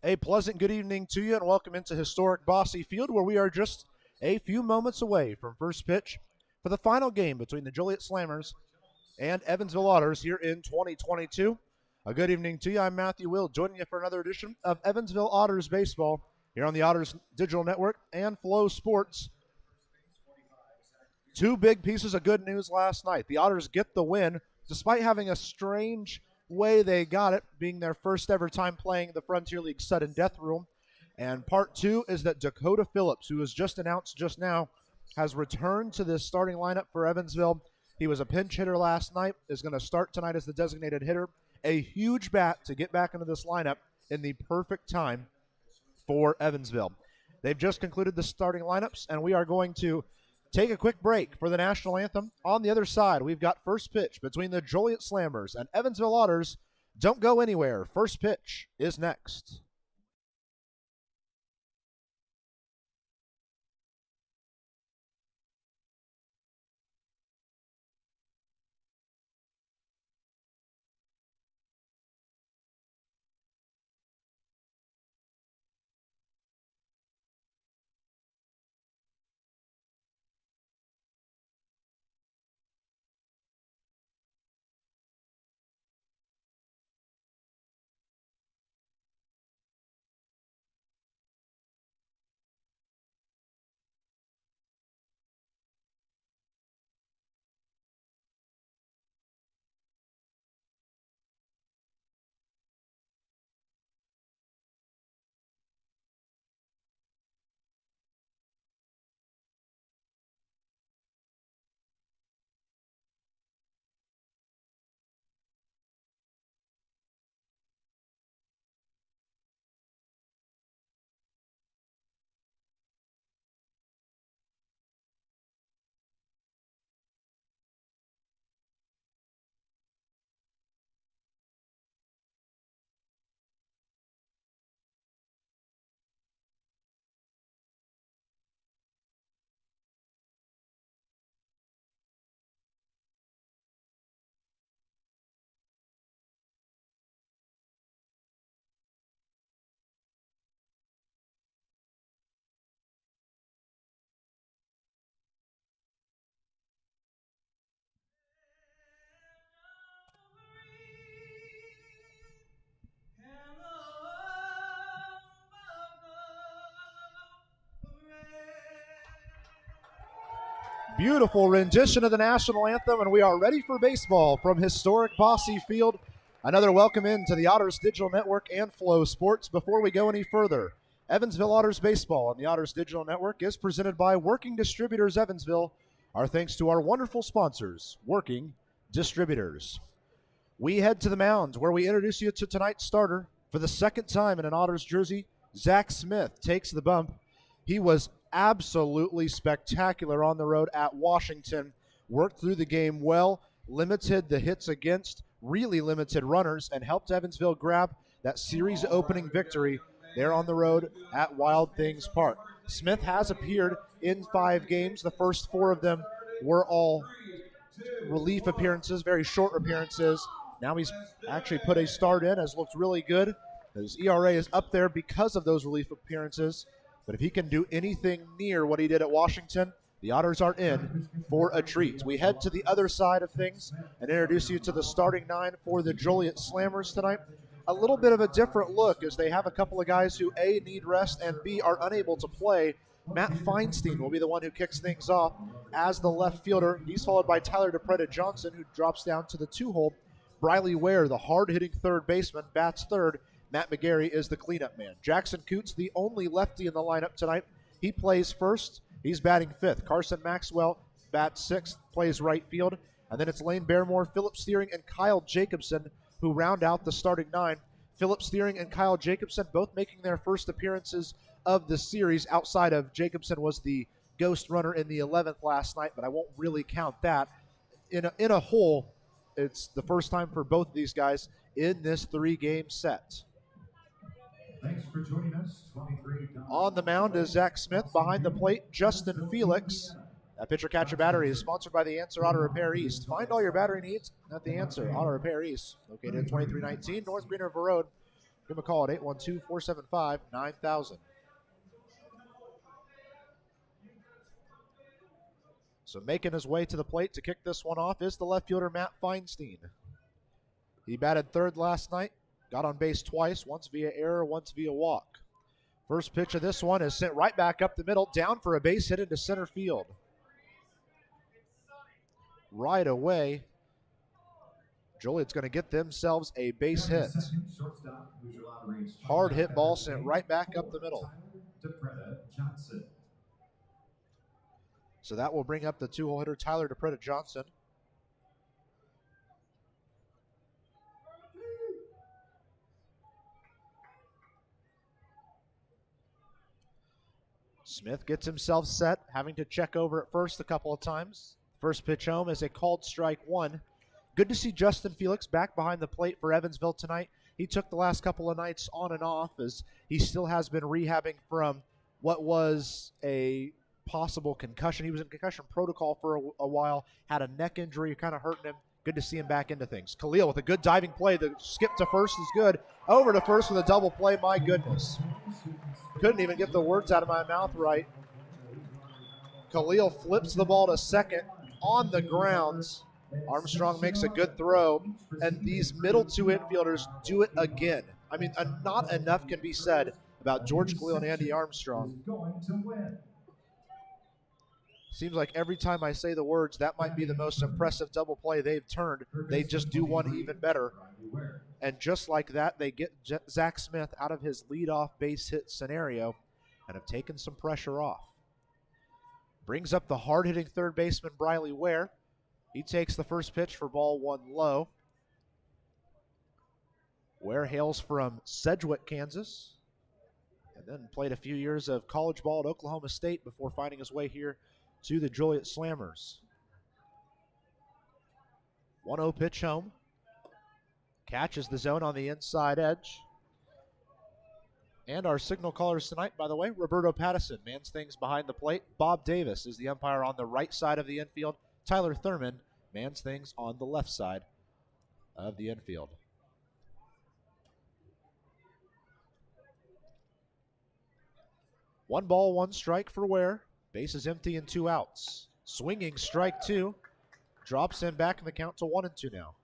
A pleasant good evening to you and welcome into historic Bossy Field, where we are just a few moments away from first pitch for the final game between the Joliet Slammers and Evansville Otters here in 2022. A good evening to you. I'm Matthew Will, joining you for another edition of Evansville Otters Baseball here on the Otters Digital Network and Flow Sports. Two big pieces of good news last night. The Otters get the win despite having a strange way they got it, being their first ever time playing the Frontier League sudden death rule. And part two is that Dakota Phillips, who was just announced just now, has returned to this starting lineup for Evansville. He was a pinch hitter last night, is going to start tonight as the designated hitter. A huge bat to get back into this lineup in the perfect time for Evansville. They've just concluded the starting lineups, and we are going to take a quick break for the national anthem. On the other side, we've got first pitch between the Joliet Slammers and Evansville Otters. Don't go anywhere. First pitch is next. Beautiful rendition of the national anthem, and we are ready for baseball from historic Bossy Field. Another welcome in to the Otters Digital Network and Flow Sports. Before we go any further, Evansville Otters Baseball on the Otters Digital Network is presented by Working Distributors Evansville. Our thanks to our wonderful sponsors, Working Distributors. We head to the mound where we introduce you to tonight's starter. For the second time in an Otters jersey, Zach Smith takes the bump. He was absolutely spectacular on the road at Washington. Worked through the game well, limited the hits against, really limited runners, and helped Evansville grab that series opening victory there on the road at Wild Things Park. Smith has appeared in 5 games. The first 4 of them were all relief appearances, very short appearances. Now he's actually put a start in, has looked really good. His ERA is up there because of those relief appearances. But if he can do anything near what he did at Washington, the Otters are in for a treat. We head to the other side of things and introduce you to the starting 9 for the Joliet Slammers tonight. A little bit of a different look as they have a couple of guys who A, need rest, and B, are unable to play. Matt Feinstein will be the one who kicks things off as the left fielder. He's followed by Tyler DePreda Johnson, who drops down to the 2-hole. Briley Ware, the hard-hitting third baseman, bats third. Matt McGarry is the cleanup man. Jackson Coots, the only lefty in the lineup tonight. He plays first. He's batting 5th. Carson Maxwell bats 6th, plays right field. And then it's Lane Barrymore, Philip Steering, and Kyle Jacobson who round out the starting 9. Philip Steering and Kyle Jacobson both making their first appearances of the series. Outside of Jacobson was the ghost runner in the 11th last night, but I won't really count that. In a whole, it's the first time for both of these guys in this 3-game set. Thanks for joining us. On the mound is Zach Smith. Behind the plate, Justin Felix. That pitcher catcher battery is sponsored by The Answer Auto Repair East. Find all your battery needs at The Answer Auto Repair East, located at 2319 North Green River Road. Give him a call at 812-475-9000. So making his way to the plate to kick this one off is the left fielder, Matt Feinstein. He batted third last night, got on base twice, once via error, once via walk. First pitch of this one is sent right back up the middle, down for a base hit into center field. Right away, Joliet's going to get themselves a base hit. Hard hit ball sent right back up the middle. So that will bring up the two-hole hitter, Tyler DePretta Johnson. Smith gets himself set, having to check over at first a couple of times. First pitch home is a called strike one. Good to see Justin Felix back behind the plate for Evansville tonight. He took the last couple of nights on and off as he still has been rehabbing from what was a possible concussion. He was in concussion protocol for a while, had a neck injury kind of hurting him. Good to see him back into things. Khalil with a good diving play. The skip to first is good. Over to first with a double play. My goodness. Couldn't even get the words out of my mouth right. Khalil flips the ball to second on the grounds. Armstrong makes a good throw, and these middle two infielders do it again. I mean, not enough can be said about George Khalil and Andy Armstrong. Seems like every time I say the words, that might be the most impressive double play they've turned. They just do one even better. And just like that, they get Zack Smith out of his leadoff base hit scenario and have taken some pressure off. Brings up the hard-hitting third baseman, Briley Ware. He takes the first pitch for ball one low. Ware hails from Sedgwick, Kansas, and then played a few years of college ball at Oklahoma State before finding his way here to the Joliet Slammers. 1-0 pitch home. Catches the zone on the inside edge. And our signal callers tonight, by the way, Roberto Pattison mans things behind the plate. Bob Davis is the umpire on the right side of the infield. Tyler Thurman mans things on the left side of the infield. One ball, one strike for Ware. Base is empty and 2 outs. Swinging strike 2. Drops in back in the count to 1-2 now.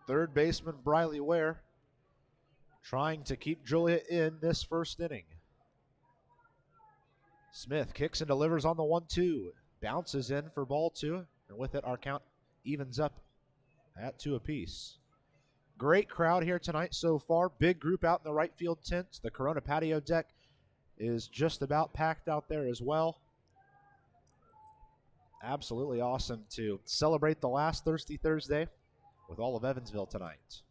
Third baseman Briley Ware trying to keep Joliet in this first inning. Smith kicks and delivers on the 1-2. Bounces in for ball 2. And with it, our count evens up at 2 apiece. Great crowd here tonight so far. Big group out in the right field tent. The Corona patio deck is just about packed out there as well. Absolutely awesome to celebrate the last Thirsty Thursday with all of Evansville tonight.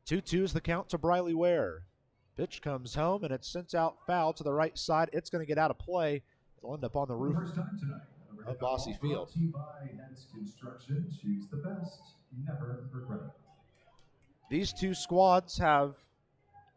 2-2 is the count to Briley Ware. Pitch comes home and it's sent out foul to the right side. It's going to get out of play. It'll end up on the roof of Bosse Field. These two squads have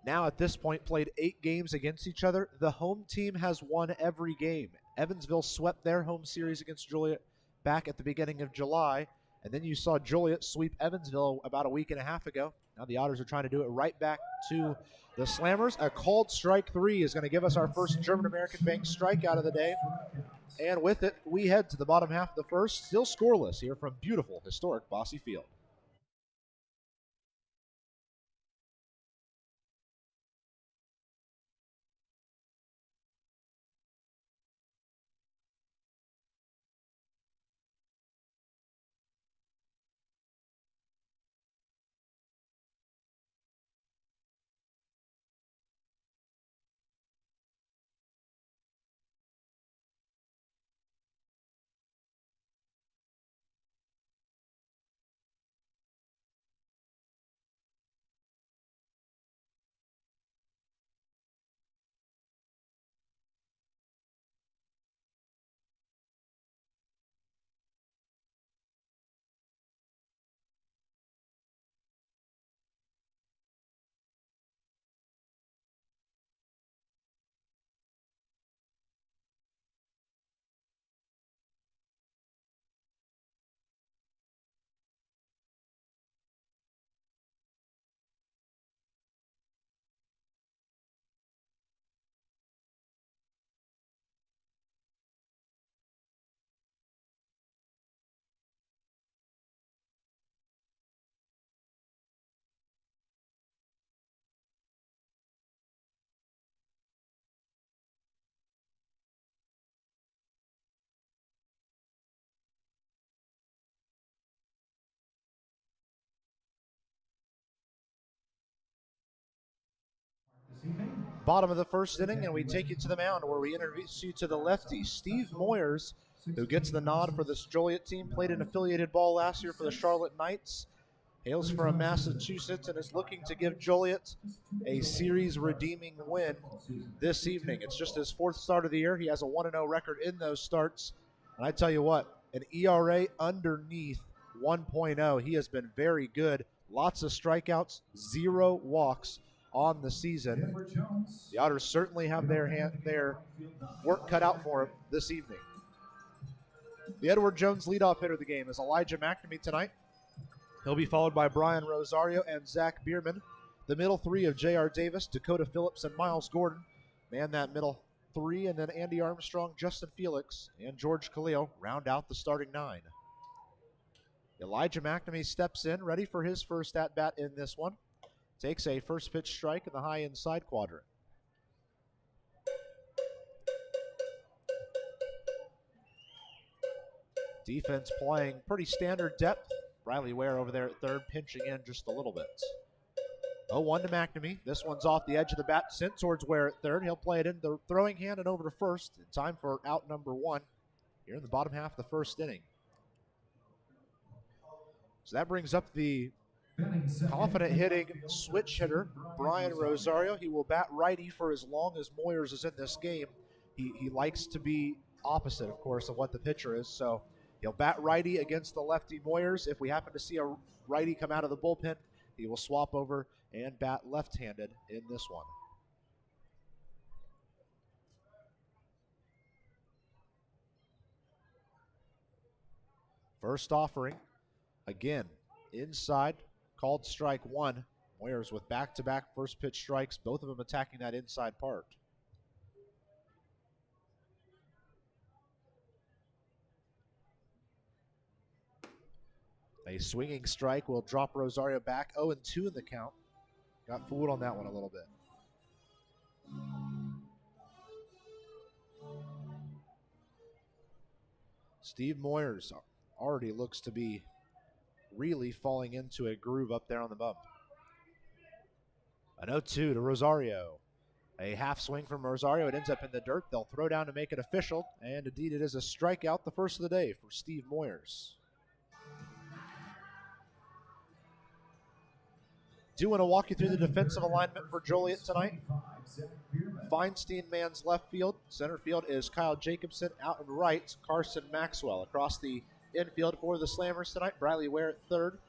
now at this point played 8 games against each other. The home team has won every game. Evansville swept their home series against Joliet back at the beginning of July, and then you saw Joliet sweep Evansville about a week and a half ago. Now the Otters are trying to do it right back to the Slammers. A called strike 3 is going to give us our first German-American Bank strikeout of the day. And with it, we head to the bottom half of the first, still scoreless here from beautiful, historic Bosse Field. Bottom of the first inning, and we take you to the mound where we introduce you to the lefty, Steve Moyers, who gets the nod for this Joliet team. Played in affiliated ball last year for the Charlotte Knights. Hails from Massachusetts and is looking to give Joliet a series-redeeming win this evening. It's just his fourth start of the year. He has a 1-0 record in those starts. And I tell you what, an ERA underneath 1.0. He has been very good. Lots of strikeouts, 0 walks on the season. The Otters certainly have their work cut out for him this evening. The Edward Jones leadoff hitter of the game is Elijah Mcnamee tonight. He'll be followed by Brian Rosario and Zack Biermann. The middle three of J.R. Davis, Dakota Phillips, and Miles Gordon man that middle three, and then Andy Armstrong, Justin Felix, and George Khalil round out the starting 9. Elijah Mcnamee steps in, ready for his first at-bat in this one. Takes a first pitch strike in the high inside quadrant. Defense playing pretty standard depth. Riley Ware over there at third, pinching in just a little bit. 0-1 to Mcnamee. This one's off the edge of the bat, sent towards Ware at third. He'll play it in the throwing hand and over to first in time for out number 1 here in the bottom half of the first inning. So that brings up the confident hitting switch hitter, Brian Rosario. He will bat righty for as long as Moyers is in this game. He likes to be opposite, of course, of what the pitcher is. So he'll bat righty against the lefty Moyers. If we happen to see a righty come out of the bullpen, he will swap over and bat left-handed in this one. First offering, again, inside, called strike 1. Moyers with back-to-back first pitch strikes, both of them attacking that inside part. A swinging strike will drop Rosario back. 0-2 in the count. Got fooled on that one a little bit. Steve Moyers already looks to be really falling into a groove up there on the bump. An 0-2 to Rosario. A half swing from Rosario. It ends up in the dirt. They'll throw down to make it official. And indeed, it is a strikeout, the first of the day for Steve Moyers. Do want to walk you through the defensive alignment for Joliet tonight. Feinstein mans left field. Center field is Kyle Jacobson. Out and right, Carson Maxwell. Across the infield for the Slammers tonight, Bradley Ware at third.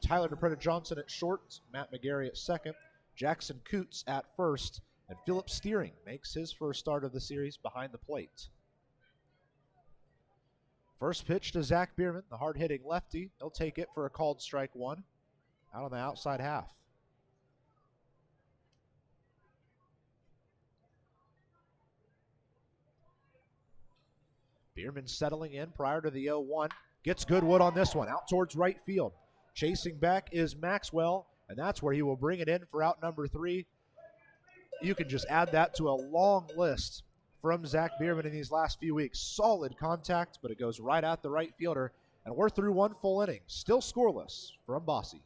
Tyler DePreta Johnson at short. Matt McGarry at second. Jackson Coots at first. And Philip Steering makes his first start of the series behind the plate. First pitch to Zack Biermann, the hard-hitting lefty. He'll take it for a called strike 1. Out on the outside half. Biermann settling in prior to the 0-1. Gets good wood on this one. Out towards right field. Chasing back is Maxwell, and that's where he will bring it in for out number 3. You can just add that to a long list from Zack Biermann in these last few weeks. Solid contact, but it goes right at the right fielder. And we're through 1 full inning. Still scoreless from Bosse.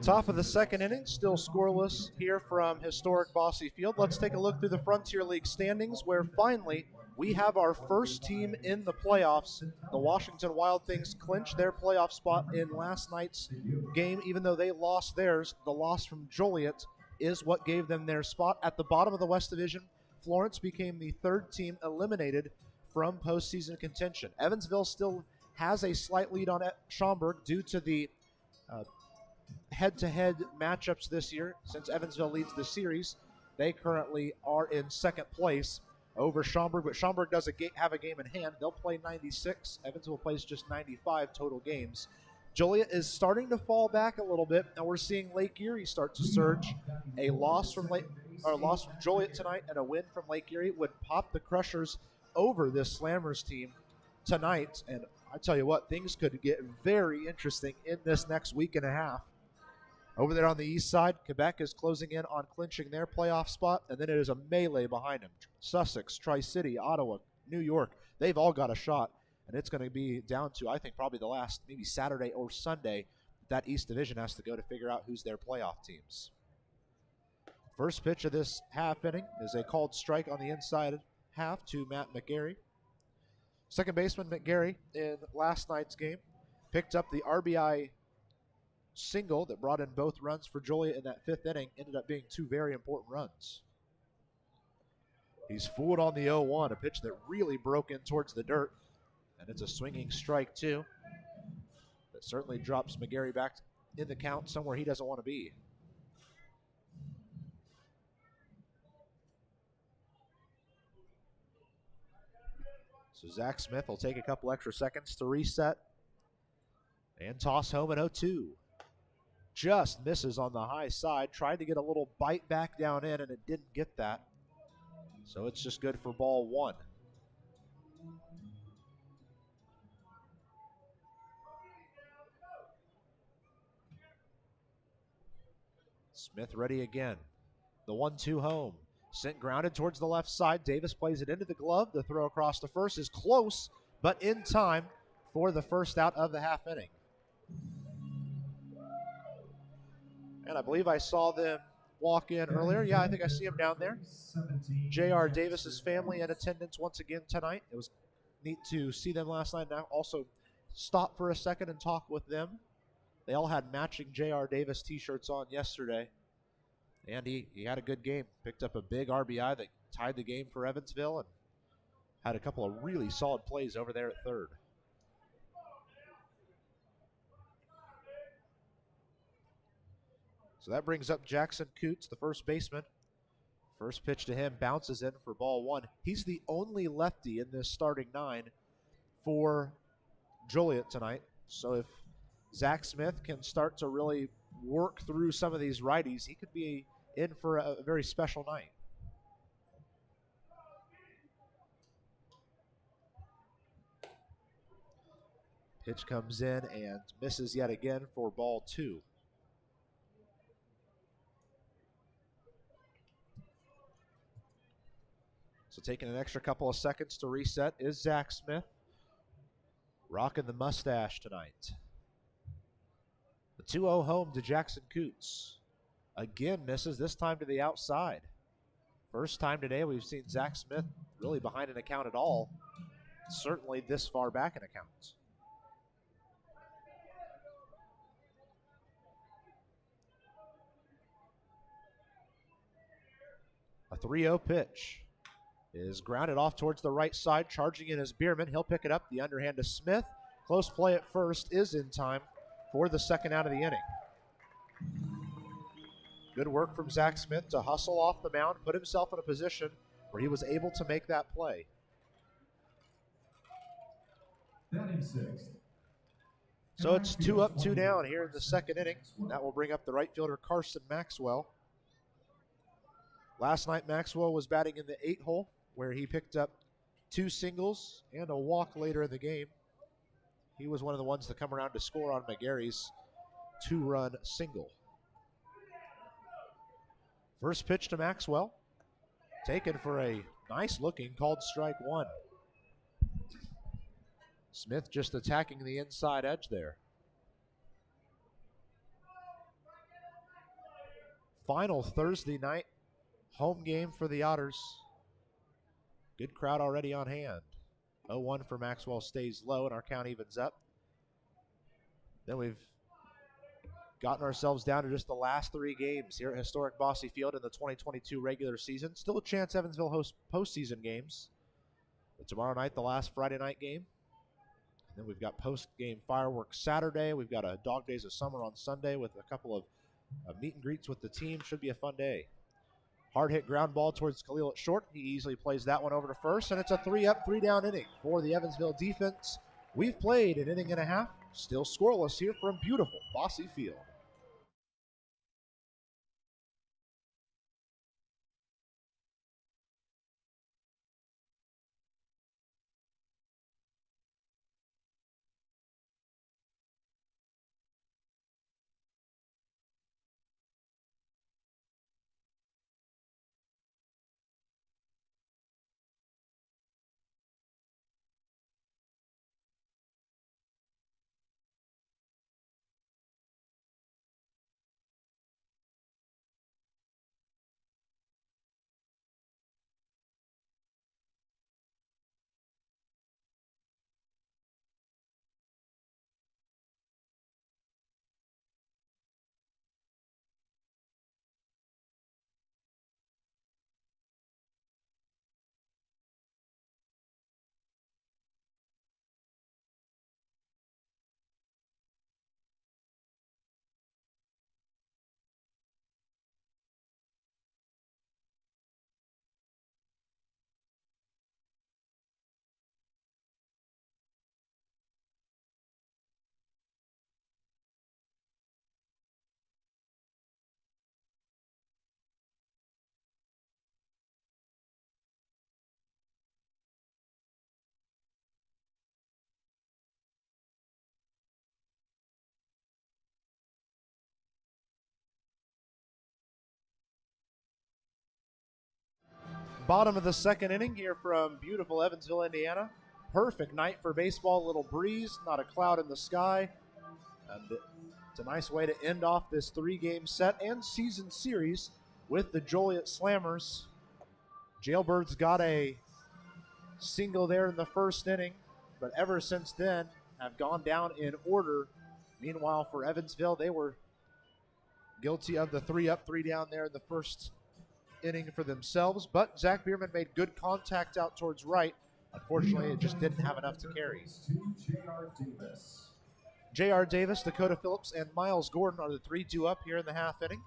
Top of the second inning, still scoreless here from historic Bosse Field. Let's take a look through the Frontier League standings, where finally we have our first team in the playoffs. The Washington Wild Things clinched their playoff spot in last night's game. Even though they lost theirs, the loss from Joliet is what gave them their spot at the bottom of the West Division. Florence became the third team eliminated from postseason contention. Evansville still has a slight lead on Schaumburg due to the head-to-head matchups this year. Since Evansville leads the series, they currently are in second place over Schaumburg, but Schaumburg does have a game in hand. They'll play 96. Evansville plays just 95 total games. Joliet is starting to fall back a little bit, and we're seeing Lake Erie start to surge. A loss from Joliet tonight and a win from Lake Erie would pop the Crushers over this Slammers team tonight. And I tell you what, things could get very interesting in this next week and a half. Over there on the east side, Quebec is closing in on clinching their playoff spot, and then it is a melee behind them. Sussex, Tri-City, Ottawa, New York, they've all got a shot, and it's going to be down to, I think, probably the last maybe Saturday or Sunday that East Division has to go to figure out who's their playoff teams. First pitch of this half inning is a called strike on the inside half to Matt McGarry. Second baseman McGarry in last night's game picked up the RBI single that brought in both runs for Joliet in that fifth inning. Ended up being two very important runs. He's fooled on the 0-1, a pitch that really broke in towards the dirt, and it's a swinging strike too. That certainly drops McGarry back in the count somewhere he doesn't want to be. So Zach Smith will take a couple extra seconds to reset and toss home an 0-2. Just misses on the high side. Tried to get a little bite back down in, and it didn't get that. So it's just good for ball one. Smith ready again. The 1-2 home. Sent grounded towards the left side. Davis plays it into the glove. The throw across the first is close, but in time for the first out of the half inning. And I believe I saw them walk in earlier. Yeah, I think I see him down there. J.R. Davis's family in attendance once again tonight. It was neat to see them last night. Now also stop for a second and talk with them. They all had matching J.R. Davis t-shirts on yesterday. And he had a good game. Picked up a big RBI that tied the game for Evansville and had a couple of really solid plays over there at third. So that brings up Jackson Coots, the first baseman. First pitch to him bounces in for ball one. He's the only lefty in this starting nine for Joliet tonight. So if Zach Smith can start to really work through some of these righties, he could be in for a very special night. Pitch comes in and misses yet again for ball two. So taking an extra couple of seconds to reset is Zach Smith. Rocking the mustache tonight. The 2-0 home to Jackson Coots. Again misses, this time to the outside. First time today we've seen Zach Smith really behind an account at all. Certainly this far back in accounts. A 3-0 pitch is grounded off towards the right side. Charging in is Biermann. He'll pick it up. The underhand to Smith. Close play at first is in time for the second out of the inning. Good work from Zach Smith to hustle off the mound, put himself in a position where he was able to make that play. So it's 2 up, 2 down here in the second inning. That will bring up the right fielder Carson Maxwell. Last night Maxwell was batting in the 8 hole where he picked up 2 singles and a walk later in the game. He was one of the ones to come around to score on McGarry's 2-run single. First pitch to Maxwell, taken for a nice-looking called strike one. Smith just attacking the inside edge there. Final Thursday night home game for the Otters. Good crowd already on hand. 0-1 for Maxwell stays low, and our count evens up. Then we've gotten ourselves down to just the last 3 games here at historic Bosse Field in the 2022 regular season. Still a chance Evansville hosts postseason games. But tomorrow night, the last Friday night game. And then we've got post-game fireworks Saturday. We've got a Dog Days of Summer on Sunday with a couple of meet and greets with the team. Should be a fun day. Hard hit ground ball towards Khalil at short. He easily plays that one over to first, and it's a 3-up, 3-down inning for the Evansville defense. We've played an inning and a half, still scoreless here from beautiful Bosse Field. Bottom of the second inning here from beautiful Evansville, Indiana. Perfect night for baseball. A little breeze, not a cloud in the sky. And it's a nice way to end off this 3-game set and season series with the Joliet Slammers. Jailbirds got a single there in the first inning, but ever since then have gone down in order. Meanwhile, for Evansville, they were guilty of the 3-up, 3-down there in the first inning for themselves, but Zack Biermann made good contact out towards right. Unfortunately, it just didn't have enough to carry. J.R. Davis, Dakota Phillips, and Miles Gordon are the 3 due up here in the half inning.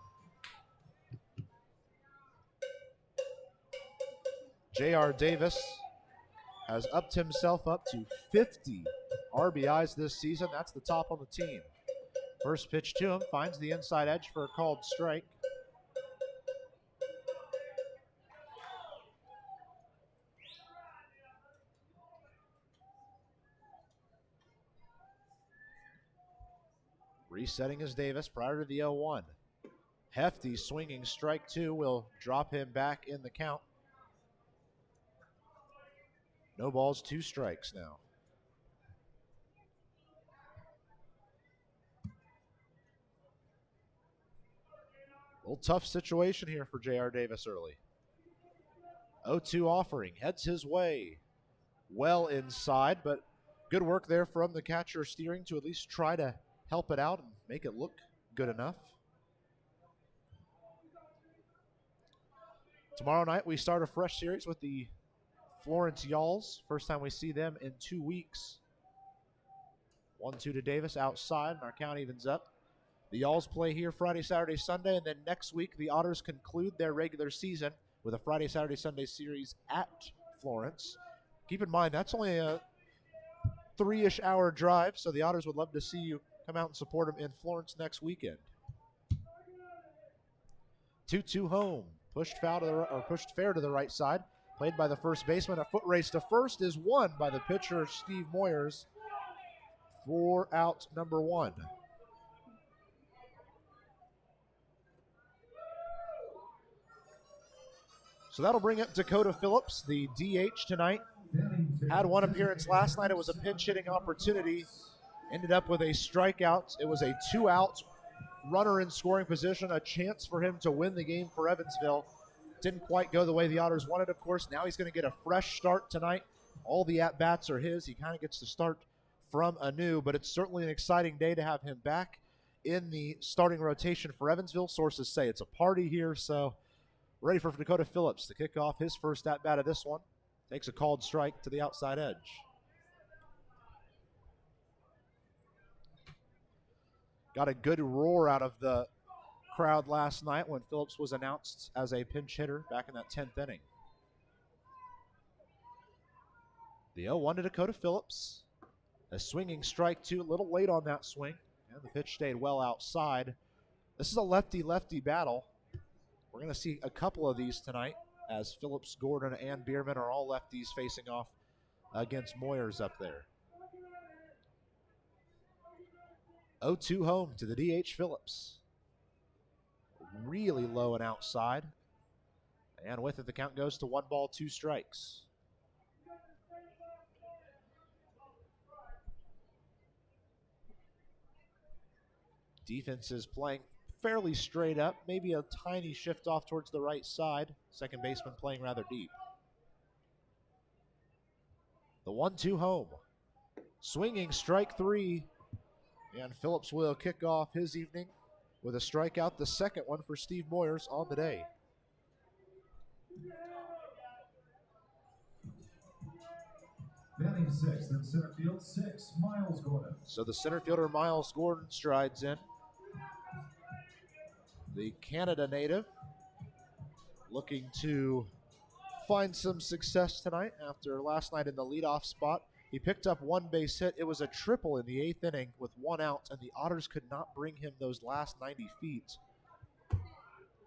J.R. Davis has upped himself up to 50 RBIs this season. That's the top on the team. First pitch to him, finds the inside edge for a called strike. Resetting is Davis prior to the 0-1. Hefty swinging strike 2 will drop him back in the count. No balls, 2 strikes now. A little tough situation here for J.R. Davis early. 0-2 offering, heads his way. Well inside, but good work there from the catcher steering to at least try to help it out and make it look good enough. Tomorrow night we start a fresh series with the Florence Yalls. First time we see them in 2 weeks. 1-2 to Davis outside, and our count evens up. The Yalls play here Friday, Saturday, Sunday, and then next week the Otters conclude their regular season with a Friday, Saturday, Sunday series at Florence. Keep in mind, that's only a 3-ish hour drive, so the Otters would love to see you come out and support them in Florence next weekend. 2-2 home. Pushed fair to the right side. Played by the first baseman. A foot race to first is won by the pitcher, Steve Moyers, for out number 1. So that'll bring up Dakota Phillips, the DH tonight. Had 1 appearance last night. It was a pinch hitting opportunity. Ended up with a strikeout. It was a 2-out runner in scoring position, a chance for him to win the game for Evansville. Didn't quite go the way the Otters wanted, of course. Now he's going to get a fresh start tonight. All the at-bats are his. He kind of gets to start from anew, but it's certainly an exciting day to have him back in the starting rotation for Evansville. Sources say it's a party here, so ready for Dakota Phillips to kick off his first at-bat of this one. Takes a called strike to the outside edge. Got a good roar out of the crowd last night when Phillips was announced as a pinch hitter back in that 10th inning. The 0-1 to Dakota Phillips. A swinging strike, too, a little late on that swing, and the pitch stayed well outside. This is a lefty-lefty battle. We're going to see a couple of these tonight as Phillips, Gordon, and Biermann are all lefties facing off against Moyers up there. 0-2 home to the DH Phillips. Really low and outside. And with it, the count goes to 1 ball, 2 strikes. Defense is playing fairly straight up, maybe a tiny shift off towards the right side. Second baseman playing rather deep. The 1-2 home. Swinging strike 3. And Phillips will kick off his evening with a strikeout, the second one for Steve Moyers on the day. Batting 6th in center field, 6, Miles Gordon. So the center fielder Miles Gordon strides in. The Canada native looking to find some success tonight after last night in the leadoff spot. He picked up 1 base hit. It was a triple in the 8th inning with 1 out, and the Otters could not bring him those last 90 feet.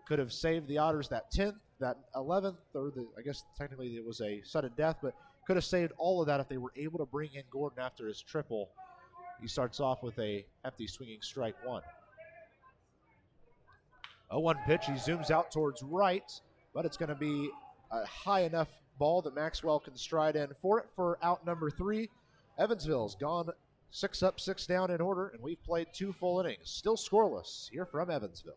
Could have saved the Otters that 10th, that 11th, or I guess technically it was a sudden death, but could have saved all of that if they were able to bring in Gordon after his triple. He starts off with a hefty swinging strike 1. 0-1 pitch. He zooms out towards right, but it's going to be a high enough ball that Maxwell can stride in for it for out number 3. Evansville's gone 6 up, 6 down in order, and we've played 2 full innings. Still scoreless here from Evansville.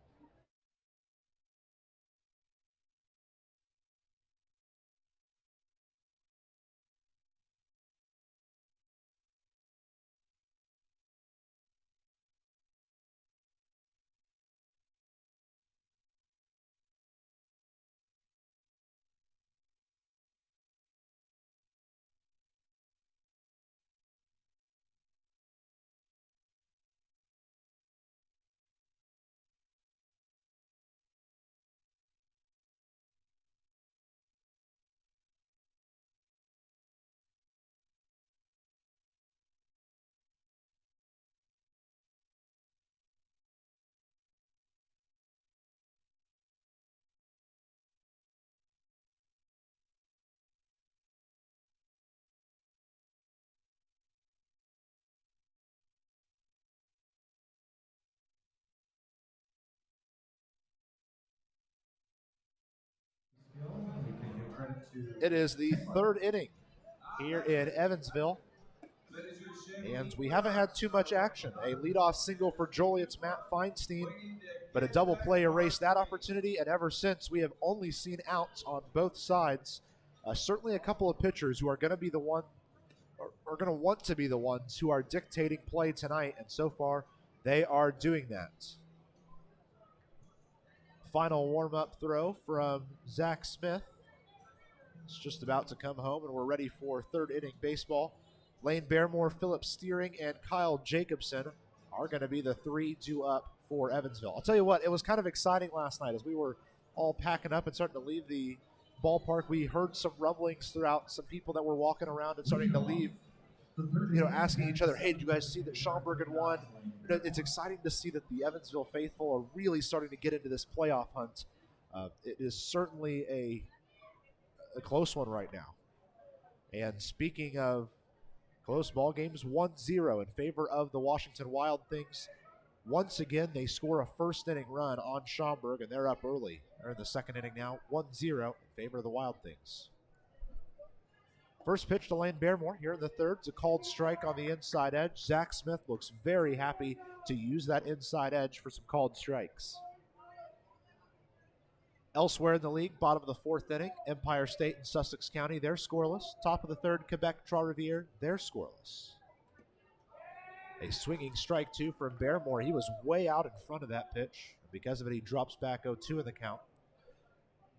It is the 3rd inning here in Evansville, and we haven't had too much action. A leadoff single for Joliet's Matt Feinstein, but a double play erased that opportunity, and ever since we have only seen outs on both sides. Certainly a couple of pitchers who are going to be the one, or going to want to be the ones who are dictating play tonight, and so far they are doing that. Final warm-up throw from Zach Smith. It's just about to come home, and we're ready for 3rd inning baseball. Lane Barrymore, Philip Steering, and Kyle Jacobson are going to be the 3 due up for Evansville. I'll tell you what, it was kind of exciting last night as we were all packing up and starting to leave the ballpark. We heard some rumblings throughout, some people that were walking around and starting to leave, asking each other, hey, did you guys see that Schaumburg had won? It's exciting to see that the Evansville faithful are really starting to get into this playoff hunt. It is certainly a close one right now. And speaking of close ball games, 1-0 in favor of the Washington Wild Things. Once again, they score a 1st inning run on Schaumburg, and they're up early. They're in the 2nd inning now, 1-0 in favor of the Wild Things. First pitch to Lane Barrymore here in the 3rd. It's a called strike on the inside edge. Zach Smith looks very happy to use that inside edge for some called strikes. Elsewhere in the league, bottom of the fourth inning, Empire State and Sussex County, they're scoreless. Top of the third, Quebec Trois-Rivières, they're scoreless. A swinging strike, two, from Barrymore. He was way out in front of that pitch. Because of it, he drops back 0-2 in the count.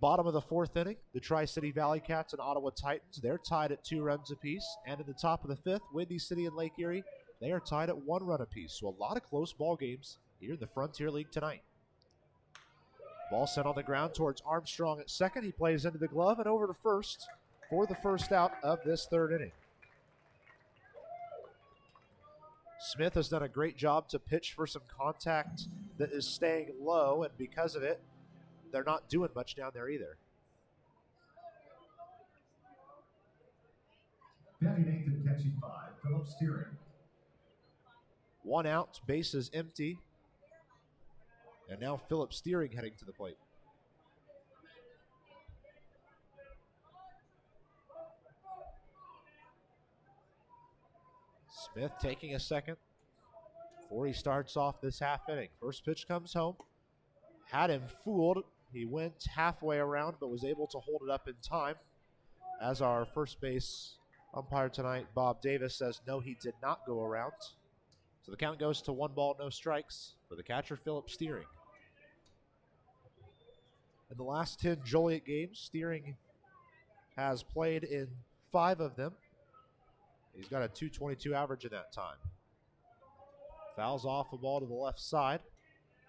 Bottom of the fourth inning, the Tri-City Valley Cats and Ottawa Titans, they're tied at 2 runs apiece. And in the top of the fifth, Windy City and Lake Erie, they are tied at 1 run apiece. So a lot of close ball games here in the Frontier League tonight. Ball sent on the ground towards Armstrong at second. He plays into the glove and over to first for the first out of this third inning. Smith has done a great job to pitch for some contact that is staying low, and because of it, they're not doing much down there either. Batting eighth and catching 5, Felix Steering. 1 out, bases empty. And now Philip Steering heading to the plate. Smith taking a second before he starts off this half inning. First pitch comes home. Had him fooled. He went halfway around but was able to hold it up in time. As our first base umpire tonight, Bob Davis, says no, he did not go around. So the count goes to 1 ball, no strikes for the catcher, Philip Steering. In the last 10 Joliet games, Steering has played in 5 of them. He's got a .222 average in that time. Fouls off a ball to the left side,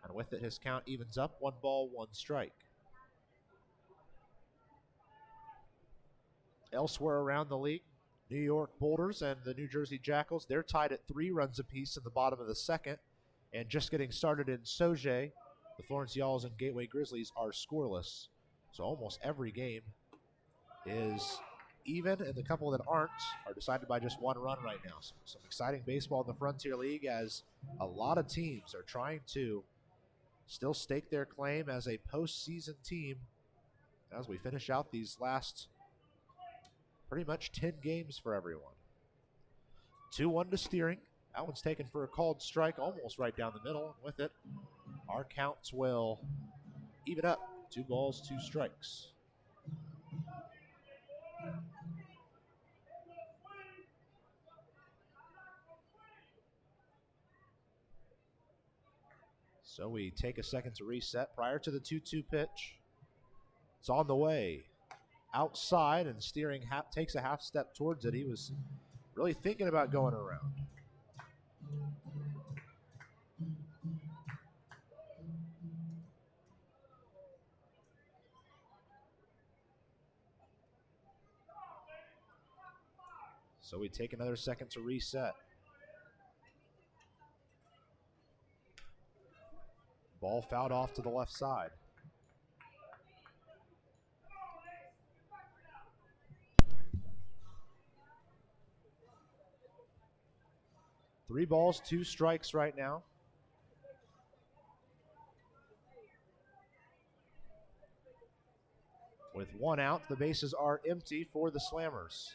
and with it his count evens up, 1 ball, 1 strike. Elsewhere around the league, New York Boulders and the New Jersey Jackals, they're tied at 3 runs apiece in the bottom of the second, and just getting started in Sauget, the Florence Yalls and Gateway Grizzlies are scoreless. So almost every game is even, and the couple that aren't are decided by just 1 run right now. So some exciting baseball in the Frontier League as a lot of teams are trying to still stake their claim as a postseason team as we finish out these last pretty much 10 games for everyone. 2-1 to Steering. That one's taken for a called strike, almost right down the middle. And with it, our counts will even up. 2 balls, 2 strikes. So we take a second to reset prior to the 2-2 pitch. It's on the way. Outside, and Steering takes a half step towards it. He was really thinking about going around. So we take another second to reset. Ball fouled off to the left side. Three balls, 2 strikes right now. With 1 out, the bases are empty for the Slammers.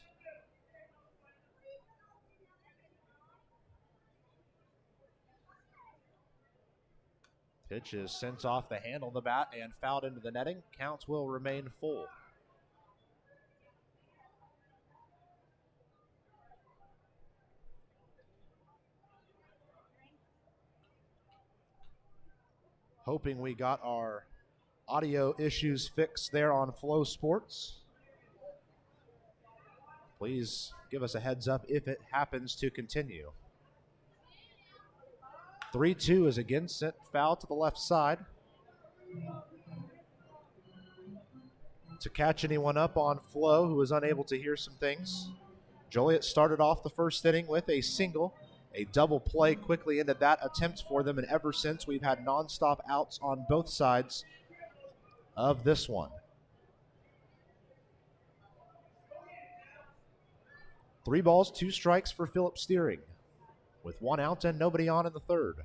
Pitch is sent off the handle of the bat and fouled into the netting. Counts will remain full. Hoping we got our audio issues fixed there on Flow Sports. Please give us a heads up if it happens to continue. 3-2 is again sent foul to the left side. To catch anyone up on Flo, who was unable to hear some things, Joliet started off the first inning with a single. A double play quickly into that attempt for them, and ever since we've had nonstop outs on both sides of this one. 3 balls, 2 strikes for Philip Steering, with 1 out and nobody on in the third.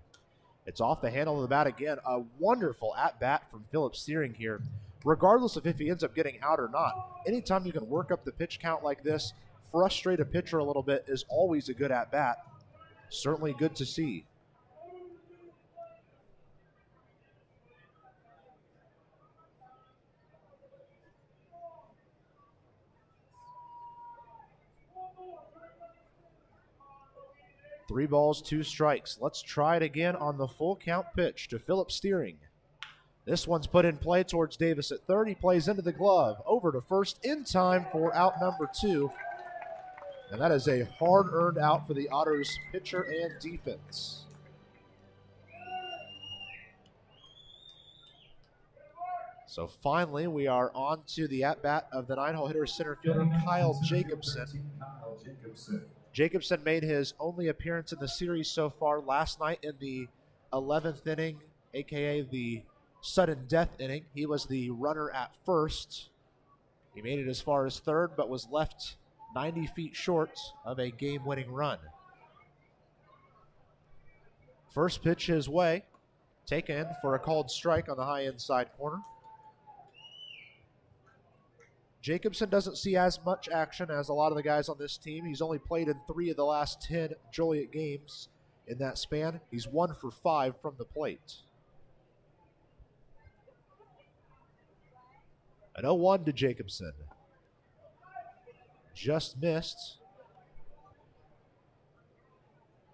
It's off the handle of the bat again. A wonderful at-bat from Philip Steering here, regardless of if he ends up getting out or not. Anytime you can work up the pitch count like this, frustrate a pitcher a little bit, is always a good at-bat. Certainly good to see. 3 balls, 2 strikes. Let's try it again on the full count pitch to Philip Steering. This one's put in play towards Davis at third. He plays into the glove. Over to first in time for out number 2. And that is a hard-earned out for the Otters pitcher and defense. So finally, we are on to the at-bat of the 9-hole hitter, center fielder Kyle Jacobson. Jacobson made his only appearance in the series so far last night in the 11th inning, a.k.a. the sudden death inning. He was the runner at first. He made it as far as third, but was left 90 feet short of a game-winning run. First pitch his way, taken for a called strike on the high inside corner. Jacobson doesn't see as much action as a lot of the guys on this team. He's only played in 3 of the last 10 Joliet games in that span. He's 1 for 5 from the plate. An 0-1 to Jacobson. Just missed.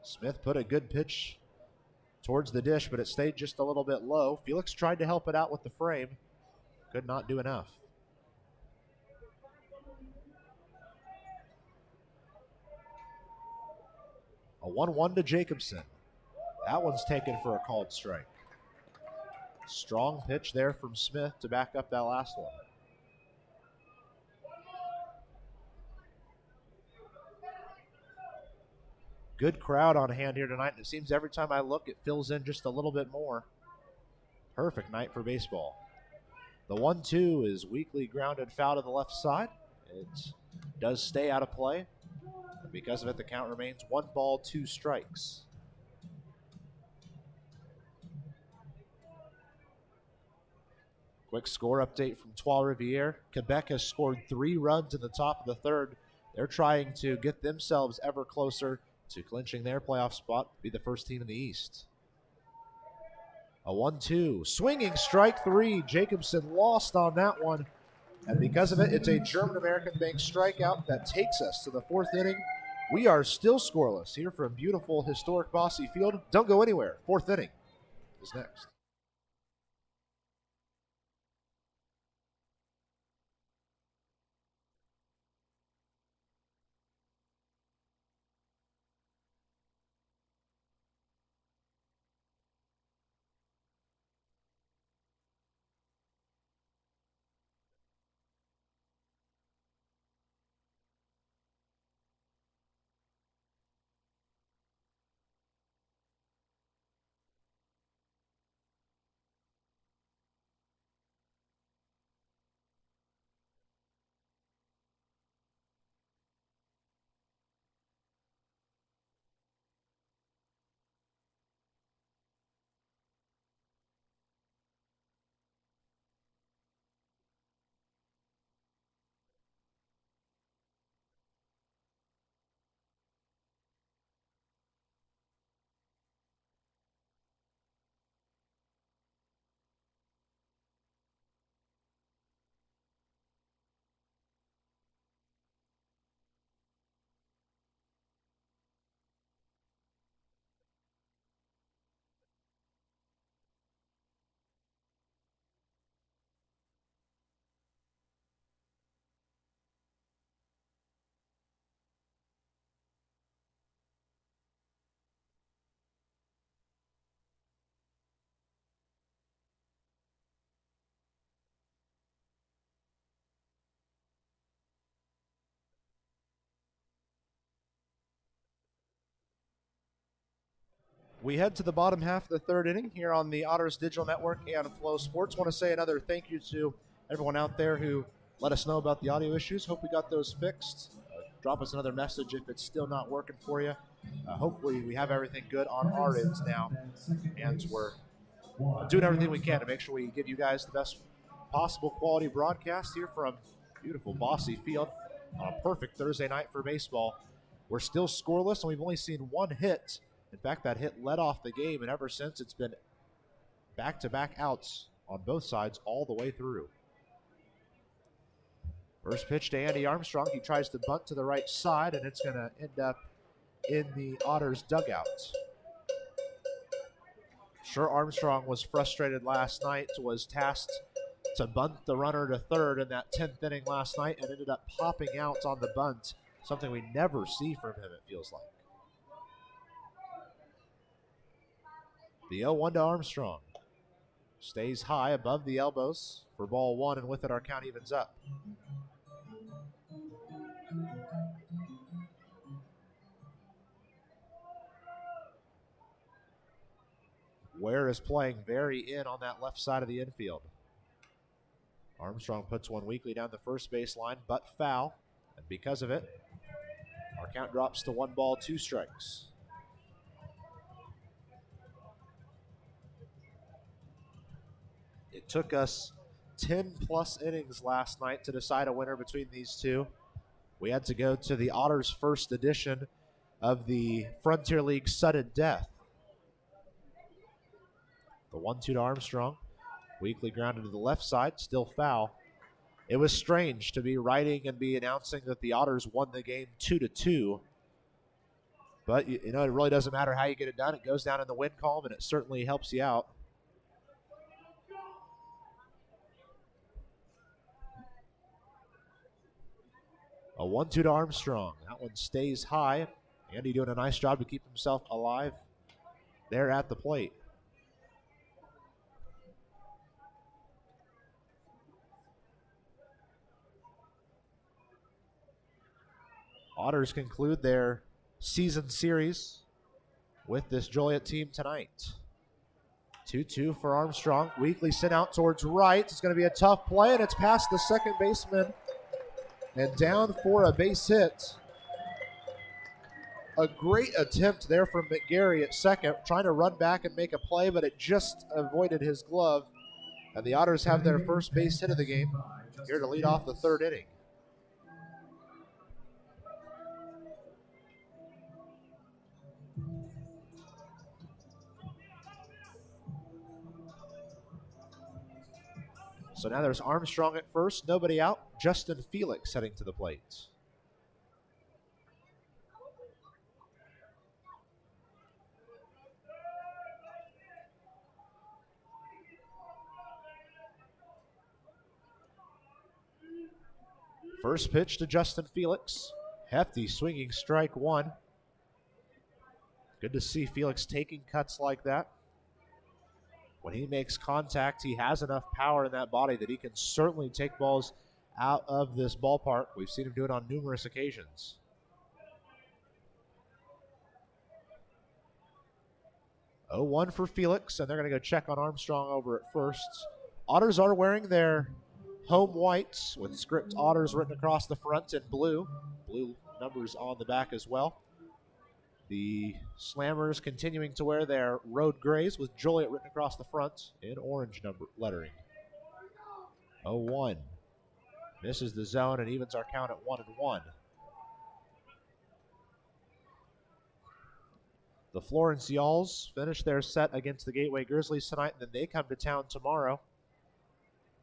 Smith put a good pitch towards the dish, but it stayed just a little bit low. Felix tried to help it out with the frame. Could not do enough. A 1-1 to Jacobson. That one's taken for a called strike. Strong pitch there from Smith to back up that last one. Good crowd on hand here tonight, and it seems every time I look, it fills in just a little bit more. Perfect night for baseball. The 1-2 is weakly grounded foul to the left side. It does stay out of play. And because of it, the count remains 1 ball, 2 strikes. Quick score update from Trois Rivières. Quebec has scored 3 runs in the top of the third. They're trying to get themselves ever closer to clinching their playoff spot, be the first team in the East. A 1-2, swinging strike 3. Jacobson lost on that one. And because of it, it's a German-American Bank strikeout that takes us to the 4th inning. We are still scoreless here from beautiful, historic Bosse Field. Don't go anywhere. 4th inning is next. We head to the bottom half of the 3rd inning here on the Otters Digital Network and Flow Sports. Want to say another thank you to everyone out there who let us know about the audio issues. Hope we got those fixed. Drop us another message if it's still not working for you. Hopefully we have everything good on our ends now, and we're doing everything we can to make sure we give you guys the best possible quality broadcast here from beautiful Bosse Field on a perfect Thursday night for baseball. We're still scoreless, and we've only seen 1 hit. In fact, that hit led off the game, and ever since it's been back-to-back outs on both sides all the way through. First pitch to Andy Armstrong. He tries to bunt to the right side, and it's going to end up in the Otters dugout. Sure, Armstrong was frustrated last night, was tasked to bunt the runner to third in that 10th inning last night and ended up popping out on the bunt, something we never see from him, it feels like. The 0-1 to Armstrong. Stays high above the elbows for ball one, and with it our count evens up. Ware is playing very in on that left side of the infield. Armstrong puts one weakly down the first base line, but foul. And because of it, our count drops to 1 ball, 2 strikes. It took us 10-plus innings last night to decide a winner between these two. We had to go to the Otters' first edition of the Frontier League sudden death. The 1-2 to Armstrong. Weakly grounded to the left side, still foul. It was strange to be writing and be announcing that the Otters won the game 2-2. But, you know, it really doesn't matter how you get it done. It goes down in the win column, and it certainly helps you out. A 1-2 to Armstrong. That one stays high. Andy doing a nice job to keep himself alive there at the plate. Otters conclude their season series with this Joliet team tonight. 2-2 for Armstrong. Weakly sent out towards right. It's going to be a tough play, and it's past the second baseman and down for a base hit. A great attempt there from McGarry at second, trying to run back and make a play, but it just avoided his glove. And the Otters have their first base hit of the game here to lead off the third inning. So now there's Armstrong at first, nobody out. Justin Felix heading to the plate. First pitch to Justin Felix. Hefty swinging strike one. Good to see Felix taking cuts like that. When he makes contact, he has enough power in that body that he can certainly take balls out of this ballpark. We've seen him do it on numerous occasions. Oh, 1 for Felix, and they're going to go check on Armstrong over at first. Otters are wearing their home whites with script Otters written across the front in blue. Blue numbers on the back as well. The Slammers continuing to wear their road grays with Joliet written across the front in orange number lettering. 0-1. Misses the zone and evens our count at 1-1. The Florence Yalls finish their set against the Gateway Grizzlies tonight, and then they come to town tomorrow.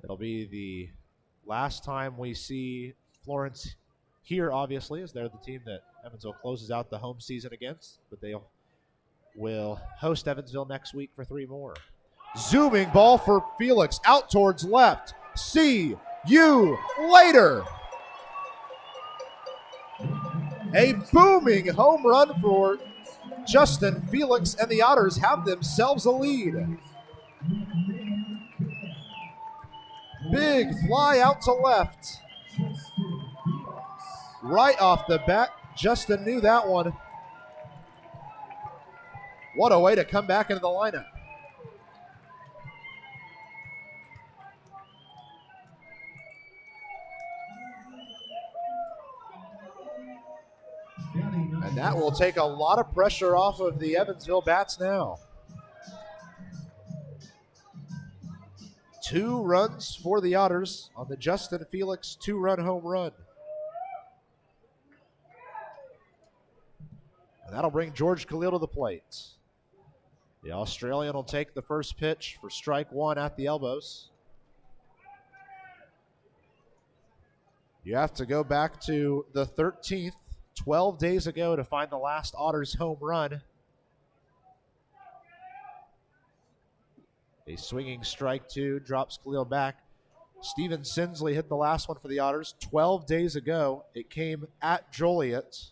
It'll be the last time we see Florence here, obviously, as they're the team that Evansville closes out the home season against, but they will host Evansville next week for 3 more. Zooming ball for Felix out towards left. See you later. A booming home run for Justin Felix, and the Otters have themselves a lead. Big fly out to left. Right off the bat, Justin knew that one. What a way to come back into the lineup. And that will take a lot of pressure off of the Evansville bats now. 2 runs for the Otters on the Justin Felix 2-run home run. And that'll bring George Khalil to the plate. The Australian will take the first pitch for strike 1 at the elbows. You have to go back to the 13th 12 days ago to find the last Otters home run. A swinging strike two, drops Khalil back. Steven Sinsley hit the last one for the Otters 12 days ago. It came at Joliet.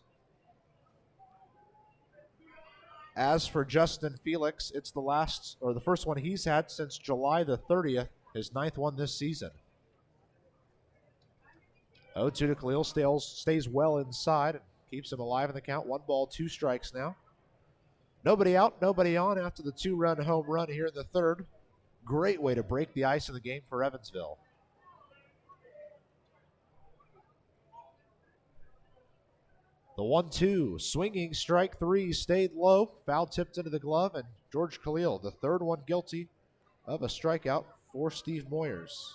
As for Justin Felix, it's the first one he's had since July the 30th, his 9th one this season. 0-2 to Khalil, stays well inside and keeps him alive in the count. 1 ball, 2 strikes now. Nobody out, nobody on after the 2-run home run here in the third. Great way to break the ice in the game for Evansville. The 1-2, swinging strike three, stayed low, foul tipped into the glove, and George Khalil, the third one guilty of a strikeout for Steve Moyers.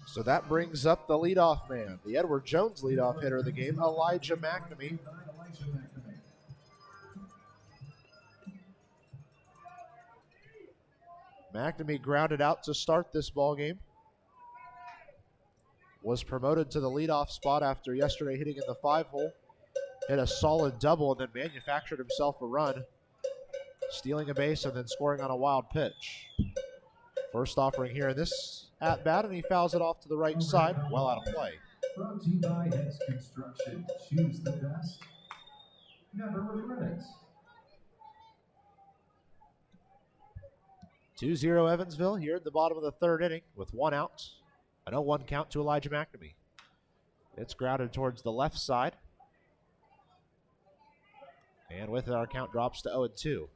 So that brings up the leadoff man, the Edward Jones leadoff hitter of the game, Elijah Mcnamee. Mcnamee grounded out to start this ball game. Was promoted to the leadoff spot after yesterday hitting in the 5-hole. Hit a solid double and then manufactured himself a run, stealing a base and then scoring on a wild pitch. First offering here in this at bat, and he fouls it off to the right side, well out of play. Brought to you by Hex Construction. Choose the best. Never regret it. 2-0 Evansville here at the bottom of the third inning with 1 out. An 0-1 count to Elijah Mcnamee. It's grounded towards the left side. And with it, our count drops to 0-2.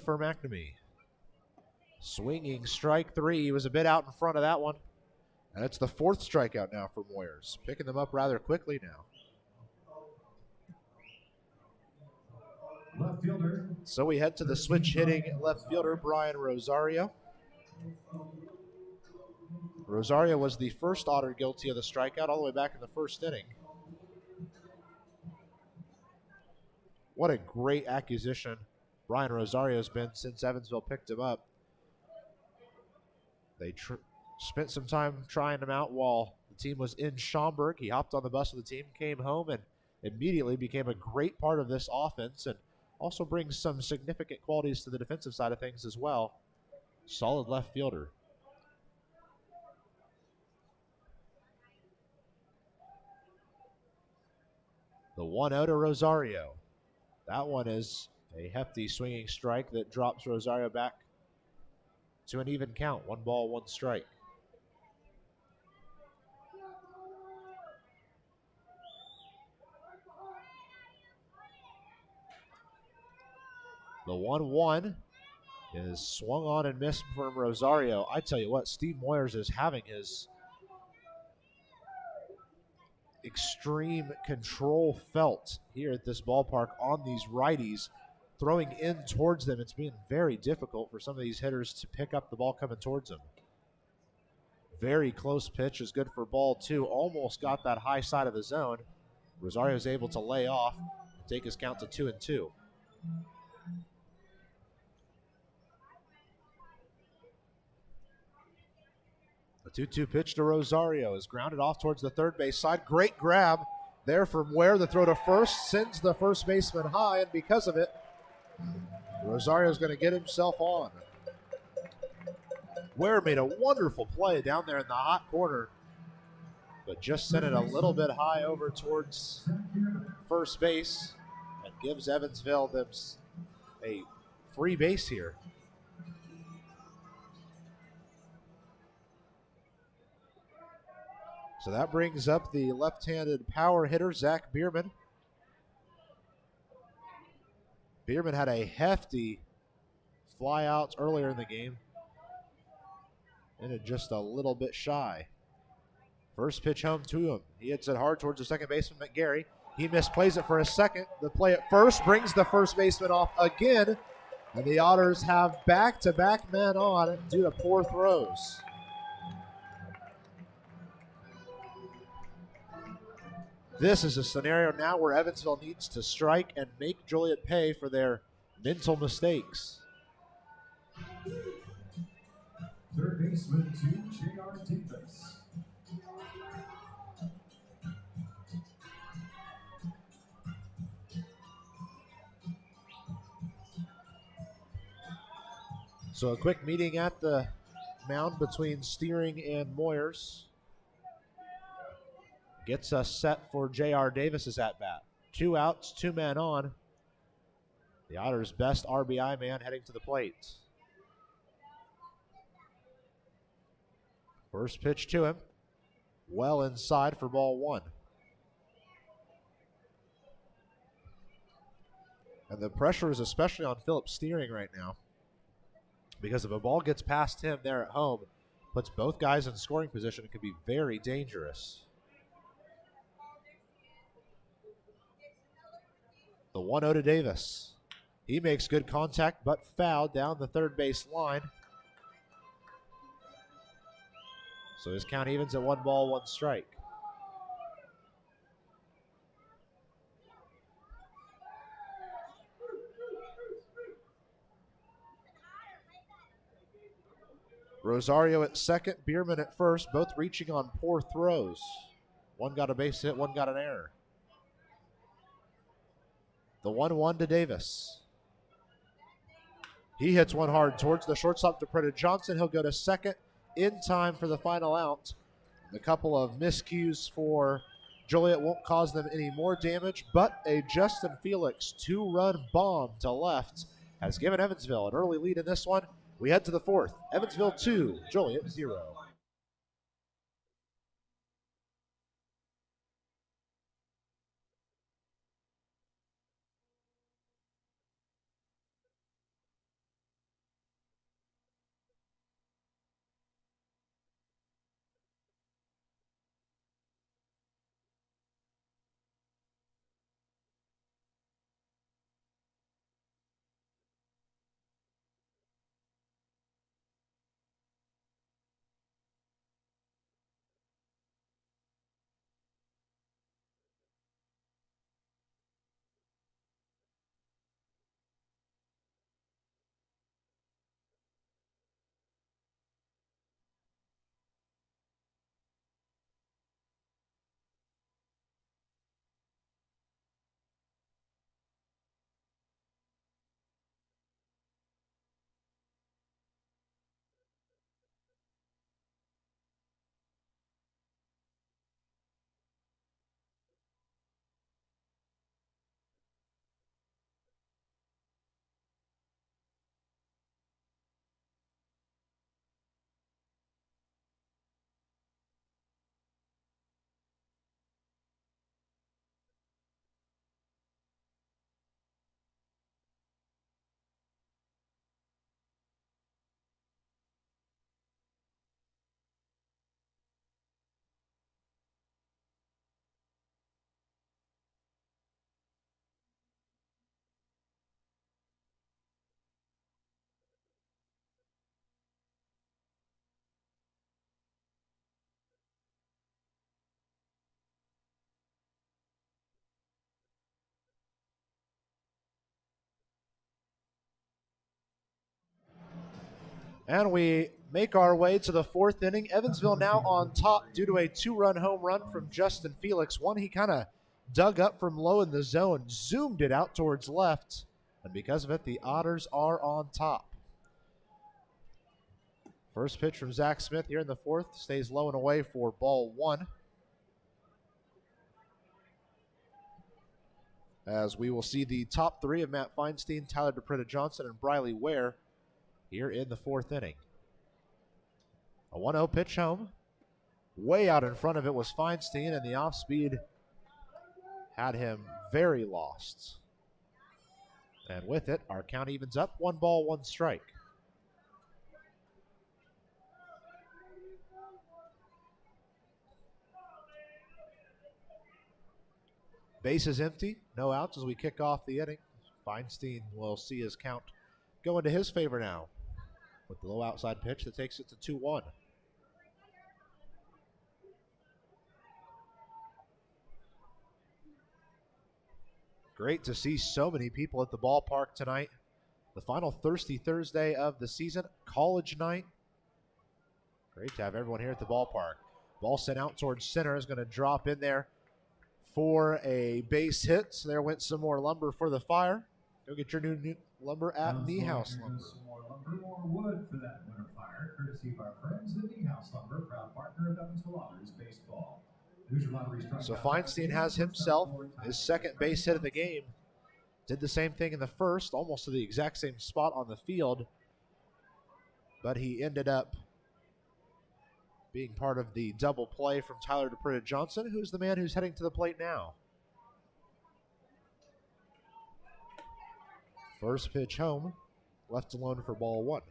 For Mcnamee. Swinging strike three. He was a bit out in front of that one. And it's the 4th strikeout now for Moyers. Picking them up rather quickly now. Left fielder. So we head to the switch hitting left fielder, Brian Rosario. Rosario was the first Otter guilty of the strikeout all the way back in the first inning. What a great acquisition Brian Rosario's been since Evansville picked him up. They spent some time trying him out while the team was in Schaumburg. He hopped on the bus with the team, came home, and immediately became a great part of this offense and also brings some significant qualities to the defensive side of things as well. Solid left fielder. The 1-0 to Rosario. That one is a hefty swinging strike that drops Rosario back to an even count. 1 ball, 1 strike. The 1-1 is swung on and missed from Rosario. I tell you what, Steve Moyers is having his extreme control felt here at this ballpark on these righties. Throwing in towards them, it's been very difficult for some of these hitters to pick up the ball coming towards them. Very close pitch is good for ball 2. Almost got that high side of the zone. Rosario's able to lay off, take his count to 2-2. The 2-2 pitch to Rosario is grounded off towards the third base side. Great grab there from Ware. The throw to first sends the first baseman high, and because of it, Rosario's going to get himself on. Ware made a wonderful play down there in the hot corner, but just sent it a little bit high over towards first base and gives Evansville them a free base here. So that brings up the left-handed power hitter, Zack Biermann. Biermann had a hefty flyout earlier in the game. Ended just a little bit shy. First pitch home to him. He hits it hard towards the second baseman, Mcnamee. He misplays it for a second. The play at first brings the first baseman off again. And the Otters have back-to-back men on due to poor throws. This is a scenario now where Evansville needs to strike and make Joliet pay for their mental mistakes. Third baseman to J.R. Davis. So a quick meeting at the mound between Steering and Moyers gets us set for J.R. Davis's at-bat. 2 outs, 2 men on. The Otters' best RBI man heading to the plate. First pitch to him. Well inside for ball 1. And the pressure is especially on Felix Steering right now, because if a ball gets past him there at home, puts both guys in scoring position, it could be very dangerous. The 1-0 to Davis. He makes good contact, but fouled down the third base line. So his count evens at 1 ball, 1 strike. Rosario at second, Biermann at first, both reaching on poor throws. One got a base hit, one got an error. The 1-1 to Davis. He hits one hard towards the shortstop to Johnson. He'll go to second in time for the final out. A couple of miscues for Joliet won't cause them any more damage, but a Justin Felix 2-run bomb to left has given Evansville an early lead in this one. We head to the 4th. Evansville 2, Joliet 0. And we make our way to the 4th inning. Evansville now on top due to a 2-run home run from Justin Felix. One he kind of dug up from low in the zone, zoomed it out towards left, and because of it, the Otters are on top. First pitch from Zach Smith here in the 4th, stays low and away for ball 1. As we will see the top 3 of Matt Feinstein, Tyler Johnson, and Briley Ware here in the 4th inning. A 1-0 pitch home. Way out in front of it was Feinstein, and the off-speed had him very lost. And with it, our count evens up. 1 ball, 1 strike. Base is empty. No outs as we kick off the inning. Feinstein will see his count go into his favor now with the low outside pitch that takes it to 2-1. Great to see so many people at the ballpark tonight. The final Thirsty Thursday of the season, college night. Great to have everyone here at the ballpark. Ball sent out towards center, is going to drop in there for a base hit. So there went some more lumber for the Fire. Go get your new lumber at Niehaus Lumber. Some more lumber, more wood for that winter fire, courtesy of our friends at Niehaus Lumber, proud partner of Evansville Otters baseball. So Feinstein has himself his second base hit of the game. Did the same thing in the first, almost to the exact same spot on the field. But he ended up being part of the double play from Tyler DePrita Johnson, who's the man who's heading to the plate now. First pitch home, left alone for ball one.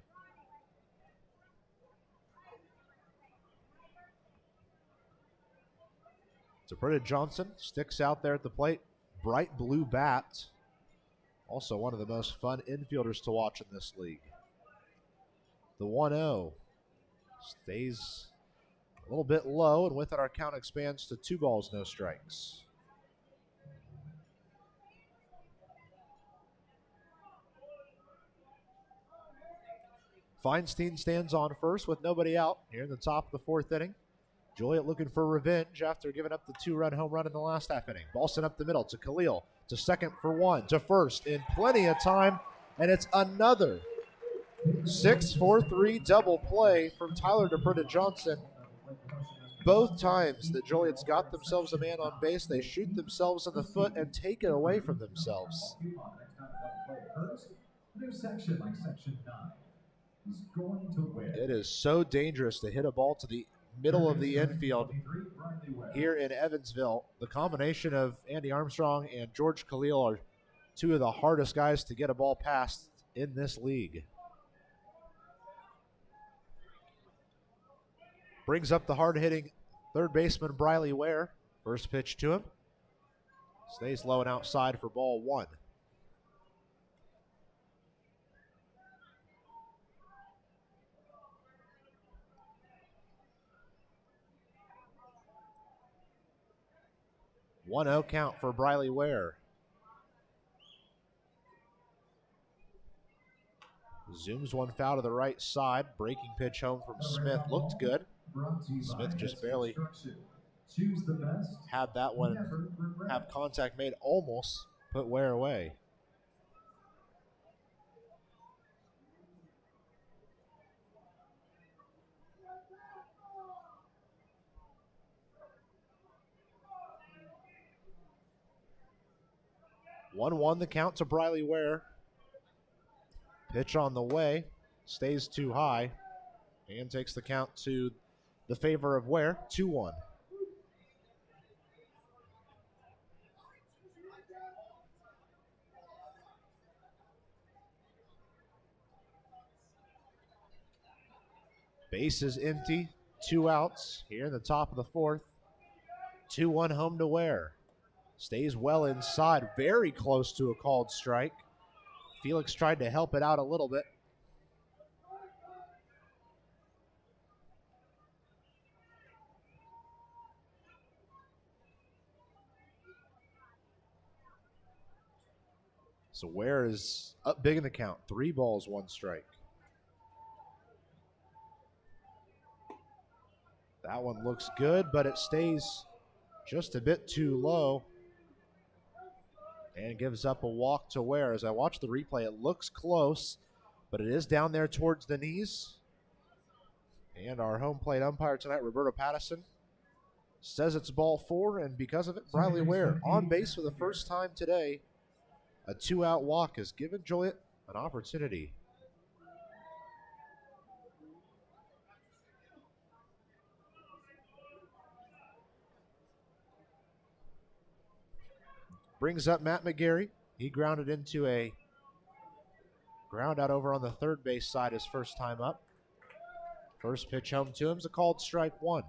DePrita Johnson sticks out there at the plate. Bright blue bat. Also one of the most fun infielders to watch in this league. The 1-0 stays a little bit low, and with it our count expands to 2 balls, no strikes. Feinstein stands on first with nobody out here in the top of the 4th inning. Joliet looking for revenge after giving up the 2-run home run in the last half inning. Ball sent up the middle to Khalil, to second for 1, to first in plenty of time, and it's another 6-4-3 double play from Tyler DePrita Johnson. Both times that Joliet's got themselves a man on base, they shoot themselves in the foot and take it away from themselves. It is so dangerous to hit a ball to the middle of the infield here in Evansville. The combination of Andy Armstrong and George Khalil are 2 of the hardest guys to get a ball past in this league. Brings up the hard-hitting third baseman Briley Ware. First pitch to him. Stays low and outside for ball 1. One-0 count for Briley Ware. Zooms one foul to the right side. Breaking pitch home from Smith. Looked good. Smith just barely had that one have contact made. Almost put Ware away. One the count to Briley Ware. Pitch on the way. Stays too high. And takes the count to the favor of Ware. 2-1. Base is empty. 2 outs here in the top of the 4th. 2-1 home to Ware. Stays well inside, very close to a called strike. Felix tried to help it out a little bit. So Ware is up big in the count. 3 balls, 1 strike. That one looks good, but it stays just a bit too low. And gives up a walk to Ware. As I watch the replay, it looks close, but it is down there towards the knees. And our home plate umpire tonight, Roberto Pattison, says it's ball 4, and because of it, Briley Ware on base for the first time today. A 2-out walk has given Joliet an opportunity. Brings up Matt McGarry. He grounded into a ground out over on the third base side his first time up. First pitch home to him is a called strike 1.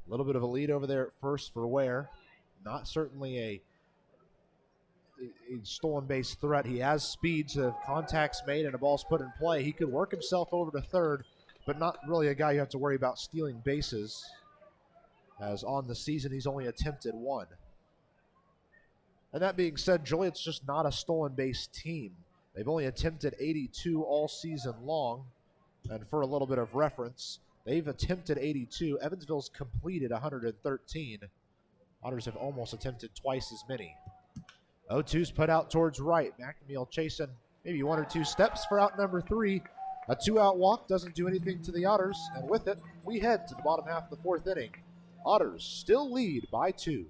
A little bit of a lead over there at first for Ware. Not certainly a a stolen base threat. He has speed, so if contact's made and a ball's put in play, he could work himself over to third, but not really a guy you have to worry about stealing bases, as on the season he's only attempted one. And that being said, Joliet's just not a stolen base team. They've only attempted 82 all season long, and for a little bit of reference, they've attempted 82. Evansville's completed 113. Otters have almost attempted twice as many. 0-2's put out towards right. Mcnamee chasing maybe one or two steps for out number 3. A 2-out walk doesn't do anything to the Otters, and with it, we head to the bottom half of the 4th inning. Otters still lead by 2.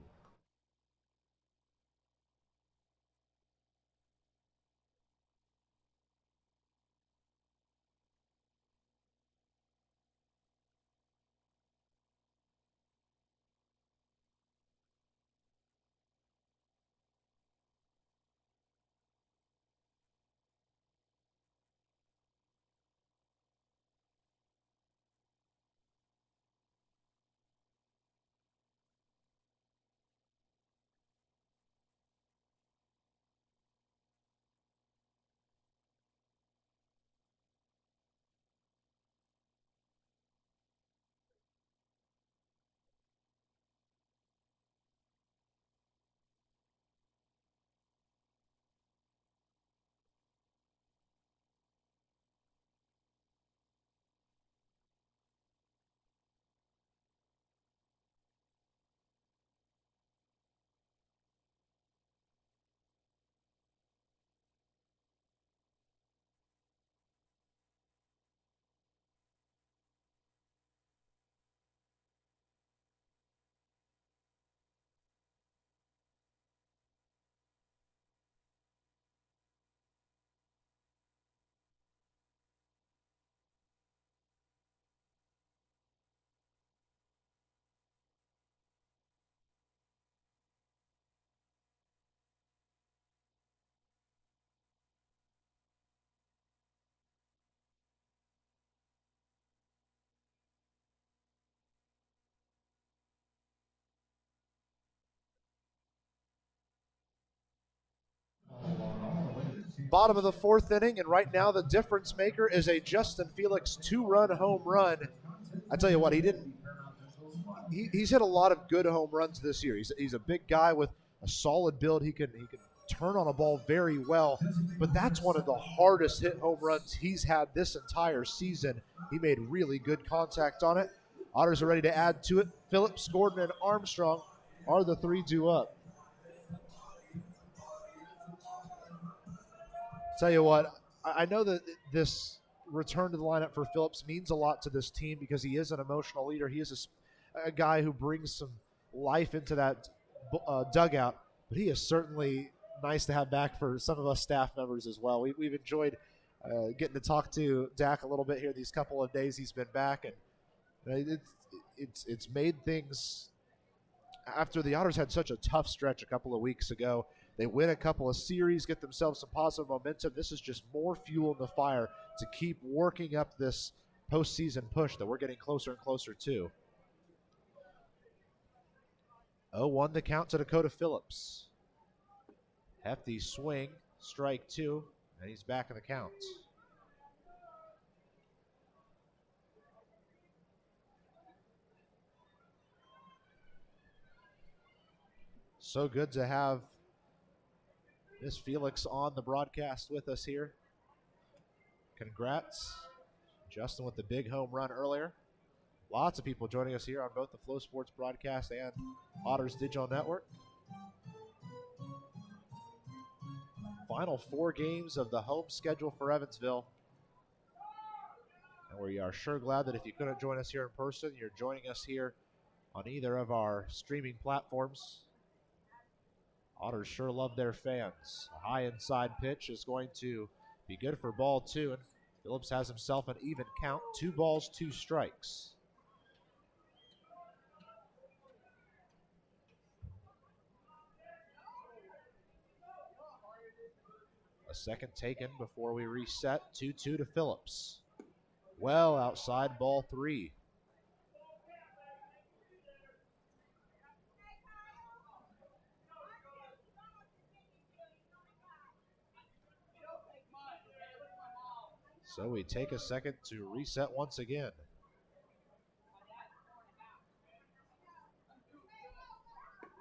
Bottom of the 4th inning, and right now the difference maker is a Justin Felix 2-run home run. I tell you what, he's hit a lot of good home runs this year. He's a big guy with a solid build. He can turn on a ball very well, but that's one of the hardest hit home runs he's had this entire season. He made really good contact on it. Otters are ready to add to it. Phillips, Gordon, and Armstrong are the 3 due up. Tell you what, I know that this return to the lineup for Phillips means a lot to this team because he is an emotional leader. He is a guy who brings some life into that dugout, but he is certainly nice to have back for some of us staff members as well. We've enjoyed getting to talk to Dak a little bit here these couple of days he's been back, and it's made things, after the Otters had such a tough stretch a couple of weeks ago. They win a couple of series, get themselves some positive momentum. This is just more fuel in the fire to keep working up this postseason push that we're getting closer and closer to. 0-1 the count to Dakota Phillips. Hefty swing, strike 2, and he's back in the count. So good to have Miss Felix on the broadcast with us here. Congrats. Justin with the big home run earlier. Lots of people joining us here on both the Flow Sports broadcast and Otters Digital Network. Final 4 games of the home schedule for Evansville. And we are sure glad that if you couldn't join us here in person, you're joining us here on either of our streaming platforms. Otters sure love their fans. A high inside pitch is going to be good for ball 2, and Phillips has himself an even count, 2 balls, 2 strikes. A second taken before we reset, 2-2 to Phillips. Well outside, ball 3. So we take a second to reset once again.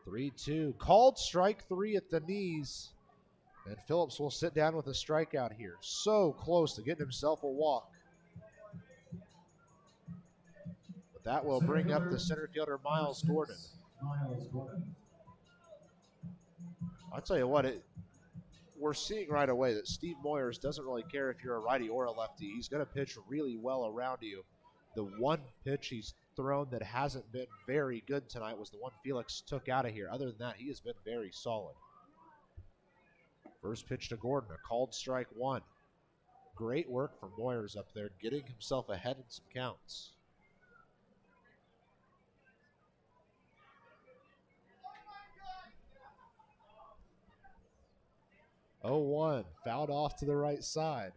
"3-2. Called strike 3 at the knees. And Phillips will sit down with a strikeout here. So close to getting himself a walk. But that will bring up the center fielder, Miles Gordon. I'll tell you what, we're seeing right away that Steve Moyers doesn't really care if you're a righty or a lefty. He's going to pitch really well around you. The one pitch he's thrown that hasn't been very good tonight was the one Felix took out of here. Other than that, he has been very solid. First pitch to Gordon, a called strike 1. Great work from Moyers up there, getting himself ahead in some counts. Oh, 1, fouled off to the right side.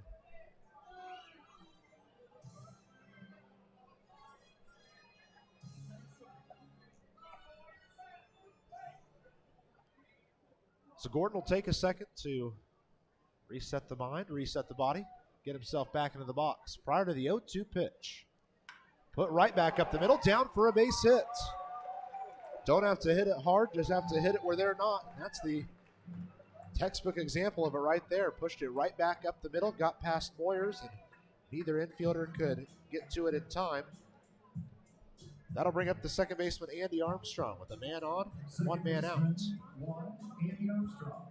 So Gordon will take a second to reset the mind, reset the body, get himself back into the box. Prior to the 0-2 pitch. Put right back up the middle, down for a base hit. Don't have to hit it hard, just have to hit it where they're not. And that's the textbook example of it right there. Pushed it right back up the middle, got past Moyers, and neither infielder could get to it in time. That'll bring up the second baseman, Andy Armstrong, with a man on, 1 man out. Andy Armstrong.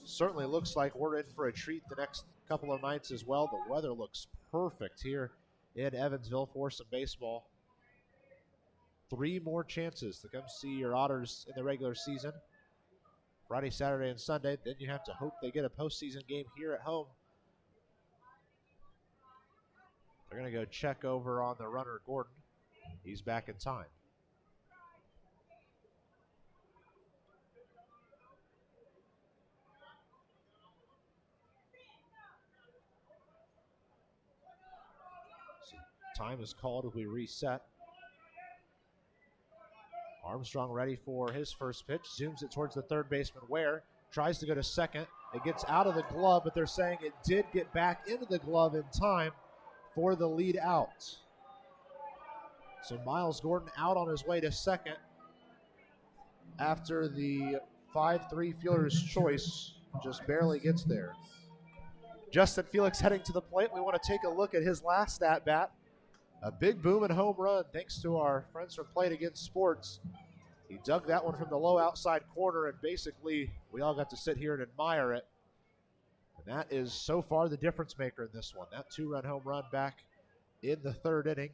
Certainly looks like we're in for a treat the next couple of nights as well. The weather looks perfect here in Evansville for some baseball. 3 more chances to come see your Otters in the regular season. Friday, Saturday, and Sunday. Then you have to hope they get a postseason game here at home. They're going to go check over on the runner, Gordon. He's back in time. So time is called as we reset. Armstrong ready for his first pitch. Zooms it towards the third baseman, Ware. Tries to go to second. It gets out of the glove, but they're saying it did get back into the glove in time for the lead out. So Miles Gordon out on his way to second after the 5-3 fielder's choice just barely gets there. Justin Felix heading to the plate. We want to take a look at his last at-bat. A big boom and home run thanks to our friends from Play It Again Sports. He dug that one from the low outside corner, and basically we all got to sit here and admire it. And that is so far the difference maker in this one. That 2-run home run back in the 3rd inning.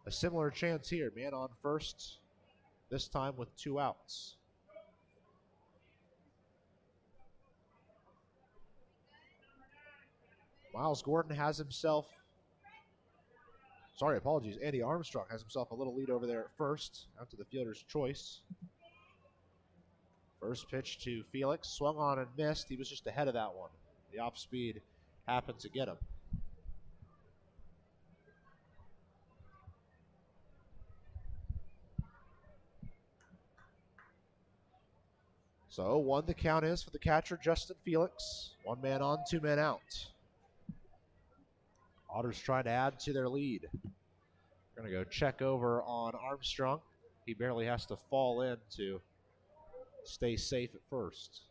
A similar chance here. Man on first, this time with 2 outs. Miles Gordon has himself, Andy Armstrong has himself a little lead over there at first after the fielder's choice. First pitch to Felix, swung on and missed. He was just ahead of that one. The off speed happened to get him. So 1 the count is for the catcher, Justin Felix. 1 man on, 2 men out. Otters trying to add to their lead. We're going to go check over on Armstrong. He barely has to fall in to stay safe at first.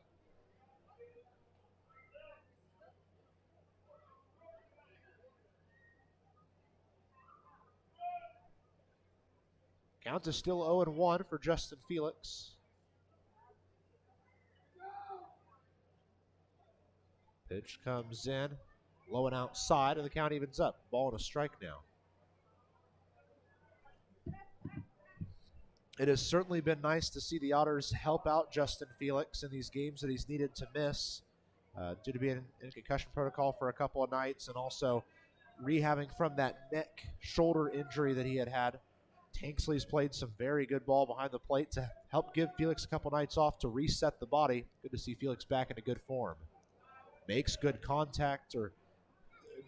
Count is still 0-1 for Justin Felix. Pitch comes in, low and outside, and the count evens up. Ball and a strike now. It has certainly been nice to see the Otters help out Justin Felix in these games that he's needed to miss due to being in concussion protocol for a couple of nights and also rehabbing from that neck shoulder injury that he had. Tanksley's played some very good ball behind the plate to help give Felix a couple nights off to reset the body. Good to see Felix back into good form. Makes good contact or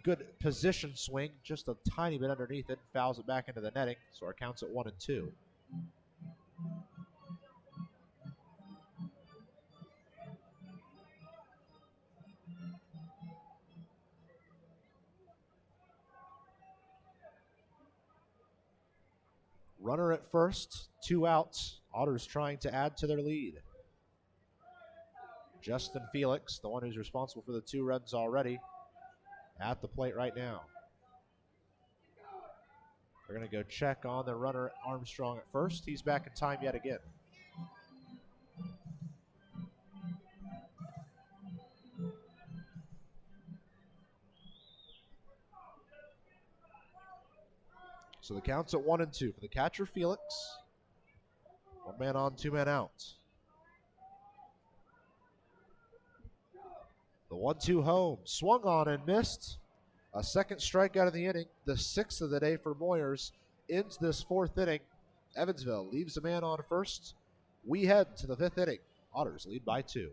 good position swing, just a tiny bit underneath it, fouls it back into the netting, so our count's at 1-2. Runner at first, 2 outs. Otters trying to add to their lead. Justin Felix, the one who's responsible for the 2 runs already, at the plate right now. They're going to go check on the runner Armstrong at first. He's back in time yet again. So the count's at 1-2 for the catcher Felix. 1 man on, 2 men out. The 1-2 home, swung on and missed. A second strikeout of the inning, the 6th of the day for Moyers. Ends this 4th inning. Evansville leaves a man on first. We head to the 5th inning. Otters lead by 2.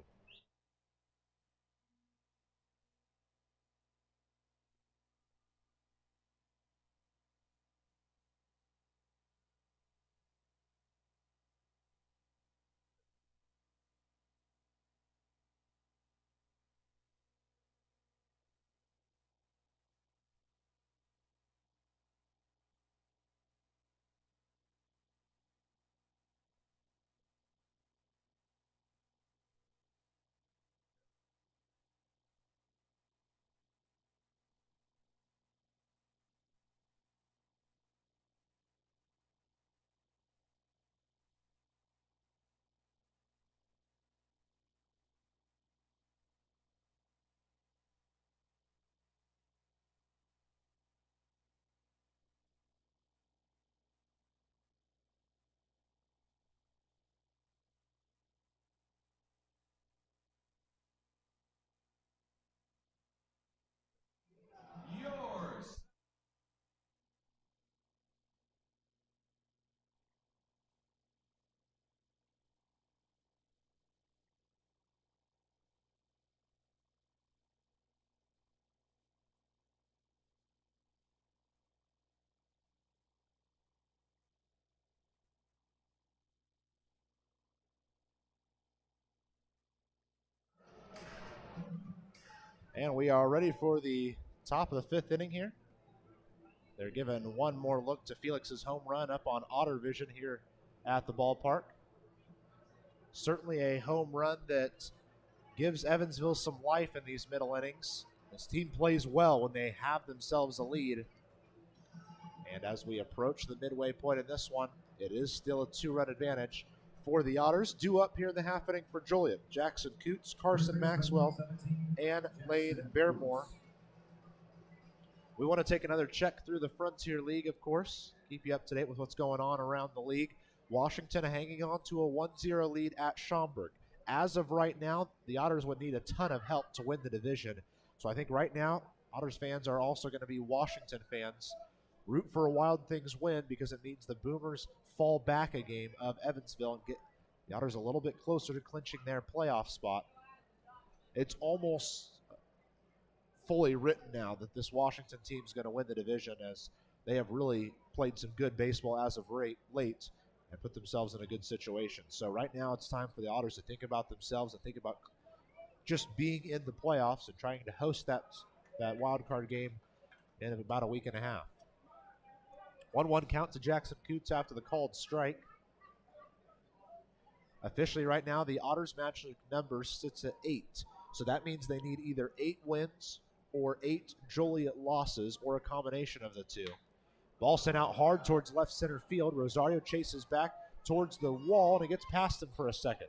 And we are ready for the top of the 5th inning here. They're giving one more look to Felix's home run up on Otter Vision here at the ballpark. Certainly a home run that gives Evansville some life in these middle innings. This team plays well when they have themselves a lead. And as we approach the midway point in this one, it is still a 2-run advantage for the Otters. Due up here in the half inning for Joliet. Jackson Coots, Carson Maxwell, and Lane Bearmore. We want to take another check through the Frontier League, of course. Keep you up to date with what's going on around the league. Washington hanging on to a 1-0 lead at Schaumburg. As of right now, the Otters would need a ton of help to win the division. So I think right now, Otters fans are also going to be Washington fans. Root for a Wild Things win because it means the Boomers fall back a game of Evansville and get the Otters a little bit closer to clinching their playoff spot. It's almost fully written now that this Washington team is going to win the division, as they have really played some good baseball as of late and put themselves in a good situation. So right now it's time for the Otters to think about themselves and think about just being in the playoffs and trying to host that wild card game in about a week and a half. 1-1 count to Jackson Coots after the called strike. Officially right now, the Otters magic number sits at 8. So that means they need either 8 wins or 8 Joliet losses, or a combination of the two. Ball sent out hard towards left center field. Rosario chases back towards the wall, and it gets past him for a second.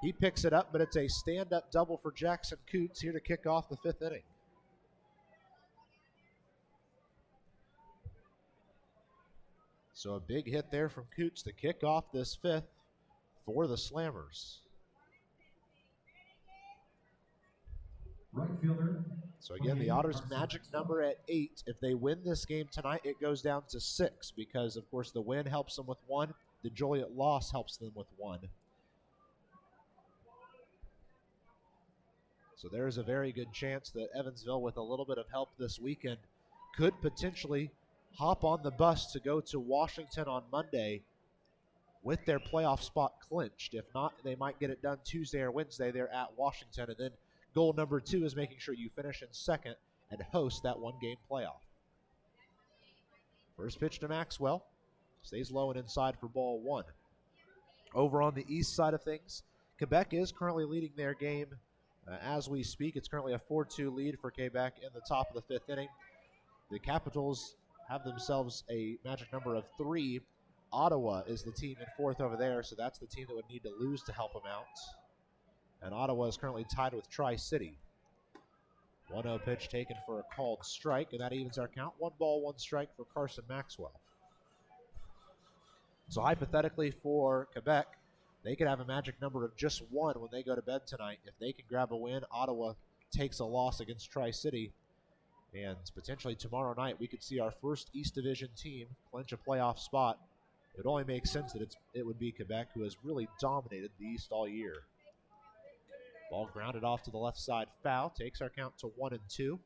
He picks it up, but it's a stand-up double for Jackson Coots here to kick off the 5th inning. So a big hit there from Coots to kick off this 5th for the Slammers. Right fielder. So again, the Otters' magic number at 8. If they win this game tonight, it goes down to 6 because, of course, the win helps them with 1. The Joliet loss helps them with 1. So there's a very good chance that Evansville, with a little bit of help this weekend, could potentially hop on the bus to go to Washington on Monday with their playoff spot clinched. If not, they might get it done Tuesday or Wednesday. They're at Washington, and then goal number 2 is making sure you finish in second and host that 1-game playoff. First pitch to Maxwell. Stays low and inside for ball one. Over on the east side of things, Quebec is currently leading their game as we speak. It's currently a 4-2 lead for Quebec in the top of the fifth inning. The Capitals have themselves a magic number of 3. Ottawa is the team in fourth over there, so that's the team that would need to lose to help them out. And Ottawa is currently tied with Tri-City. 1-0 pitch taken for a called strike, and that evens our count. 1 ball, 1 strike for Carson Maxwell. So hypothetically for Quebec, they could have a magic number of just 1 when they go to bed tonight. If they can grab a win, Ottawa takes a loss against Tri-City. And potentially tomorrow night, we could see our first East Division team clinch a playoff spot. It would only make sense that it would be Quebec, who has really dominated the East all year. Ball grounded off to the left side, foul. Takes our count to 1-2.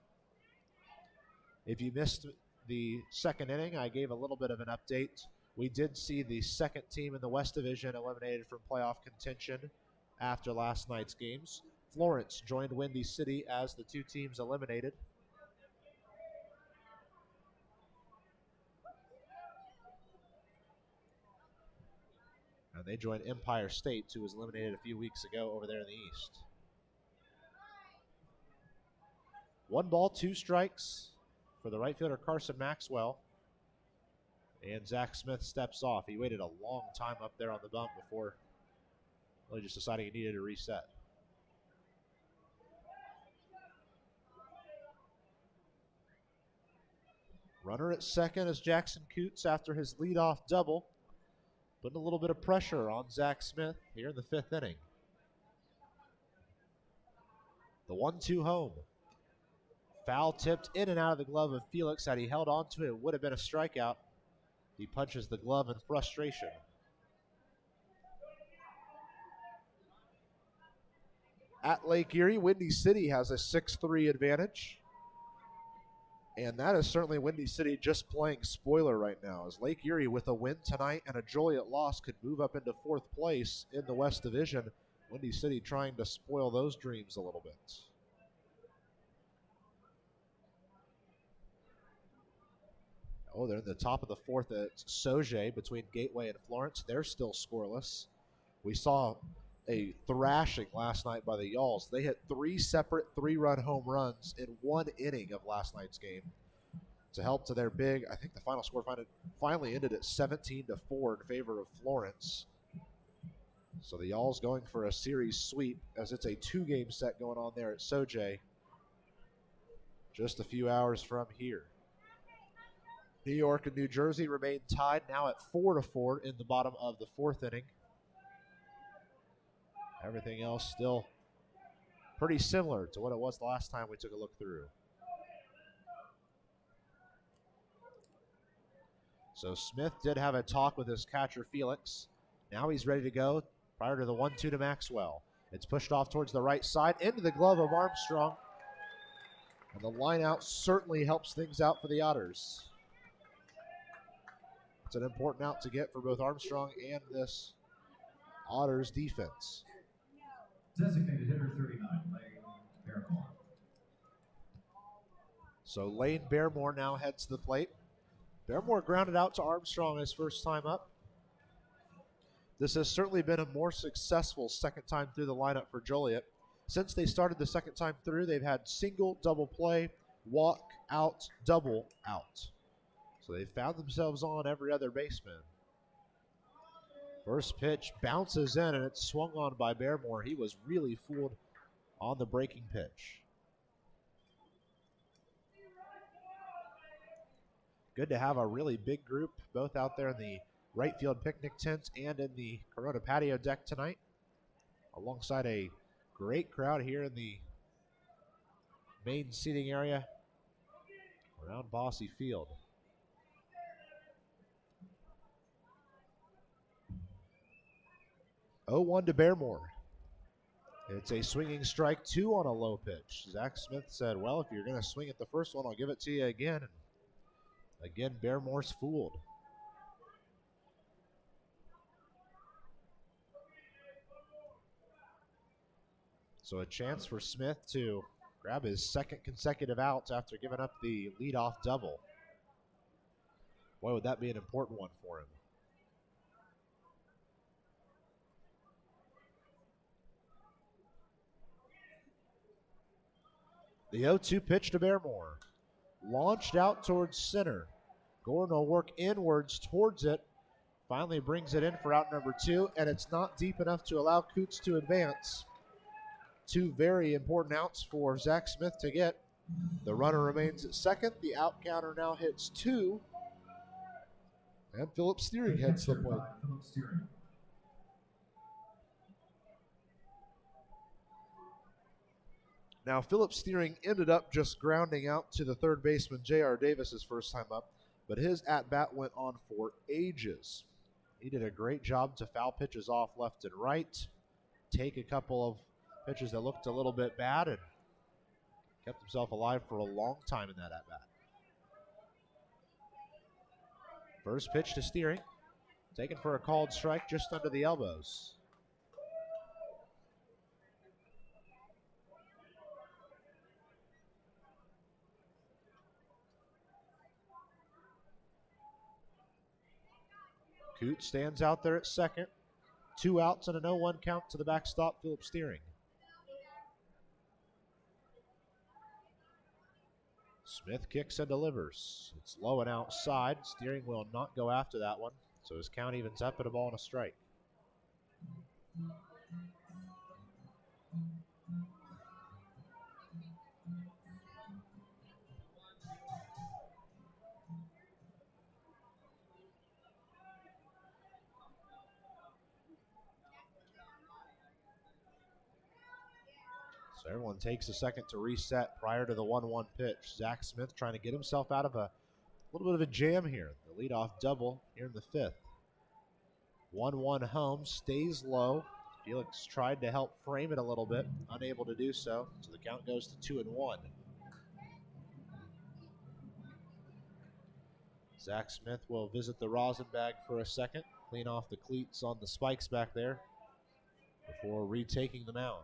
If you missed the second inning, I gave a little bit of an update. We did see the second team in the West Division eliminated from playoff contention after last night's games. Florence joined Windy City as the 2 teams eliminated. And they joined Empire State, who was eliminated a few weeks ago over there in the East. 1 ball, 2 strikes for the right fielder Carson Maxwell. And Zach Smith steps off. He waited a long time up there on the bump before really just deciding he needed to reset. Runner at second is Jackson Coots after his leadoff double. Putting a little bit of pressure on Zach Smith here in the 5th inning. The 1-2 home. Foul tipped in and out of the glove of Felix. Had he held on to it, it would have been a strikeout. He punches the glove in frustration. At Lake Erie, Windy City has a 6-3 advantage. And that is certainly Windy City just playing spoiler right now, as Lake Erie, with a win tonight and a Joliet loss, could move up into 4th place in the West Division. Windy City trying to spoil those dreams a little bit. Oh, they're in the top of the 4th at Sauget between Gateway and Florence. They're still scoreless. We saw a thrashing last night by the Yalls. They hit 3 separate 3-run home runs in 1 inning of last night's game to help to their big. I think the final score finally ended at 17-4 in favor of Florence. So the Yalls going for a series sweep, as it's a 2-game set going on there at Sauget just a few hours from here. New York and New Jersey remain tied now at 4-4 in the bottom of the 4th inning. Everything else still pretty similar to what it was the last time we took a look through. So Smith did have a talk with his catcher, Felix. Now he's ready to go prior to the 1-2 to Maxwell. It's pushed off towards the right side into the glove of Armstrong. And the line out certainly helps things out for the Otters. It's an important out to get for both Armstrong and this Otters defense. Designated hitter 39, Lane Barrymore. So Lane Barrymore now heads to the plate. Barrymore grounded out to Armstrong his first time up. This has certainly been a more successful second time through the lineup for Joliet. Since they started the second time through, they've had single, double play, walk out, double out. So they've found themselves on every other baseman. First pitch bounces in, and it's swung on by Barrymore. He was really fooled on the breaking pitch. Good to have a really big group, both out there in the right field picnic tent and in the Corona patio deck tonight, alongside a great crowd here in the main seating area around Bosse Field. 0-1 to Barrymore. It's a swinging strike 2 on a low pitch. Zach Smith said, well, if you're going to swing at the first one, I'll give it to you again. And again, Barrymore's fooled. So a chance for Smith to grab his second consecutive outs after giving up the leadoff double. Boy, would that be an important one for him. The 0-2 pitch to Barrymore. Launched out towards center. Gordon will work inwards towards it. Finally brings it in for out number 2, and it's not deep enough to allow Coots to advance. 2 very important outs for Zach Smith to get. The runner remains at second. The out counter now hits 2. And Philip Steering heads the plate. Now, Philip Steering ended up just grounding out to the third baseman, J.R. Davis, first time up, but his at-bat went on for ages. He did a great job to foul pitches off left and right, take a couple of pitches that looked a little bit bad, and kept himself alive for a long time in that at-bat. First pitch to Steering, taken for a called strike just under the elbows. Coots stands out there at second. 2 outs and a 0-1 count to the backstop, Philip Steering. Smith kicks and delivers. It's low and outside. Steering will not go after that one, so his count evens up at a ball and a strike. So everyone takes a second to reset prior to the 1-1 pitch. Zach Smith trying to get himself out of a little bit of a jam here. The leadoff double here in the 5th. 1-1 home, stays low. Felix tried to help frame it a little bit, unable to do so. So the count goes to 2-1. Zach Smith will visit the rosin bag for a second, clean off the cleats on the spikes back there before retaking the mound.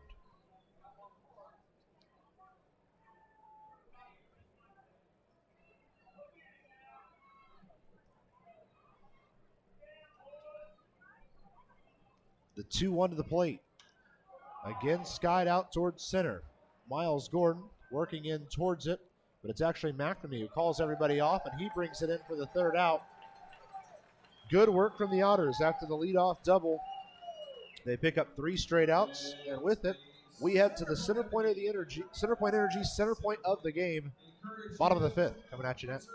The 2-1 to the plate. Again, skied out towards center. Miles Gordon working in towards it, but it's actually Mcnamee who calls everybody off, and he brings it in for the 3rd out. Good work from the Otters after the leadoff double. They pick up 3 straight outs, and with it, we head to the center point of the energy, center point of the game. Bottom of the 5th, coming at you next.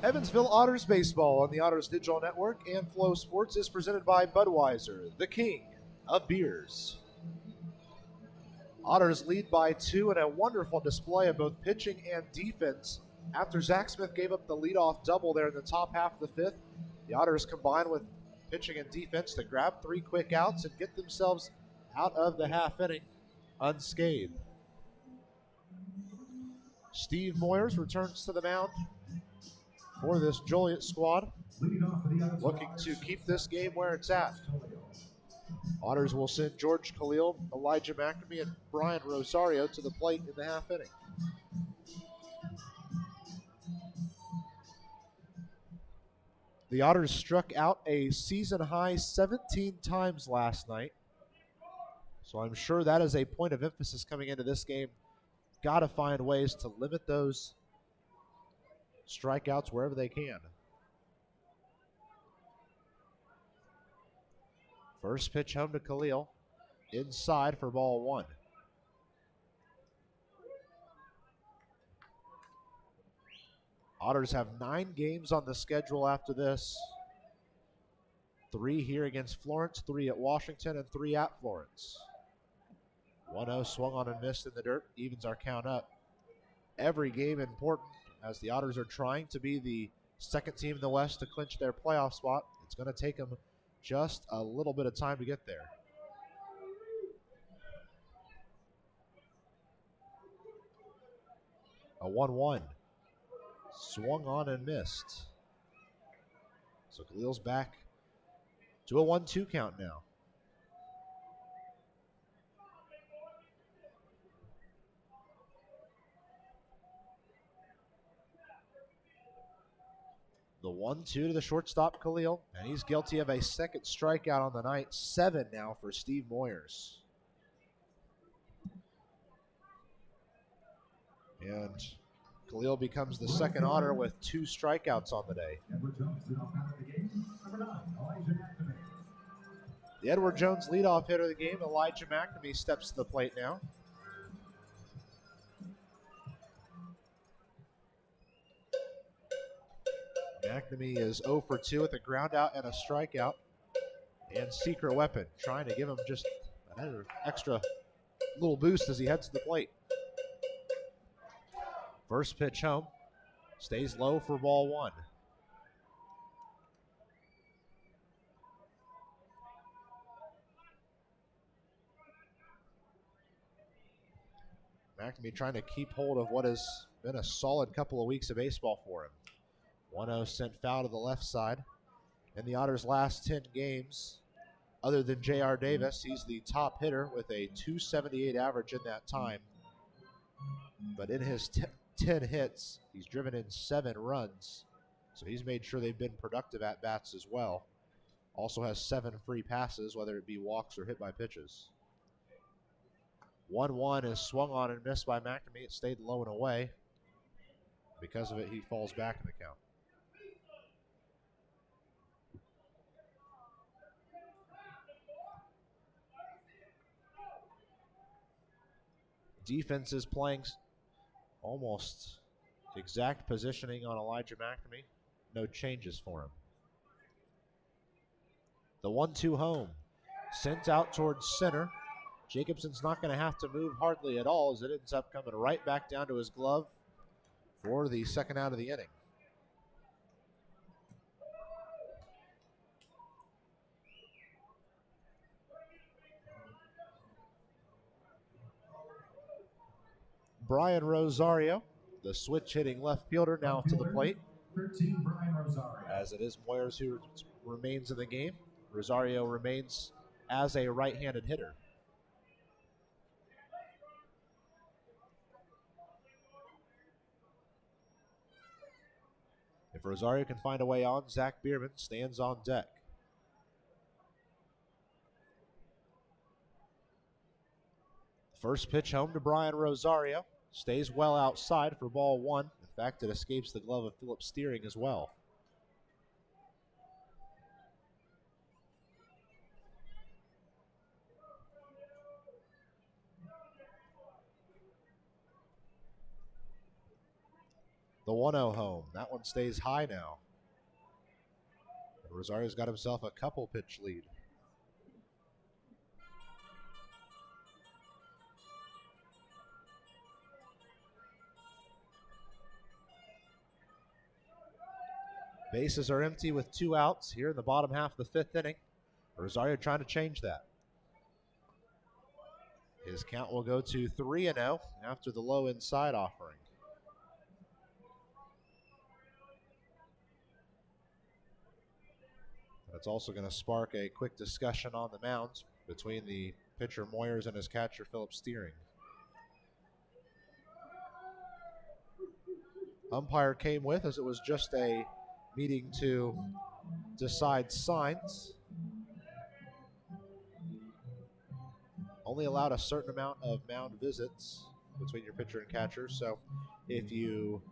Evansville Otters baseball on the Otters Digital Network and Flow Sports is presented by Budweiser, the king of beers. Otters lead by 2 in a wonderful display of both pitching and defense. After Zach Smith gave up the leadoff double there in the top half of the 5th, The Otters combine with pitching and defense to grab 3 quick outs and get themselves out of the half inning unscathed. Steve Moyers returns to the mound for this Joliet squad, looking to keep this game where it's at. Otters will send George Khalil, Elijah Mcnamee, and Brian Rosario to the plate in the half inning. The Otters struck out a season-high 17 times last night, so I'm sure that is a point of emphasis coming into this game. Got to find ways to limit those strikeouts wherever they can. First pitch home to Khalil, inside for ball 1. Otters have 9 games on the schedule after this. 3 here against Florence, 3 at Washington, and 3 at Florence. 1-0 swung on and missed in the dirt, evens our count up. Every game important as the Otters are trying to be the second team in the West to clinch their playoff spot. It's going to take them just a little bit of time to get there. A 1-1. Swung on and missed. So Khalil's back to a 1-2 count now. The 1-2 to the shortstop, Khalil, and he's guilty of a second strikeout on the night. 7 now for Steve Moyers. And Khalil becomes the second Otter with 2 strikeouts on the day. The Edward Jones leadoff hitter of the game, Elijah Mcnamee, steps to the plate now. Mcnamee is 0 for 2 with a ground out and a strikeout. And secret weapon, trying to give him just another extra little boost as he heads to the plate. First pitch home, stays low for ball 1. Mcnamee trying to keep hold of what has been a solid couple of weeks of baseball for him. 1-0 sent foul to the left side. In the Otters' last 10 games, other than J.R. Davis, he's the top hitter with a .278 average in that time. But in his 10 hits, he's driven in 7 runs. So he's made sure they've been productive at bats as well. Also has 7 free passes, whether it be walks or hit by pitches. 1-1 is swung on and missed by Mcnamee. It stayed low and away. Because of it, he falls back in the count. Defense is playing almost exact positioning on Elijah Mcnamee. No changes for him. The 1-2 home. Sent out towards center. Jacobson's not going to have to move hardly at all as it ends up coming right back down to his glove for the second out of the inning. Brian Rosario, the switch-hitting left fielder, now to the plate. 13, Brian Rosario. As it is Moyers who remains in the game. Rosario remains as a right-handed hitter. If Rosario can find a way on, Zack Biermann stands on deck. First pitch home to Brian Rosario. Stays well outside for ball 1. In fact, it escapes the glove of Phillips Steering as well. The 1-0 home. That one stays high now. And Rosario's got himself a couple pitch lead. Bases are empty with 2 outs here in the bottom half of the 5th inning. Rosario trying to change that. His count will go to 3-0 after the low inside offering. That's also going to spark a quick discussion on the mound between the pitcher Moyers and his catcher Felix. Umpire came with, as it was just a meeting to decide signs. Only allowed a certain amount of mound visits between your pitcher and catcher, so if you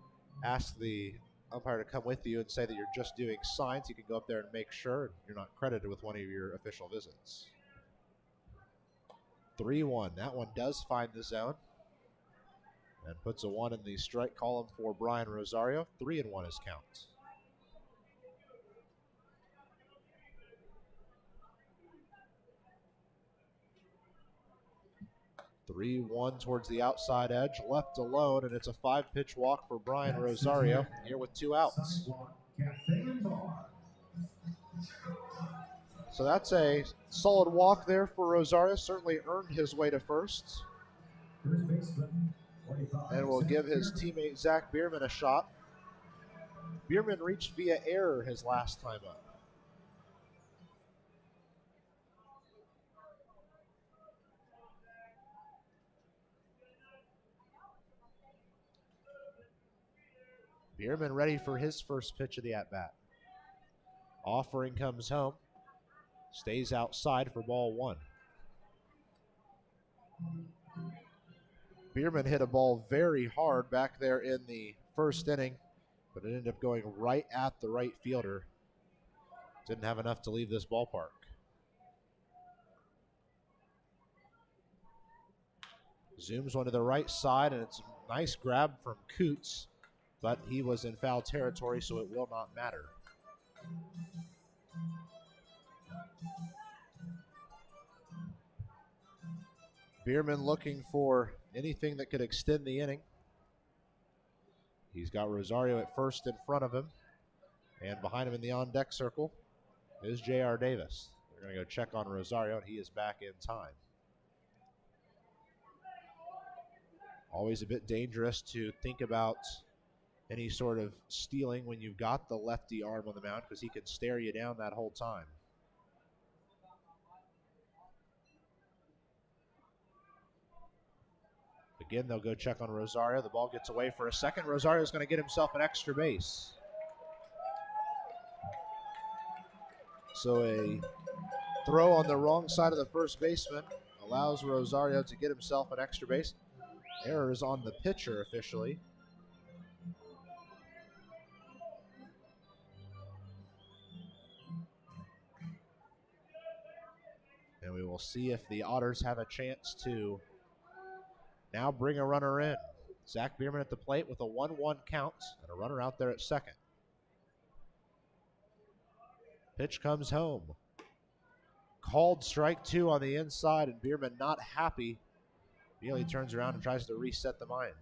ask the umpire to come with you and say that you're just doing signs, you can go up there and make sure you're not credited with one of your official visits. 3-1. That one does find the zone and puts a 1 in the strike column for Brian Rosario. 3-1 his count. 3-1 towards the outside edge, left alone, and it's a 5-pitch walk for Brian Rosario here with 2 outs. So that's a solid walk there for Rosario. Certainly earned his way to first. And will give his teammate Zack Biermann a shot. Biermann reached via error his last time up. Biermann ready for his first pitch of the at-bat. Offering comes home. Stays outside for ball 1. Biermann hit a ball very hard back there in the first inning, but it ended up going right at the right fielder. Didn't have enough to leave this ballpark. Zooms one to the right side, and it's a nice grab from Coots, but he was in foul territory, so it will not matter. Biermann looking for anything that could extend the inning. He's got Rosario at first in front of him, and behind him in the on-deck circle is J.R. Davis. They're going to go check on Rosario, and he is back in time. Always a bit dangerous to think about any sort of stealing when you've got the lefty arm on the mound, because he can stare you down that whole time. Again, they'll go check on Rosario. The ball gets away for a second. Rosario's going to get himself an extra base. So a throw on the wrong side of the first baseman allows Rosario to get himself an extra base. Error is on the pitcher officially. And we will see if the Otters have a chance to now bring a runner in. Zack Biermann at the plate with a 1-1 count and a runner out there at second. Pitch comes home. Called strike 2 on the inside, and Biermann not happy. Immediately turns around and tries to reset the mind.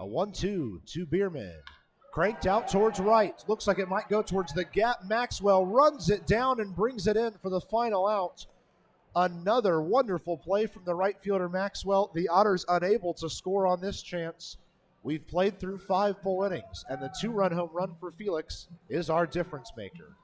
A 1-2 to Biermann. Cranked out towards right. Looks like it might go towards the gap. Maxwell runs it down and brings it in for the final out. Another wonderful play from the right fielder Maxwell. The Otters unable to score on this chance. We've played through 5 full innings, and the 2-run home run for Felix is our difference maker.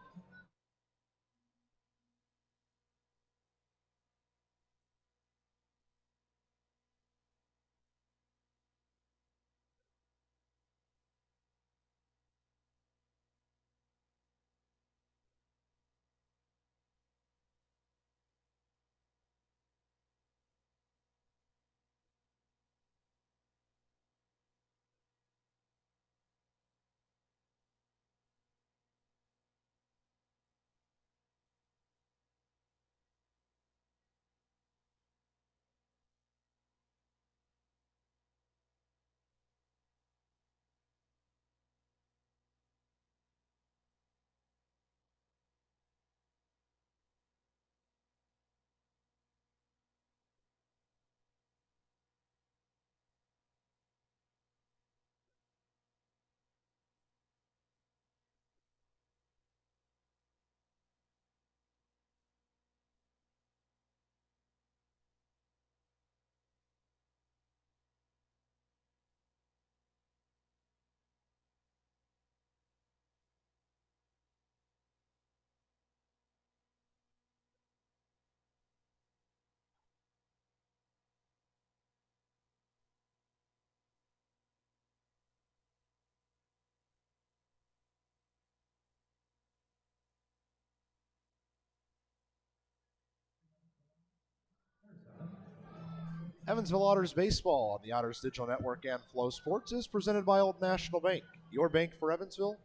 Evansville Otters baseball on the Otters Digital Network and Flow Sports is presented by Old National Bank. Your bank for Evansville,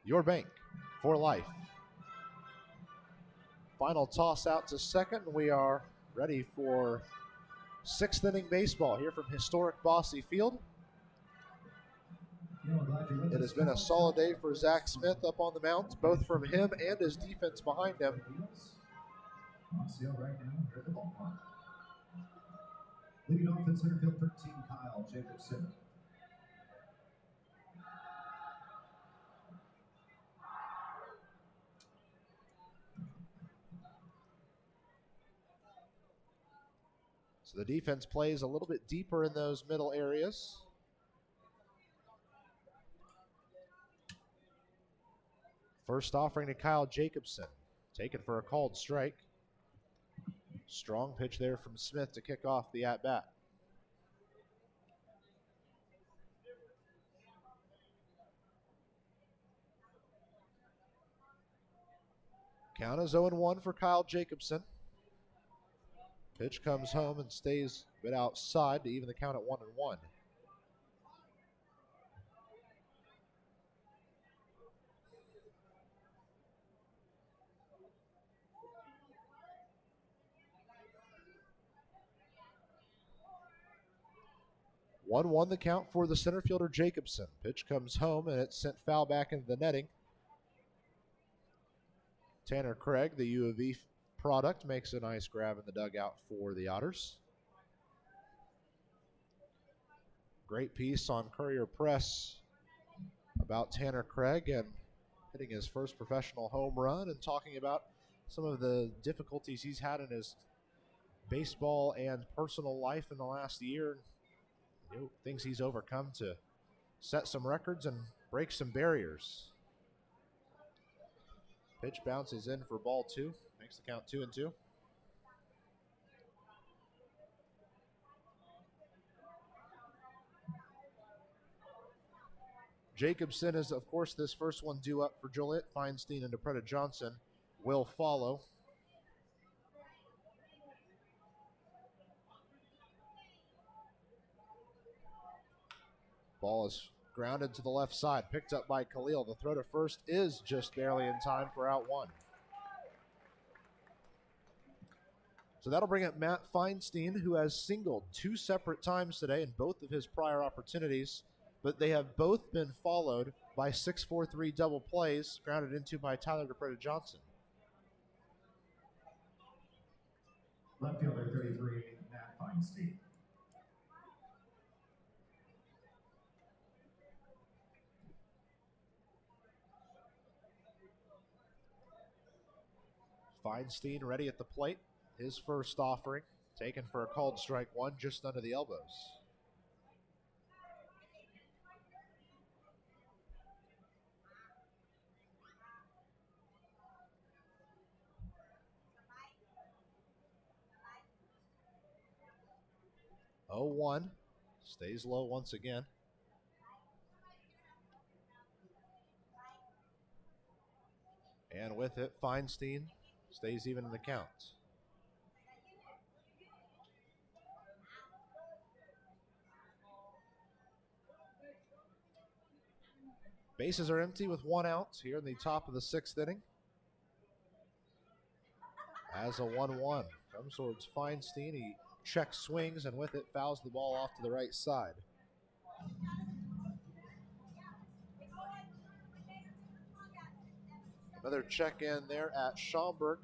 your bank for life. Final toss out to second. We are ready for sixth inning baseball here from historic Bosse Field. It has been a solid day for Zach Smith up on the mound, both from him and his defense behind him. Leading off in center field, 13, Kyle Jacobson. So the defense plays a little bit deeper in those middle areas. First offering to Kyle Jacobson, taken for a called strike. Strong pitch there from Smith to kick off the at-bat. Count is 0-1 for Kyle Jacobson. Pitch comes home and stays a bit outside to even the count at 1-1. One the count for the center fielder Jacobson. Pitch comes home and it's sent foul back into the netting. Tanner Craig, the U of E product, makes a nice grab in the dugout for the Otters. Great piece on Courier Press about Tanner Craig and hitting his first professional home run and talking about some of the difficulties he's had in his baseball and personal life in the last year. Things he's overcome to set some records and break some barriers. Pitch bounces in for ball two. Makes the count 2-2. Jacobson is, of course, this first one due up for Joliet. Feinstein and DePretta Johnson will follow. Ball is grounded to the left side, picked up by Khalil. The throw to first is just barely in time for out one. So that'll bring up Matt Feinstein, who has singled two separate times today in both of his prior opportunities, but they have both been followed by 6-4-3 double plays, grounded into by Tyler DePretta Johnson. Left fielder 33, Matt Feinstein. Feinstein ready at the plate. His first offering, taken for a called strike one, just under the elbows. Oh, 1, stays low once again. And with it, Feinstein stays even in the count. Bases are empty with one out here in the top of the sixth inning. As a 1-1 comes towards Feinstein. He checks swings and with it fouls the ball off to the right side. Another check in there at Schaumburg.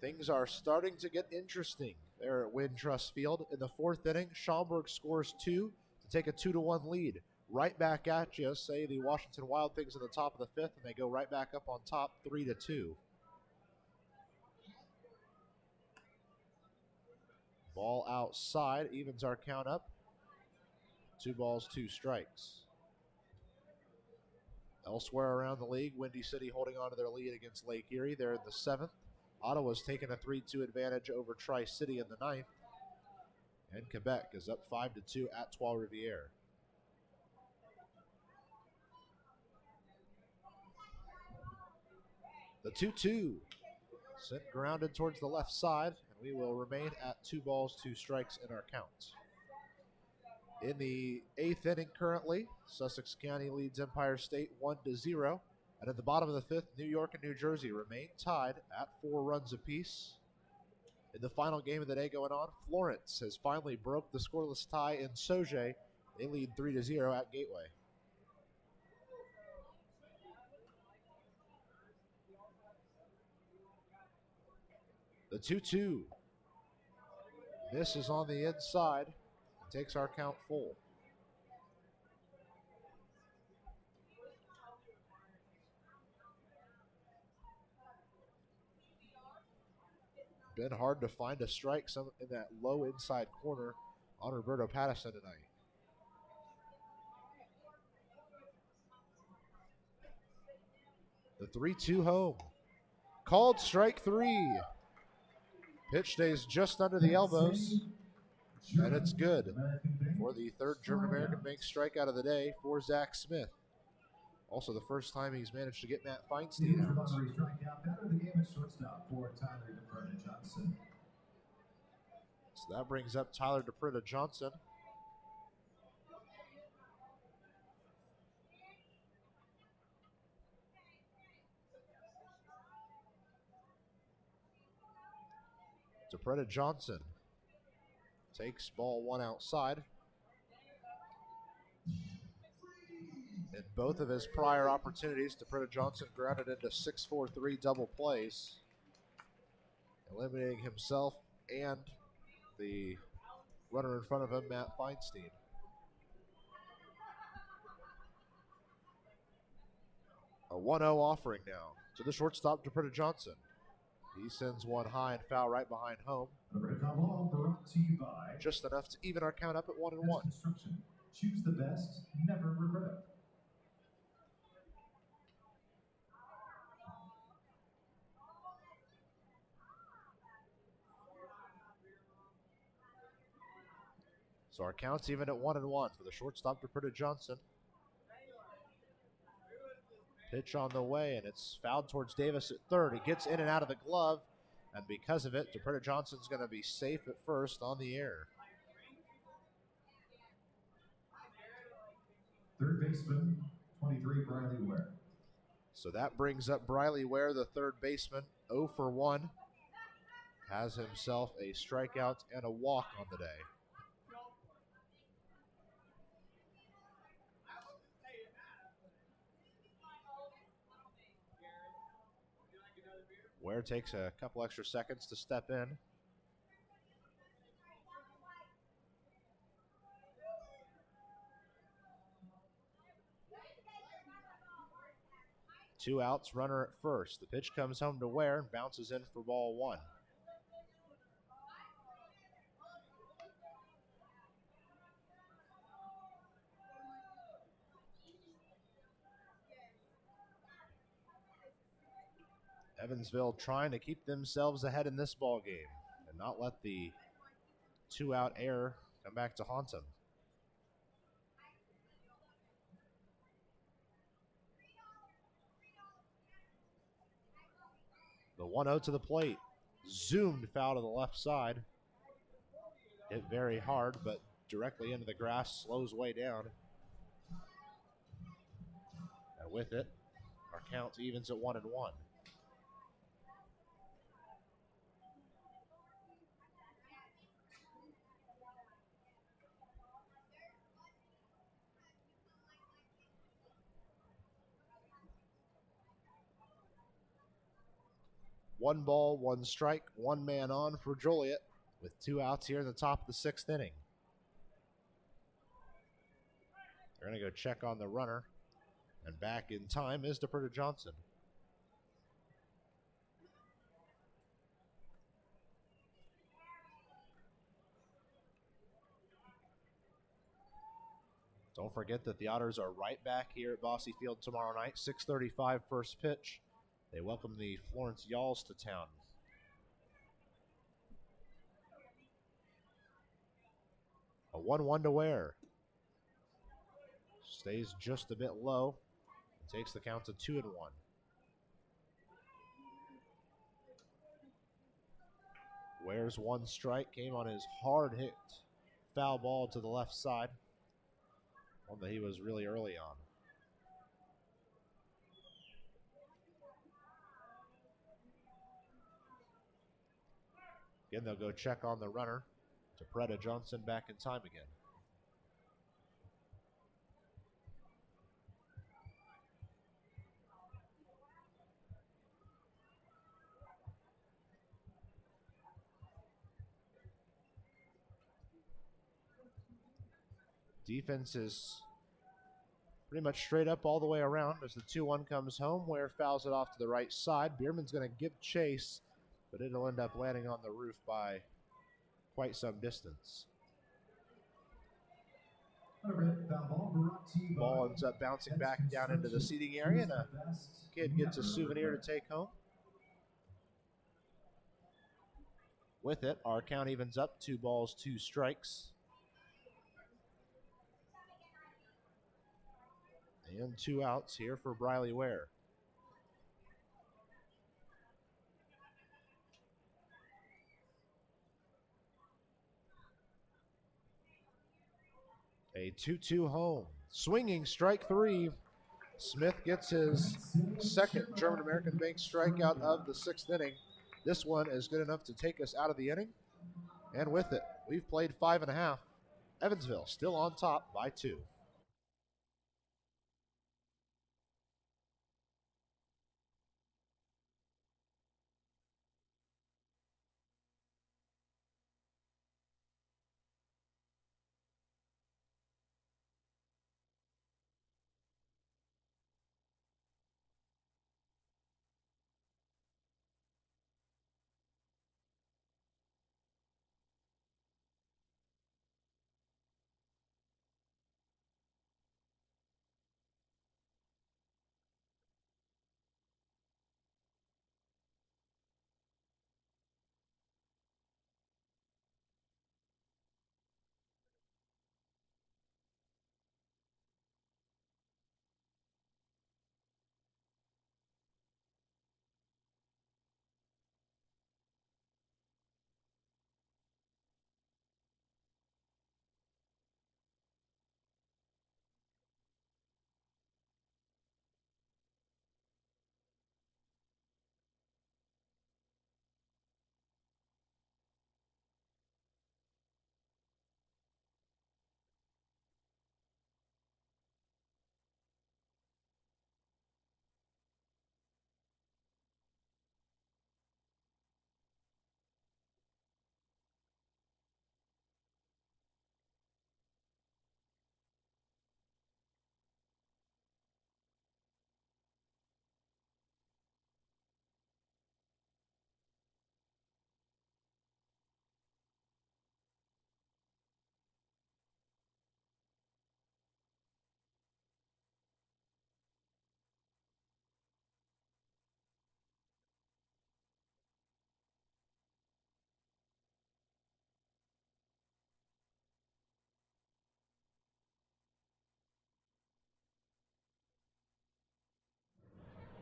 Things are starting to get interesting there at Wintrust Field. In the fourth inning, Schaumburg scores 2 to take a 2-1 lead. Right back at you, say the Washington Wild Things in the top of the fifth, and they go right back up on top 3-2. Ball outside, evens our count up. 2 balls, 2 strikes. Elsewhere around the league, Windy City holding on to their lead against Lake Erie. They're in the 7th. Ottawa's taken a 3-2 advantage over Tri-City in the 9th. And Quebec is up 5-2 at Trois-Rivières. The 2-2 sent grounded towards the left side, We will remain at 2 balls, 2 strikes in our count. In the 8th inning currently, Sussex County leads Empire State 1-0. And at the bottom of the 5th, New York and New Jersey remain tied at 4 runs apiece. In the final game of the day going on, Florence has finally broke the scoreless tie in Sauget. They lead 3-0 at Gateway. The 2-2. This is on the inside and takes our count full. Been hard to find a strike in that low inside corner on Roberto Patterson tonight. The 3-2 home. Called strike 3. Pitch stays just under the elbows, and it's good for the 3rd German-American bank strikeout of the day for Zach Smith. Also the first time he's managed to get Matt Feinstein out. So that brings up Tyler DePrita Johnson. DePrita Johnson takes ball 1 outside. In both of his prior opportunities, DePrita Johnson grounded into 6-4-3 double plays, eliminating himself and the runner in front of him, Matt Feinstein. A 1-0 offering now to the shortstop, DePrita Johnson. He sends one high and foul right behind home. Just enough to even our count up at 1-1. Choose the best, never regret. So our count's even at 1-1 for the shortstop, DePrita Johnson. Pitch on the way, and it's fouled towards Davis at third. He gets in and out of the glove, and because of it, DePrita Johnson's going to be safe at first on the air. Third baseman, 23, Briley Ware. So that brings up Briley Ware, the third baseman, 0 for 1. Has himself a strikeout and a walk on the day. Ware takes a couple extra seconds to step in. Two outs, runner at first. The pitch comes home to Ware and bounces in for ball 1. Evansville trying to keep themselves ahead in this ball game and not let the 2-out error come back to haunt them. The 1-0 to the plate. Zoomed foul to the left side. Hit very hard, but directly into the grass, slows way down. And with it, our count evens at 1-1. One ball, one strike, one man on for Joliet with 2 outs here in the top of the 6th inning. They're going to go check on the runner, and back in time is DePrita Johnson. Don't forget that the Otters are right back here at Bosse Field tomorrow night, 6:35 first pitch. They welcome the Florence Yalls to town. A 1-1 to Ware. Stays just a bit low and takes the count to 2-1. Ware's one strike came on his hard hit foul ball to the left side, one that he was really early on. Again, they'll go check on the runner. To Preda Johnson back in time again. Defense is pretty much straight up all the way around as the 2-1 comes home. Ware fouls it off to the right side. Biermann's going to give chase, but it'll end up landing on the roof by quite some distance. Ball ends up bouncing back down into the seating area, and a kid gets a souvenir to take home. With it, our count evens up, 2 balls, 2 strikes. And 2 outs here for Briley Ware. A 2-2 home. Swinging strike 3. Smith gets his second German-American Bank strikeout of the 6th inning. This one is good enough to take us out of the inning. And with it, we've played 5.5. Evansville still on top by 2.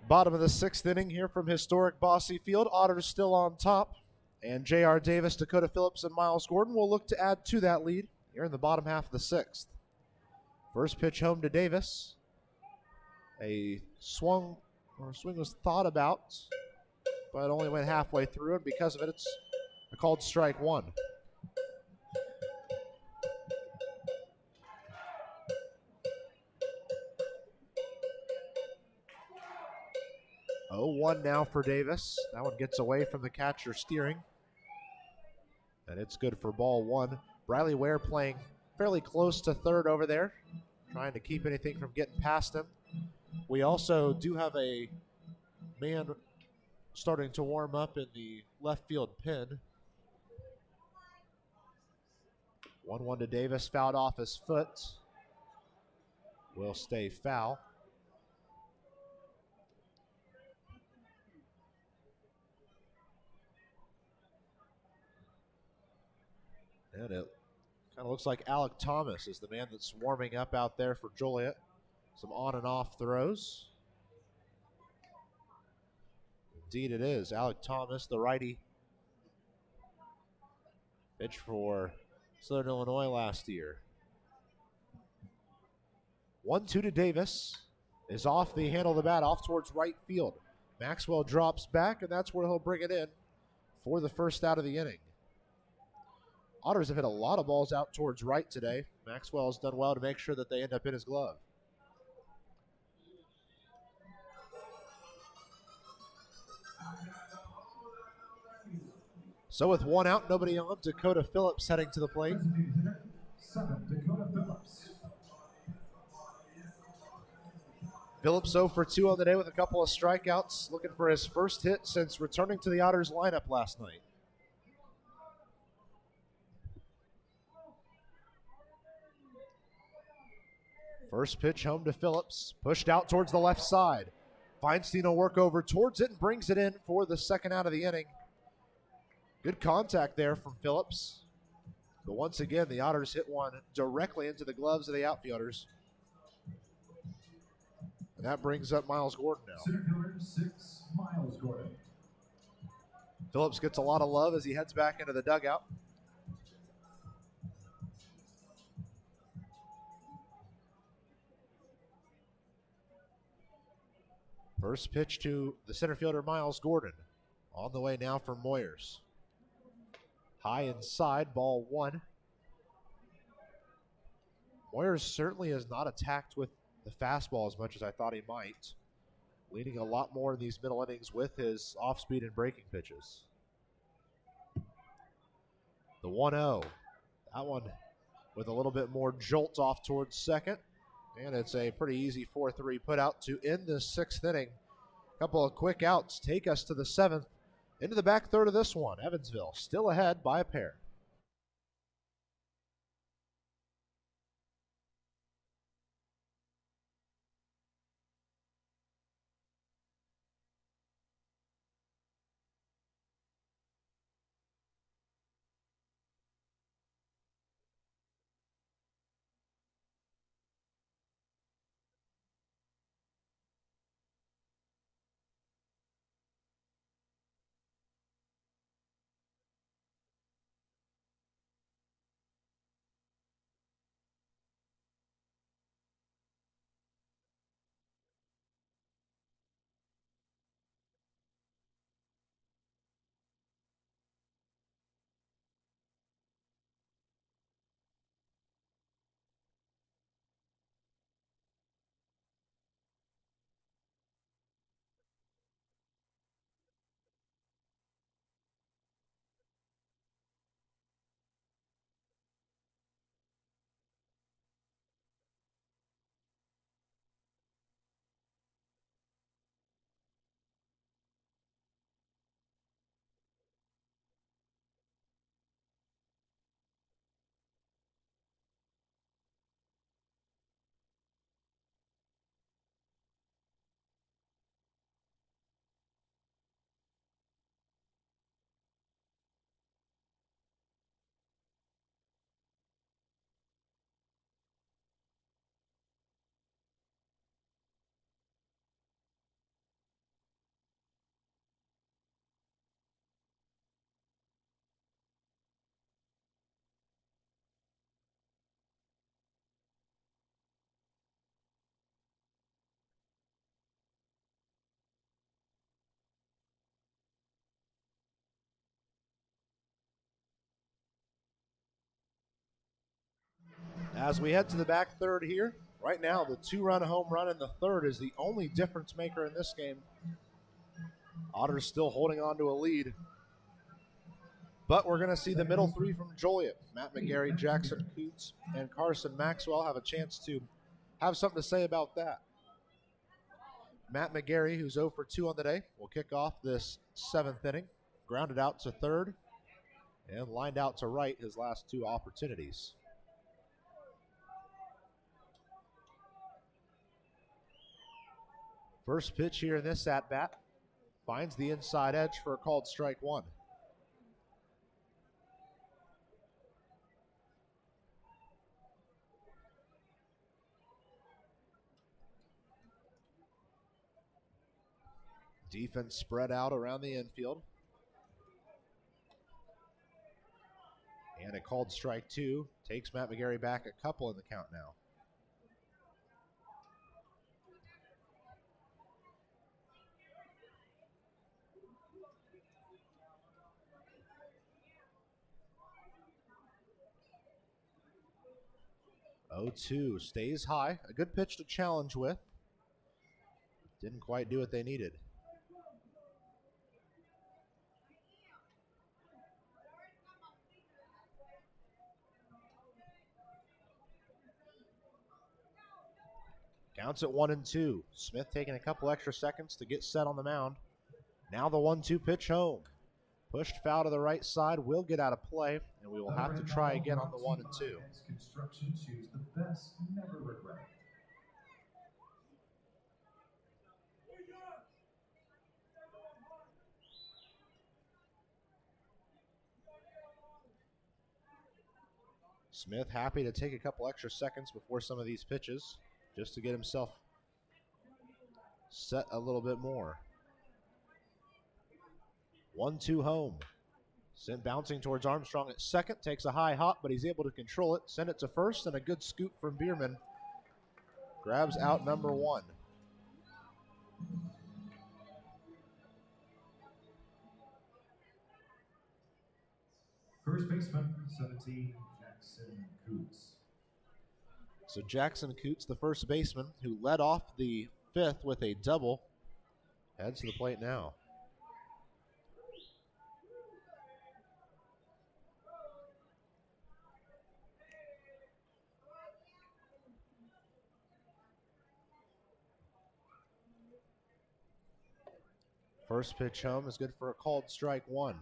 Bottom of the 6th inning here from historic Bosse Field. Otters still on top. And J.R. Davis, Dakota Phillips, and Miles Gordon will look to add to that lead here in the bottom half of the 6th. First pitch home to Davis. A swing was thought about, but only went halfway through, and because of it, it's a called strike 1. Oh, 1 now for Davis. That one gets away from the catcher steering. And it's good for ball 1. Briley Ware playing fairly close to third over there, trying to keep anything from getting past him. We also do have a man starting to warm up in the left field pin. 1-1 to Davis, fouled off his foot. Will stay foul. And it kind of looks like Alec Thomas is the man that's warming up out there for Joliet. Some on and off throws. Indeed it is. Alec Thomas, the righty, Pitch for Southern Illinois last year. 1-2 to Davis. Is off the handle of the bat, off towards right field. Maxwell drops back, and that's where he'll bring it in for the first out of the inning. Otters have hit a lot of balls out towards right today. Maxwell's done well to make sure that they end up in his glove. So with one out, nobody on, Dakota Phillips heading to the plate. Dakota Phillips. Phillips 0 for 2 on the day with a couple of strikeouts, looking for his first hit since returning to the Otters lineup last night. First pitch home to Phillips, pushed out towards the left side. Feinstein will work over towards it and brings it in for the second out of the inning. Good contact there from Phillips. But once again, the Otters hit one directly into the gloves of the outfielders. And that brings up Miles Gordon now. Center fielder 6, Miles Gordon. Phillips gets a lot of love as he heads back into the dugout. First pitch to the center fielder, Miles Gordon. On the way now for Moyers. High inside, ball one. Moyers certainly has not attacked with the fastball as much as I thought he might. Leaning a lot more in these middle innings with his off-speed and breaking pitches. The 1-0. That one with a little bit more jolt off towards second. And it's a pretty easy 4-3 put out to end the sixth inning. A couple of quick outs take us to the seventh. Into the back third of this one. Evansville still ahead by a pair. As we head to the back third here, right now the two-run home run in the third is the only difference maker in this game. Otters still holding on to a lead. But we're going to see the middle three from Joliet. Matt McGarry, Jackson Coots, and Carson Maxwell have a chance to have something to say about that. Matt McGarry, who's 0 for 2 on the day, will kick off this seventh inning. Grounded out to third and lined out to right his last two opportunities. First pitch here in this at-bat finds the inside edge for a called strike one. Defense spread out around the infield. And a called strike 2 takes Matt McGarry back a couple in the count now. Oh, 2 stays high. A good pitch to challenge with. Didn't quite do what they needed. Counts at 1-2. Smith taking a couple extra seconds to get set on the mound. Now the 1-2 pitch home. Pushed foul to the right side, will get out of play, and we will have to try again on the 1-2. Construction, choose the best, never regret it. Smith happy to take a couple extra seconds before some of these pitches, just to get himself set a little bit more. 1-2 home. Sent bouncing towards Armstrong at second. Takes a high hop, but he's able to control it. Send it to first, and a good scoop from Biermann. Grabs out number 1. First baseman, 17, Jackson Coots. So Jackson Coots, the first baseman, who led off the 5th with a double, heads to the plate now. First pitch home is good for a called strike 1.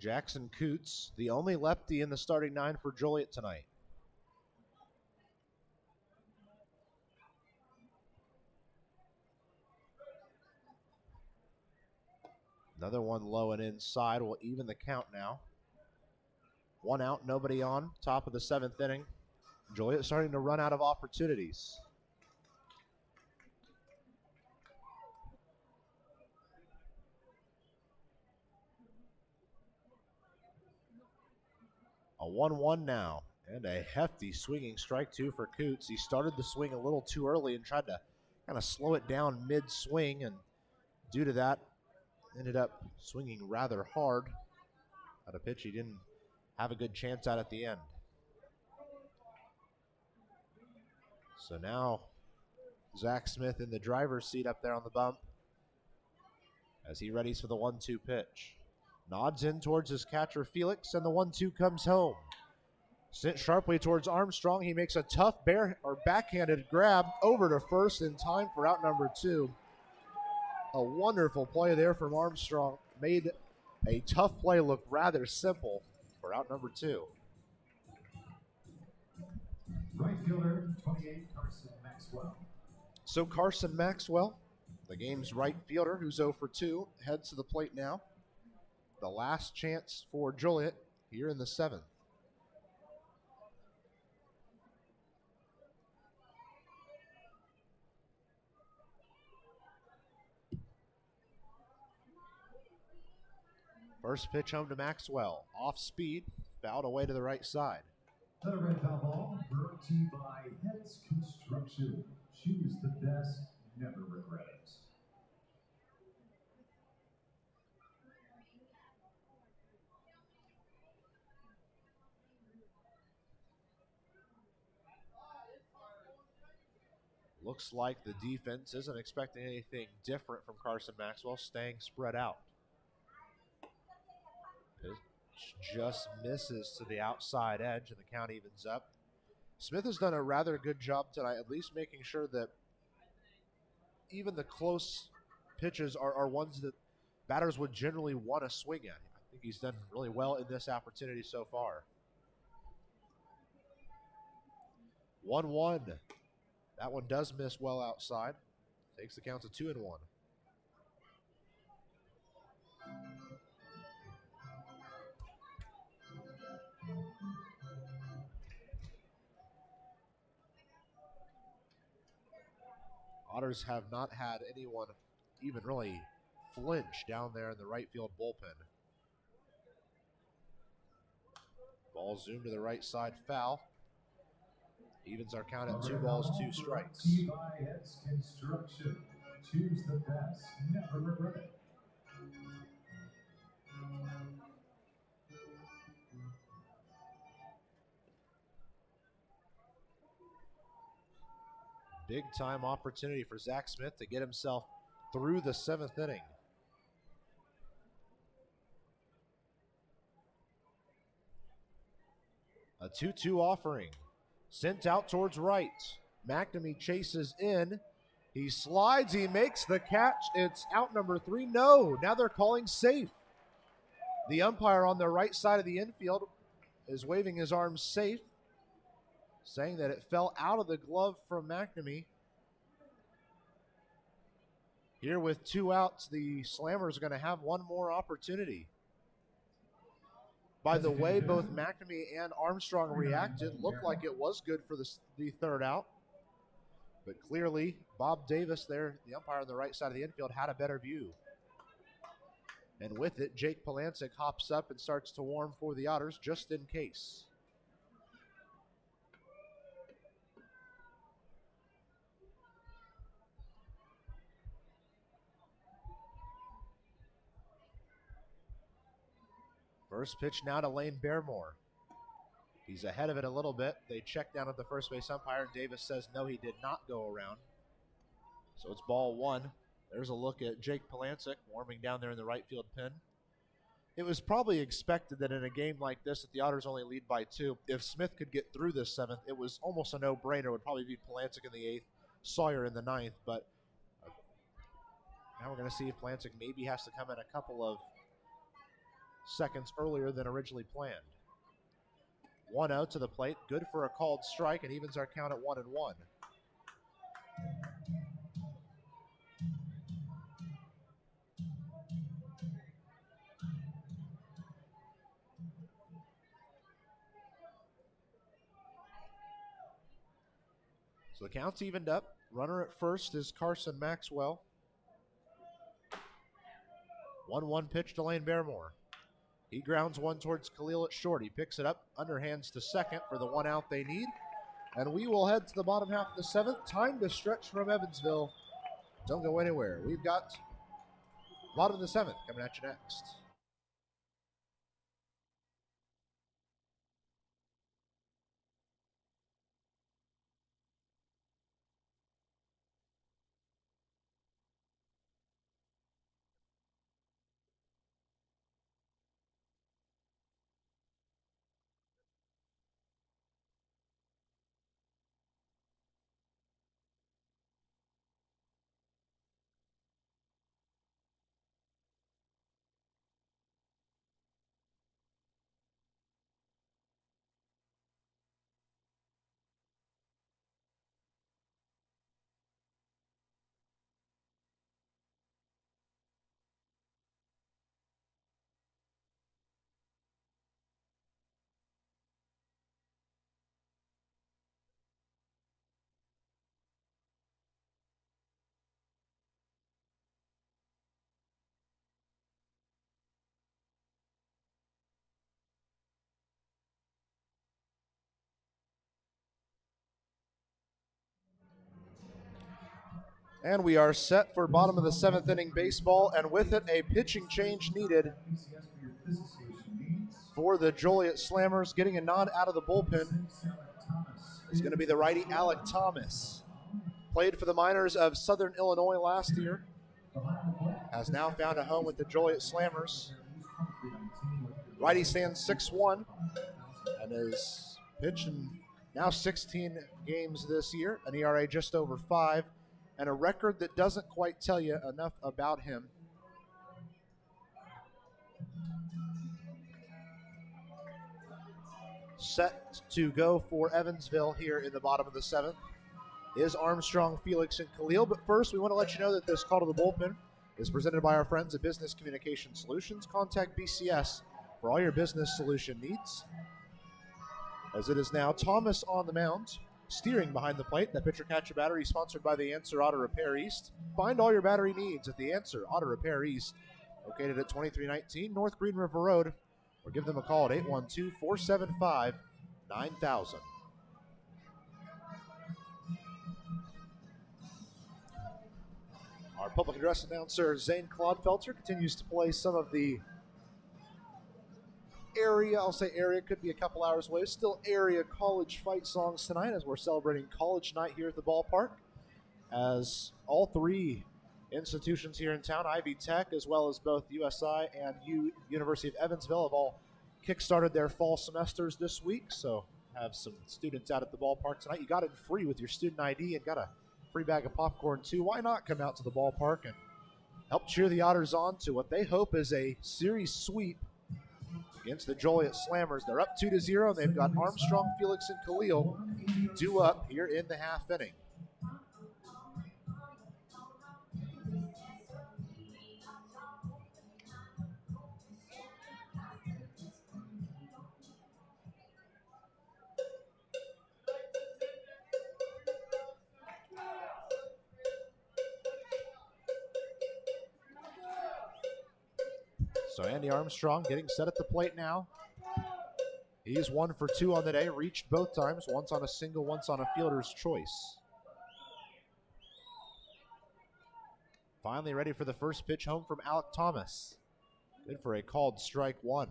Jackson Coots, the only lefty in the starting 9 for Joliet tonight. Another one low and inside will even the count now. 1 out, nobody on, top of the 7th inning. Joliet starting to run out of opportunities. A 1-1 now, and a hefty swinging strike 2 for Coots. He started the swing a little too early and tried to kind of slow it down mid-swing, and due to that, ended up swinging rather hard at a pitch he didn't have a good chance at the end. So now Zach Smith in the driver's seat up there on the bump as he readies for the 1-2 pitch. Nods in towards his catcher Felix, and the 1-2 comes home. Sent sharply towards Armstrong. He makes a tough backhanded grab over to first in time for out number 2. A wonderful play there from Armstrong. Made a tough play look rather simple for out number 2. Right fielder, 28, Carson Maxwell. So Carson Maxwell, the game's right fielder, who's 0 for 2, heads to the plate now. The last chance for Joliet here in the 7th. First pitch home to Maxwell. Off speed, fouled away to the right side. Another red foul ball brought to you by Heads Construction. Choose the best, never regret it. Looks like the defense isn't expecting anything different from Carson Maxwell, staying spread out. Pitch just misses to the outside edge, and the count evens up. Smith has done a rather good job tonight, at least making sure that even the close pitches are ones that batters would generally want to swing at. I think he's done really well in this opportunity so far. 1-1. That one does miss well outside. Takes the count to 2-1. Otters have not had anyone even really flinch down there in the right field bullpen. Ball zoomed to the right side, foul. Evens our count at 2 balls, 2 strikes. Construction. Choose the best. Never regret it. Big time opportunity for Zach Smith to get himself through the 7th inning. A 2-2 offering. Sent out towards right. Mcnamee chases in. He slides. He makes the catch. It's out number 3. No, now they're calling safe. The umpire on the right side of the infield is waving his arms safe, saying that it fell out of the glove from Mcnamee. Here with 2 outs, the Slammers are going to have one more opportunity. By the way, both Mcnamee and Armstrong reacted. Looked like it was good for the 3rd out. But clearly, Bob Davis there, the umpire on the right side of the infield, had a better view. And with it, Jake Polancic hops up and starts to warm for the Otters, just in case. First pitch now to Lane Baremore. He's ahead of it a little bit. They check down at the first base umpire. Davis says no, he did not go around. So it's ball 1. There's a look at Jake Polancic warming down there in the right field pin. It was probably expected that in a game like this, that the Otters only lead by 2. If Smith could get through this 7th, it was almost a no-brainer. It would probably be Polancic in the 8th, Sawyer in the 9th. But now we're going to see if Polancic maybe has to come in a couple of seconds earlier than originally planned. 1-0 to the plate, good for a called strike, and evens our count at 1-1. So the count's evened up. Runner at first is Carson Maxwell. 1-1 pitch to Lane Baremore. He grounds one towards Khalil at short. He picks it up, underhands to second for the 1 out they need. And we will head to the bottom half of the 7th. Time to stretch from Evansville. Don't go anywhere. We've got bottom of the 7th coming at you next. And we are set for bottom of the 7th inning baseball, and with it, a pitching change needed for the Joliet Slammers. Getting a nod out of the bullpen is going to be the righty Alec Thomas. Played for the Miners of Southern Illinois last year. Has now found a home with the Joliet Slammers. Righty stands 6'1", and is pitching now 16 games this year, an ERA just over 5. And a record that doesn't quite tell you enough about him. Set to go for Evansville here in the bottom of the 7th is Armstrong, Felix, and Khalil. But first, we want to let you know that this call to the bullpen is presented by our friends at Business Communication Solutions. Contact BCS for all your business solution needs. As it is now Thomas on the mound. Steering behind the plate, the pitcher catcher battery sponsored by the Answer Auto Repair East. Find all your battery needs at the Answer Auto Repair East, located at 2319 North Green River Road, or give them a call at 812-475-9000. Our public address announcer, Zane Clodfelter, continues to play some of the area, I'll say area, could be a couple hours away, still area college fight songs tonight as we're celebrating college night here at the ballpark. As all three institutions here in town, Ivy Tech as well as both USI and University of Evansville, have all kickstarted their fall semesters this week, so have some students out at the ballpark tonight. You got in free with your student ID and got a free bag of popcorn too. Why not come out to the ballpark and help cheer the Otters on to what they hope is a series sweep against the Joliet Slammers. They're up 2-0, and they've got Armstrong, Felix, and Khalil due up here in the half inning. So Andy Armstrong getting set at the plate now. He's 1 for 2 on the day, reached both times, once on a single, once on a fielder's choice. Finally ready for the first pitch home from Alec Thomas. Good for a called strike one.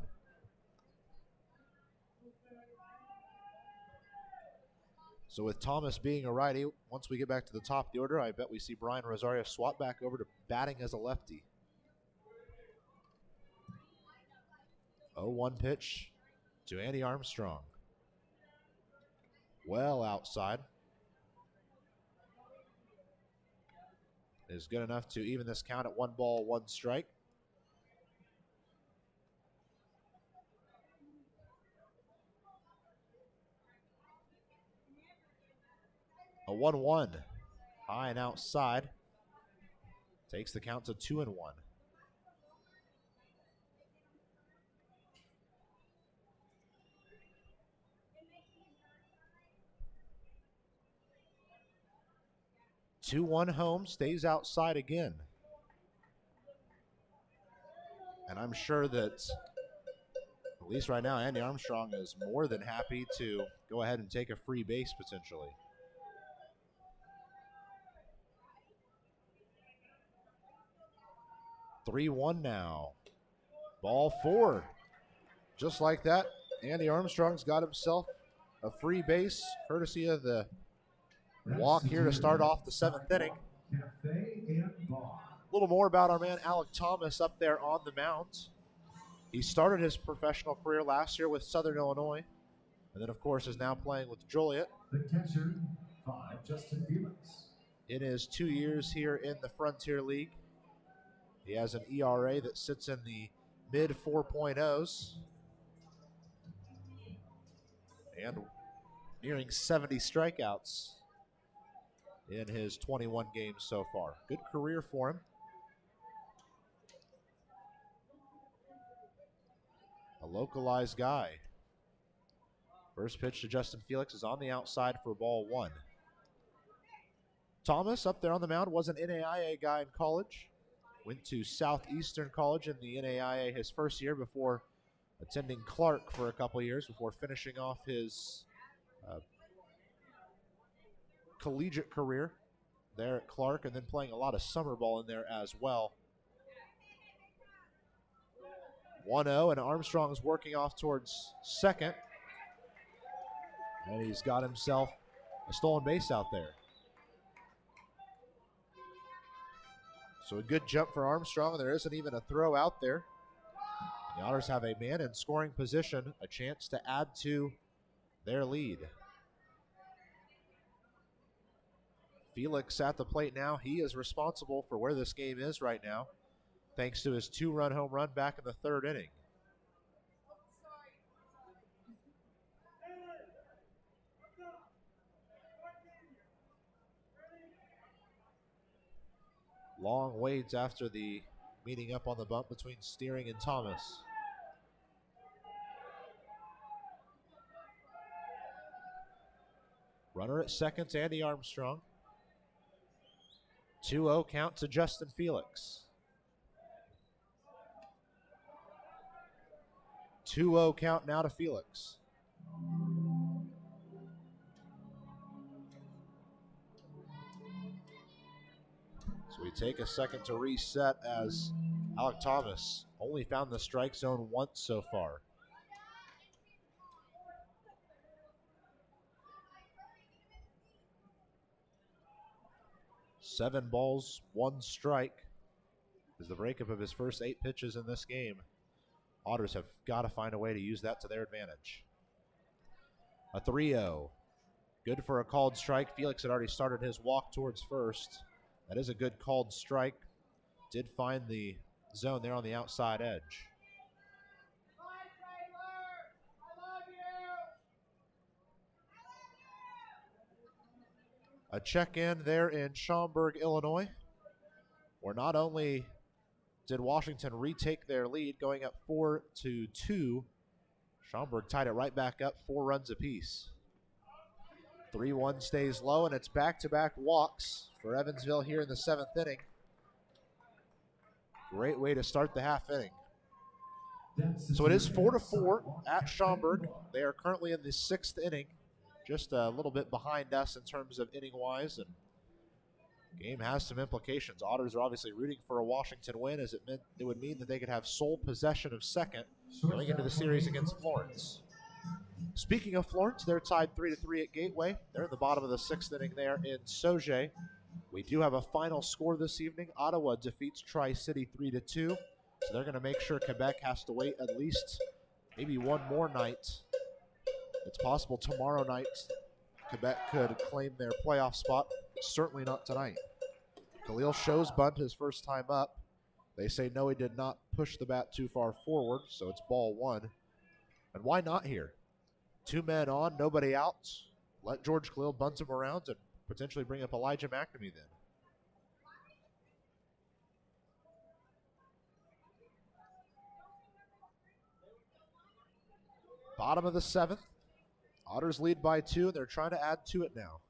So with Thomas being a righty, once we get back to the top of the order, I bet we see Brian Rosario swap back over to batting as a lefty. 0-1 pitch to Andy Armstrong. Well outside. Is good enough to even this count at 1 ball, 1 strike. A 1-1. High and outside. Takes the count to 2-1. Two-one home, stays outside again. And I'm sure that, at least right now, Andy Armstrong is more than happy to go ahead and take a free base potentially. Three-one now. Ball 4. Just like that, Andy Armstrong's got himself a free base, courtesy of the walk here to start off the 7th inning. A little more about our man Alec Thomas up there on the mound. He started his professional career last year with Southern Illinois, and then of course is now playing with Joliet. The catcher, 5, Justin Felix. In his 2 years here in the Frontier League, he has an ERA that sits in the mid 4.0s and nearing 70 strikeouts in his 21 games so far. Good career for him. A localized guy. First pitch to Justin Felix is on the outside for ball 1. Thomas up there on the mound was an NAIA guy in college. Went to Southeastern College in the NAIA his first year before attending Clark for a couple years before finishing off his collegiate career there at Clark, and then playing a lot of summer ball in there as well. 1-0, and Armstrong's working off towards second. And he's got himself a stolen base out there. So a good jump for Armstrong. There isn't even a throw out there. The Otters have a man in scoring position, a chance to add to their lead. Felix at the plate now. He is responsible for where this game is right now, thanks to his 2-run home run back in the 3rd inning. Long waits after the meeting up on the bump between Steering and Thomas. Runner at second, Andy Armstrong. 2-0 count to Justin Felix. 2-0 count now to Felix. So we take a second to reset as Alec Thomas only found the strike zone once so far. Seven balls, one strike is the breakup of his first 8 pitches in this game. Otters have got to find a way to use that to their advantage. A 3-0. Good for a called strike. Felix had already started his walk towards first. That is a good called strike. Did find the zone there on the outside edge. A check-in there in Schaumburg, Illinois, where not only did Washington retake their lead going up 4-2, Schaumburg tied it right back up, 4 runs apiece. 3-1 stays low, and it's back-to-back walks for Evansville here in the 7th inning. Great way to start the half inning. So it is 4-4 at Schaumburg. They are currently in the 6th inning, just a little bit behind us in terms of inning-wise, and game has some implications. Otters are obviously rooting for a Washington win, as it would mean that they could have sole possession of second going into the series against Florence. Speaking of Florence, they're tied 3-3 at Gateway. They're in the bottom of the 6th inning there in Sauget. We do have a final score this evening. Ottawa defeats Tri-City 3-2, so they're going to make sure Quebec has to wait at least maybe one more night. It's possible tomorrow night Quebec could claim their playoff spot. Certainly not tonight. Khalil shows bunt his first time up. They say no, he did not push the bat too far forward, so it's ball 1. And why not here? 2 men on, nobody out. Let George Khalil bunt him around and potentially bring up Elijah Mcnamee then. Bottom of the 7th. Otters lead by 2, and they're trying to add to it now.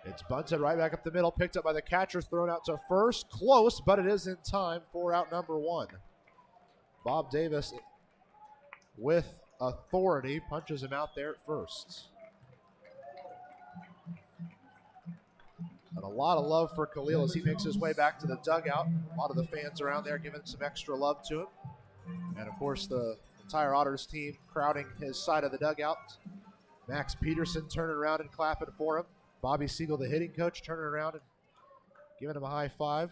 It's bunted right back up the middle, picked up by the catcher, thrown out to first. Close, but it is in time for out number 1. Bob Davis, with authority, punches him out there at first. And a lot of love for Khalil as he makes his way back to the dugout. A lot of the fans around there giving some extra love to him. And, of course, the entire Otters team crowding his side of the dugout. Max Peterson turning around and clapping for him. Bobby Siegel, the hitting coach, turning around and giving him a high five.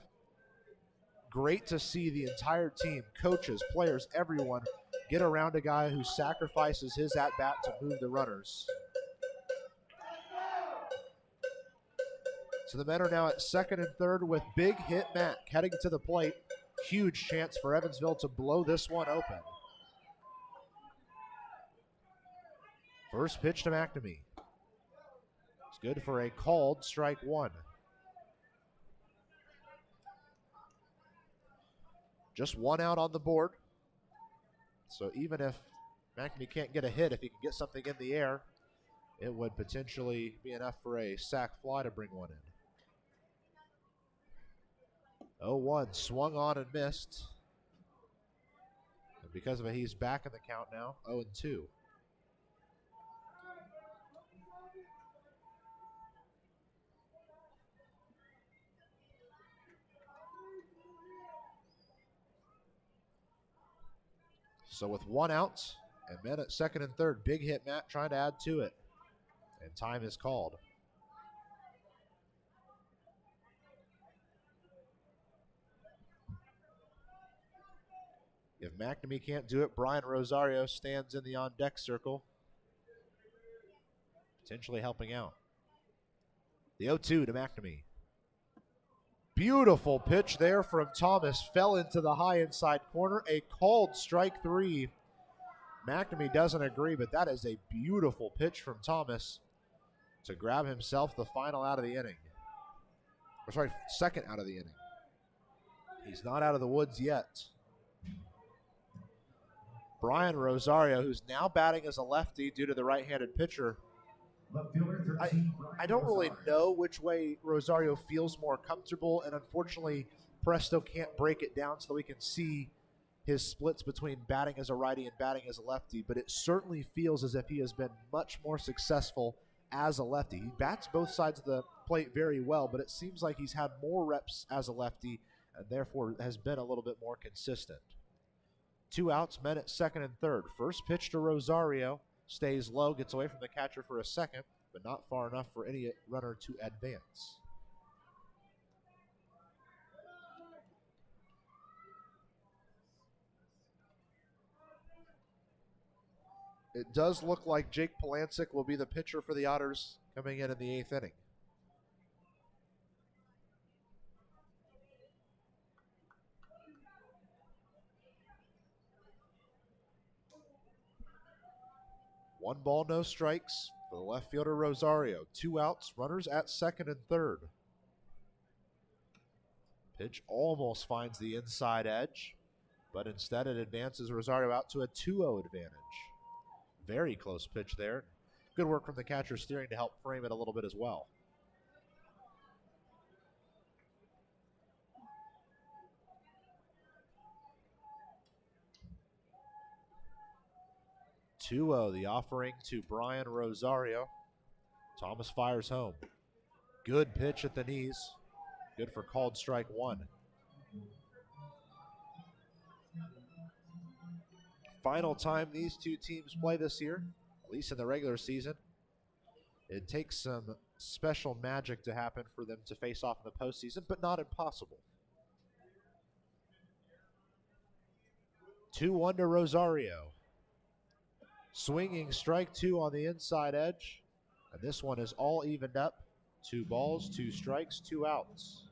Great to see the entire team, coaches, players, everyone, get around a guy who sacrifices his at-bat to move the runners. So the men are now at second and third with big hit Mac heading to the plate. Huge chance for Evansville to blow this one open. First pitch to Mcnamee. It's good for a called strike 1. Just 1 out on the board. So even if Mcnamee can't get a hit, if he can get something in the air, it would potentially be enough for a sac fly to bring one in. 0-1, swung on and missed. And because of it, he's back in the count now, 0-2. So with 1 out and men at second and third, big hit Matt trying to add to it. And time is called. If Mcnamee can't do it, Brian Rosario stands in the on-deck circle, potentially helping out. The 0-2 to Mcnamee. Beautiful pitch there from Thomas. Fell into the high inside corner. A called strike 3. Mcnamee doesn't agree, but that is a beautiful pitch from Thomas to grab himself the final out of the inning. Or sorry, second out of the inning. He's not out of the woods yet. Brian Rosario, who's now batting as a lefty due to the right-handed pitcher. I don't really know which way Rosario feels more comfortable, and unfortunately, Presto can't break it down so that we can see his splits between batting as a righty and batting as a lefty, but it certainly feels as if he has been much more successful as a lefty. He bats both sides of the plate very well, but it seems like he's had more reps as a lefty and therefore has been a little bit more consistent. 2 outs, men at second and third. First pitch to Rosario, stays low, gets away from the catcher for a second, but not far enough for any runner to advance. It does look like Jake Polancic will be the pitcher for the Otters coming in the 8th inning. One ball, no strikes for the left fielder Rosario. 2 outs, runners at second and third. Pitch almost finds the inside edge, but instead it advances Rosario out to a 2-0 advantage. Very close pitch there. Good work from the catcher steering to help frame it a little bit as well. The offering to Brian Rosario. Thomas fires home. Good pitch at the knees. Good for called strike 1. Final time these two teams play this year, at least in the regular season. It takes some special magic to happen for them to face off in the postseason, but not impossible. 2-1 to Rosario. Swinging strike 2 on the inside edge. And this one is all evened up. 2 balls, 2 strikes, 2 outs.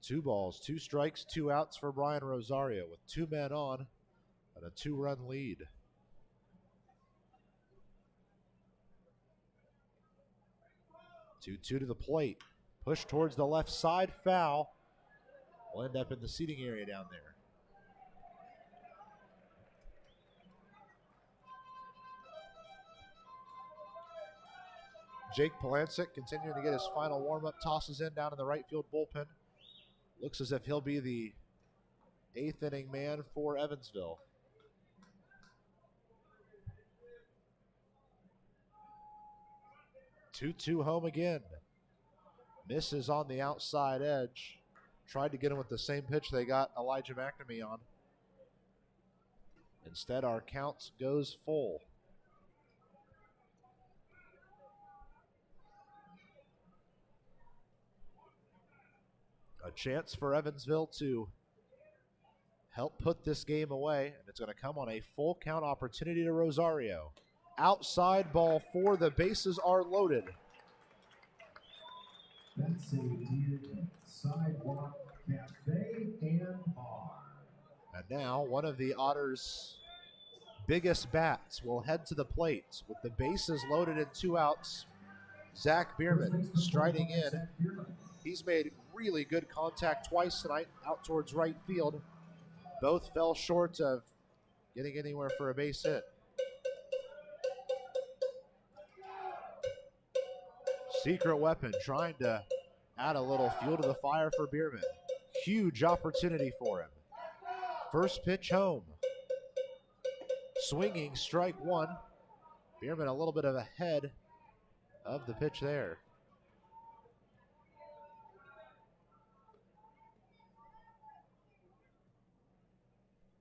Two balls, 2 strikes, 2 outs for Brian Rosario with 2 men on and a 2-run lead. Two to the plate. Push towards the left side, foul. Will end up in the seating area down there. Jake Polancic continuing to get his final warm-up tosses in down in the right field bullpen. Looks as if he'll be the 8th inning man for Evansville. Two home again. Misses on the outside edge. Tried to get him with the same pitch they got Elijah Mcnamee on. Instead, our count goes full. A chance for Evansville to help put this game away, and it's going to come on a full count opportunity to Rosario. Outside ball 4, the bases are loaded. That's a deer sidewalk cafe and bar. And now one of the Otters' biggest bats will head to the plate with the bases loaded and 2 outs. Zack Biermann striding in. He's made really good contact twice tonight out towards right field. Both fell short of getting anywhere for a base hit. Secret weapon trying to add a little fuel to the fire for Biermann. Huge opportunity for him. First pitch home. Swinging strike 1. Biermann a little bit of ahead of the pitch there.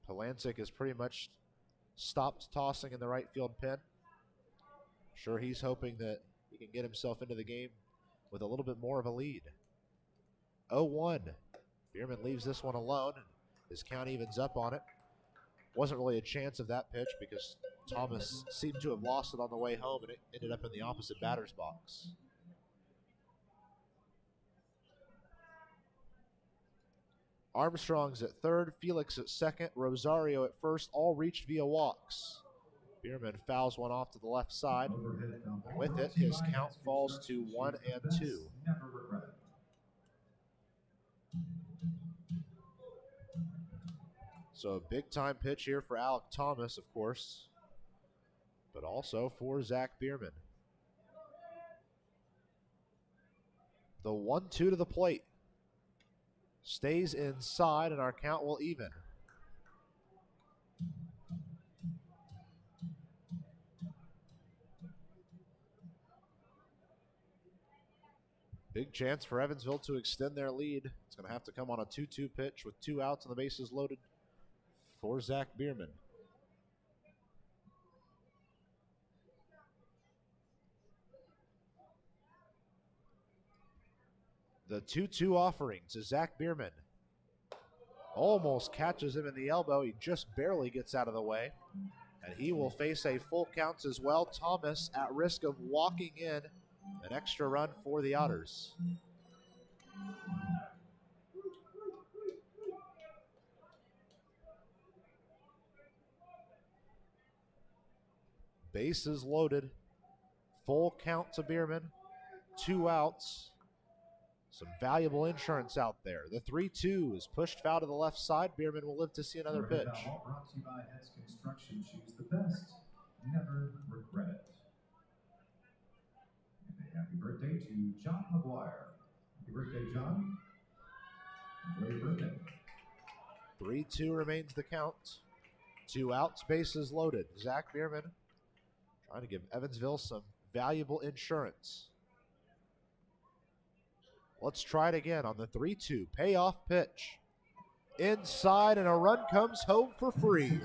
Polancic has pretty much stopped tossing in the right field pen. Sure, he's hoping that he can get himself into the game with a little bit more of a lead. 0-1. Biermann leaves this one alone. His count evens up on it. Wasn't really a chance of that pitch because Thomas seemed to have lost it on the way home and it ended up in the opposite batter's box. Armstrong's at third, Felix at second, Rosario at first, all reached via walks. Biermann fouls one off to the left side. Overhead foul ball With brought it, to you his by count Mattis falls to Construction. 1 Choose the and best, 2. Never regret it. So a big-time pitch here for Alec Thomas, of course, but also for Zack Biermann. The 1-2 to the plate. Stays inside, and our count will even. Big chance for Evansville to extend their lead. It's going to have to come on a 2-2 pitch with 2 outs and the bases loaded for Zack Biermann. The 2-2 offering to Zack Biermann. Almost catches him in the elbow. He just barely gets out of the way. And he will face a full count as well. Thomas at risk of walking in. An extra run for the Otters. Bases loaded. Full count to Biermann. 2 outs. Some valuable insurance out there. The 3-2 is pushed foul to the left side. Biermann will live to see another pitch. Foul brought to you by Hess Construction. Choose the best, never regret it. And a happy birthday to John McGuire. Happy birthday, John. Enjoy your birthday. 3-2 remains the count. 2 outs, bases loaded. Zack Biermann trying to give Evansville some valuable insurance. Let's try it again on the 3-2. Payoff pitch. Inside, and a run comes home for free.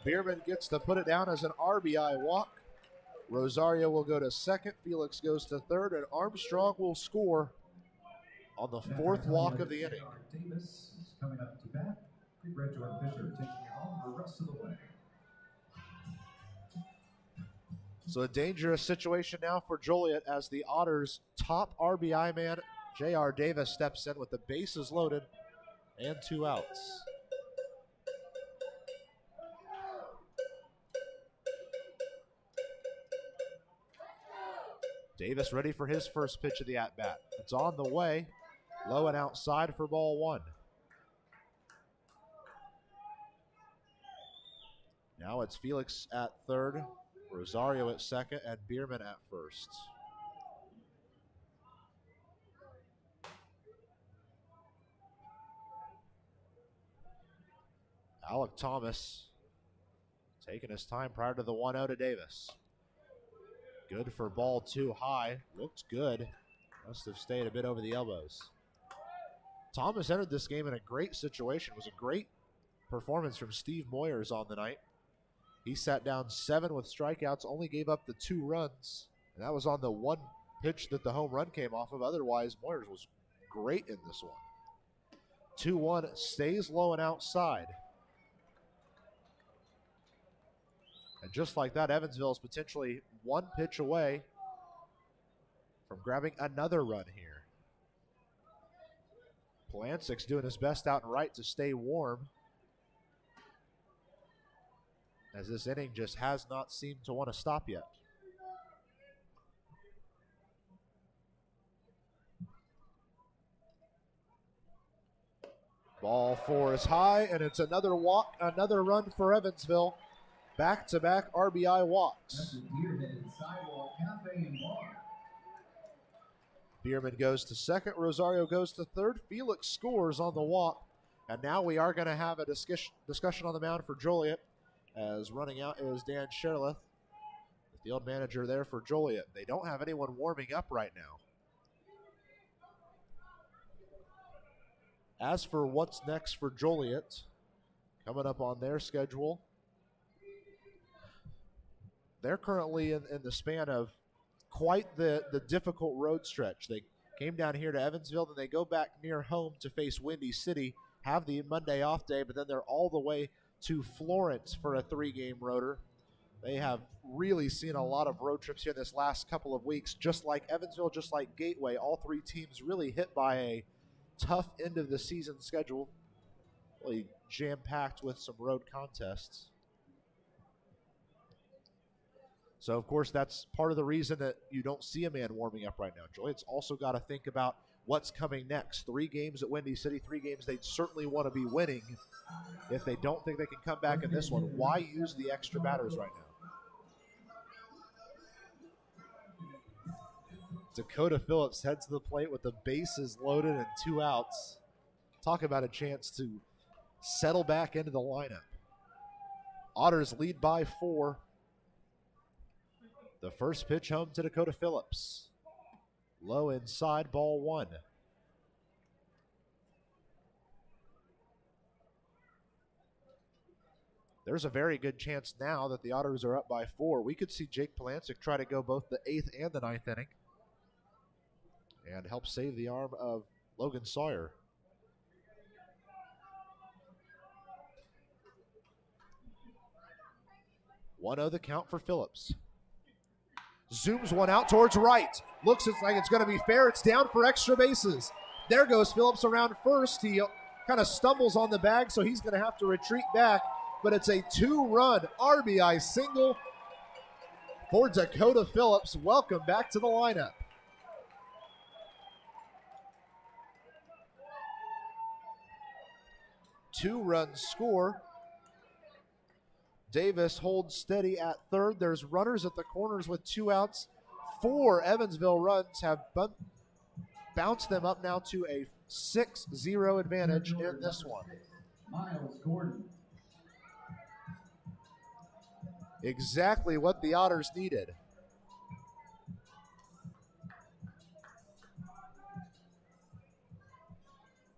Biermann gets to put it down as an RBI walk. Rosario will go to second. Felix goes to third, and Armstrong will score on the 4th walk of the inning. Davis is coming up to bat. Big Red Jordan Fisher taking it home the rest of the way. So a dangerous situation now for Joliet as the Otters' top RBI man, J.R. Davis, steps in with the bases loaded and 2 outs. Davis ready for his first pitch of the at-bat. It's on the way, low and outside for ball 1. Now it's Felix at third, Rosario at second, and Biermann at first. Alec Thomas taking his time prior to the 1-0 to Davis. Good for ball 2 high. Looks good. Must have stayed a bit over the elbows. Thomas entered this game in a great situation. It was a great performance from Steve Moyers on the night. He sat down 7 with strikeouts, only gave up the 2 runs. And that was on the 1 pitch that the home run came off of. Otherwise, Moyers was great in this one. 2-1, stays low and outside. And just like that, Evansville is potentially 1 pitch away from grabbing another run here. Polancik's doing his best out and right to stay warm, as this inning just has not seemed to want to stop yet. Ball 4 is high, and it's another walk, another run for Evansville. Back-to-back RBI walks. Biermann goes to second. Rosario goes to third. Felix scores on the walk. And now we are going to have a discussion on the mound for Joliet, as running out is Dan Sherleth, the field manager there for Joliet. They don't have anyone warming up right now. As for what's next for Joliet, coming up on their schedule, they're currently in the span of quite the difficult road stretch. They came down here to Evansville, then they go back near home to face Windy City, have the Monday off day, but then they're all the way to Florence for a 3-game roader. They have really seen a lot of road trips here this last couple of weeks, just like Evansville, just like Gateway. All 3 teams really hit by a tough end of the season schedule. really jam-packed with some road contests. So, of course, that's part of the reason that you don't see a man warming up right now. Joliet's also got to think about what's coming next. 3 games at Windy City, 3 games they'd certainly want to be winning. If they don't think they can come back in this one, why use the extra batters right now? Dakota Phillips heads to the plate with the bases loaded and 2 outs. Talk about a chance to settle back into the lineup. Otters lead by 4. The first pitch home to Dakota Phillips. Low inside, ball 1. There's a very good chance now that the Otters are up by 4. We could see Jake Polancic try to go both the 8th and the 9th inning and help save the arm of Logan Sawyer. One-0 the count for Phillips. Zooms one out towards right. Looks like it's going to be fair. It's down for extra bases. There goes Phillips around first. He kind of stumbles on the bag, so he's going to have to retreat back. But it's a 2-run RBI single for Dakota Phillips. Welcome back to the lineup. Two-run score. Davis holds steady at third. There's runners at the corners with 2 outs. 4 Evansville runs have bounced them up now to a 6-0 advantage in this one. Miles Gordon. Exactly what the Otters needed.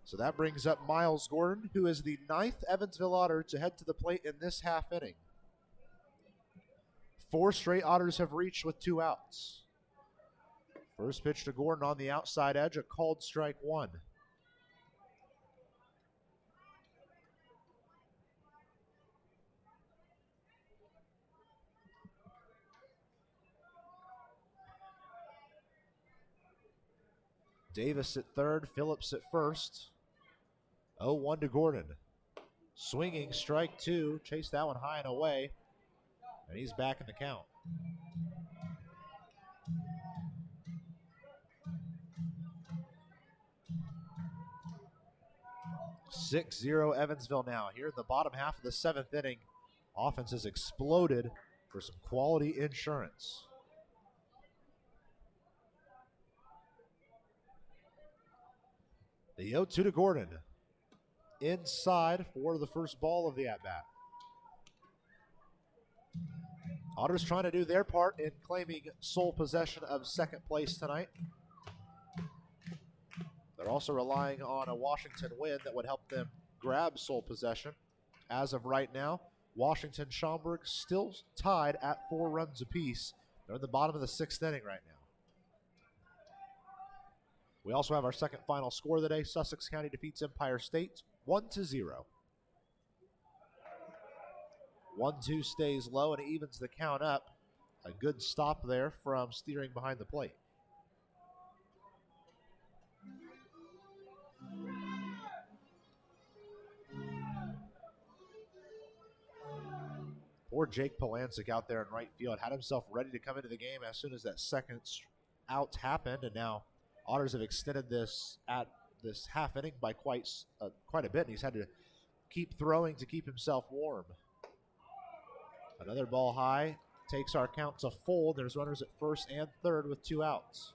So that brings up Miles Gordon, who is the 9th Evansville Otter to head to the plate in this half inning. 4 straight Otters have reached with 2 outs. First pitch to Gordon on the outside edge, a called strike 1. Davis at third, Phillips at first. 0-1 to Gordon. Swinging strike 2, chased that one high and away, and he's back in the count. (6-0) Evansville now. Here in the bottom half of the 7th inning, offense has exploded for some quality insurance. The 0-2 to Gordon. Inside for the first ball of the at-bat. Otters trying to do their part in claiming sole possession of second place tonight. They're also relying on a Washington win that would help them grab sole possession. As of right now, Washington Schaumburg still tied at 4 runs apiece. They're in the bottom of the 6th inning right now. We also have our second final score of the day. Sussex County defeats Empire State 1-0. 1-2 stays low and evens the count up. A good stop there from steering behind the plate. Poor Jake Polancic out there in right field had himself ready to come into the game as soon as that second out happened, and now Otters have extended this half inning by quite a bit, and he's had to keep throwing to keep himself warm. Another ball high takes our count to full. There's runners at first and third with 2 outs.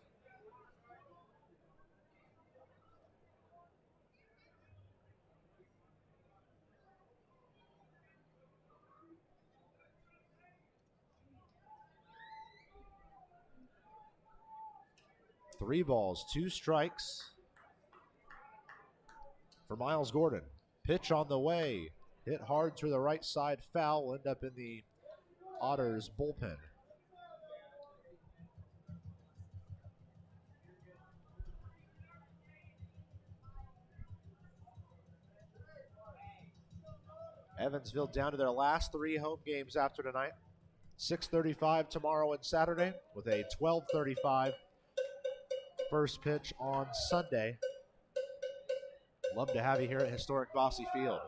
Three balls, 2 strikes for Miles Gordon. Pitch on the way. Hit hard through the right side. Foul will end up in the Otters bullpen. Evansville down to their last 3 home games after tonight. 6:35 tomorrow and Saturday with a 12:35 first pitch on Sunday. Love to have you here at historic Bosse Field.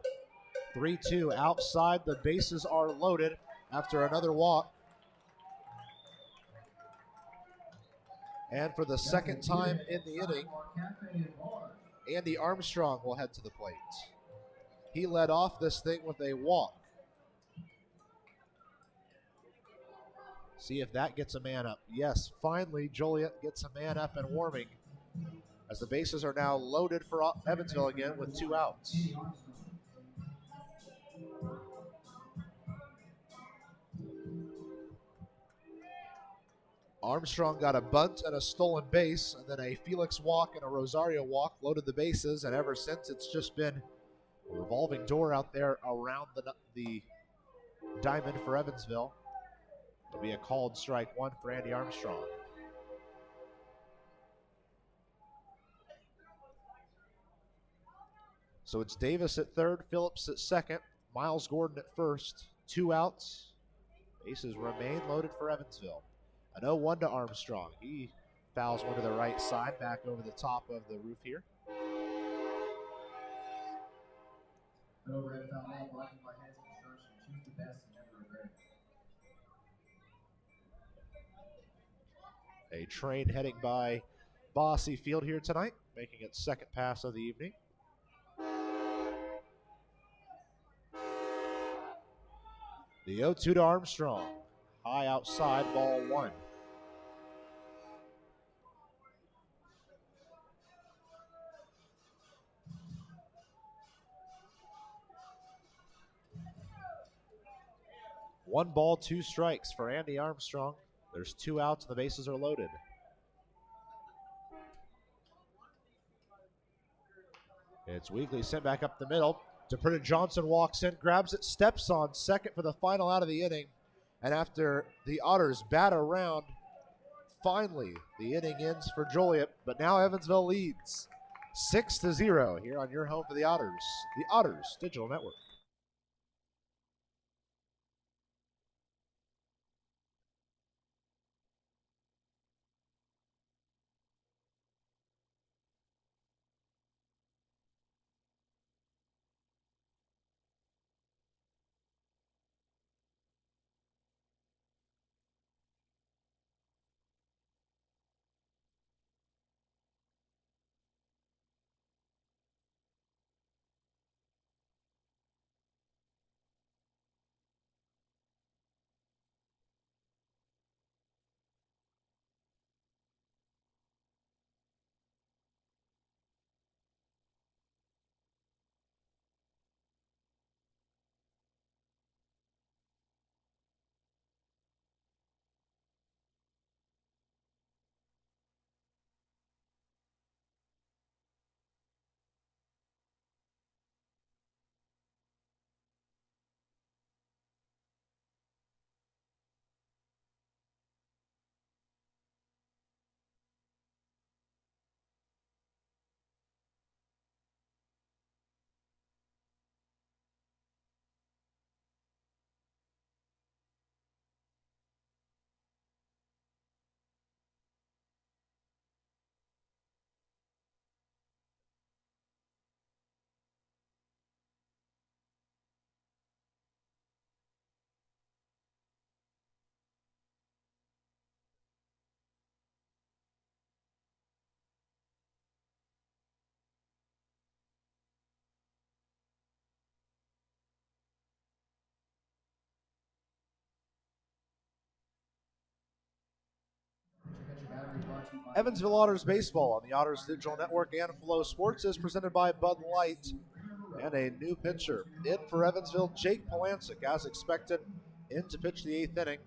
3-2 outside. The bases are loaded after another walk. And for the second time in the inning, Andy Armstrong will head to the plate. He led off this thing with a walk. See if that gets a man up. Yes, finally Joliet gets a man up and warming as the bases are now loaded for Evansville again with 2 outs. Armstrong got a bunt and a stolen base, and then a Felix walk and a Rosario walk loaded the bases, and ever since it's just been a revolving door out there around the diamond for Evansville. It'll be a called strike one for Andy Armstrong. So it's Davis at third, Phillips at second, Miles Gordon at first. 2 outs. Bases remain loaded for Evansville. An 0-1 to Armstrong. He fouls one to the right side, back over the top of the roof here. A train heading by Bossy Field here tonight, making its second pass of the evening. The 0-2 to Armstrong. High outside, ball 1. One ball, 2 strikes for Andy Armstrong. There's 2 outs and the bases are loaded. It's Weegley sent back up the middle. DePrinted Johnson walks in, grabs it, steps on second for the final out of the inning. And after the Otters bat around, finally the inning ends for Joliet. But now Evansville leads 6-0 here on your home for the Otters Digital Network. Evansville Otters baseball on the Otters Digital Network and Flow Sports is presented by Bud Light. And a new pitcher in for Evansville, Jake Polancic, as expected, in to pitch the 8th inning.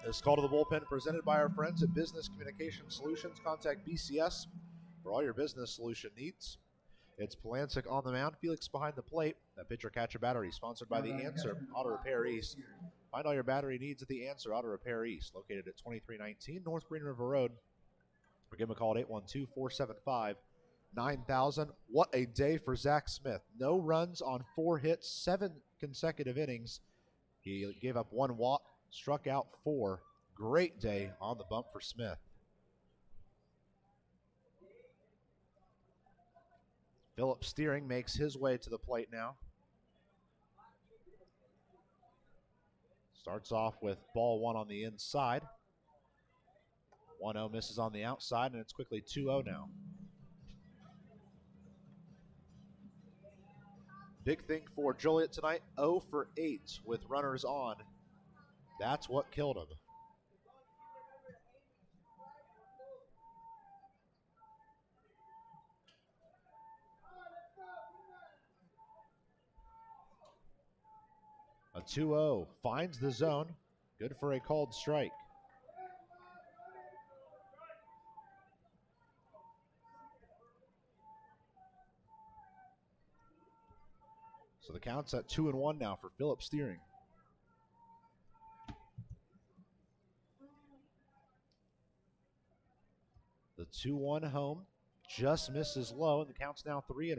This call to the bullpen presented by our friends at Business Communication Solutions. Contact BCS for all your business solution needs. It's Polancic on the mound, Felix behind the plate. That pitcher catcher battery sponsored by The Answer Auto Repair East. Find all your battery needs at The Answer Auto Repair East, located at 2319 North Green River Road. Or give them a call at 812-475-9000. What a day for Zach Smith. No runs on 4 hits, 7 consecutive innings. He gave up 1 walk, struck out 4. Great day on the bump for Smith. Philip Steering makes his way to the plate now. Starts off with ball one on the inside. 1-0 misses on the outside, and it's quickly 2-0 now. Big thing for Joliet tonight, 0 for 8 with runners on. That's what killed him. A 2-0 finds the zone. Good for a called strike. So the count's at 2-1 now for Felix Steering. The 2-1 home just misses low, and the count's now 3-1.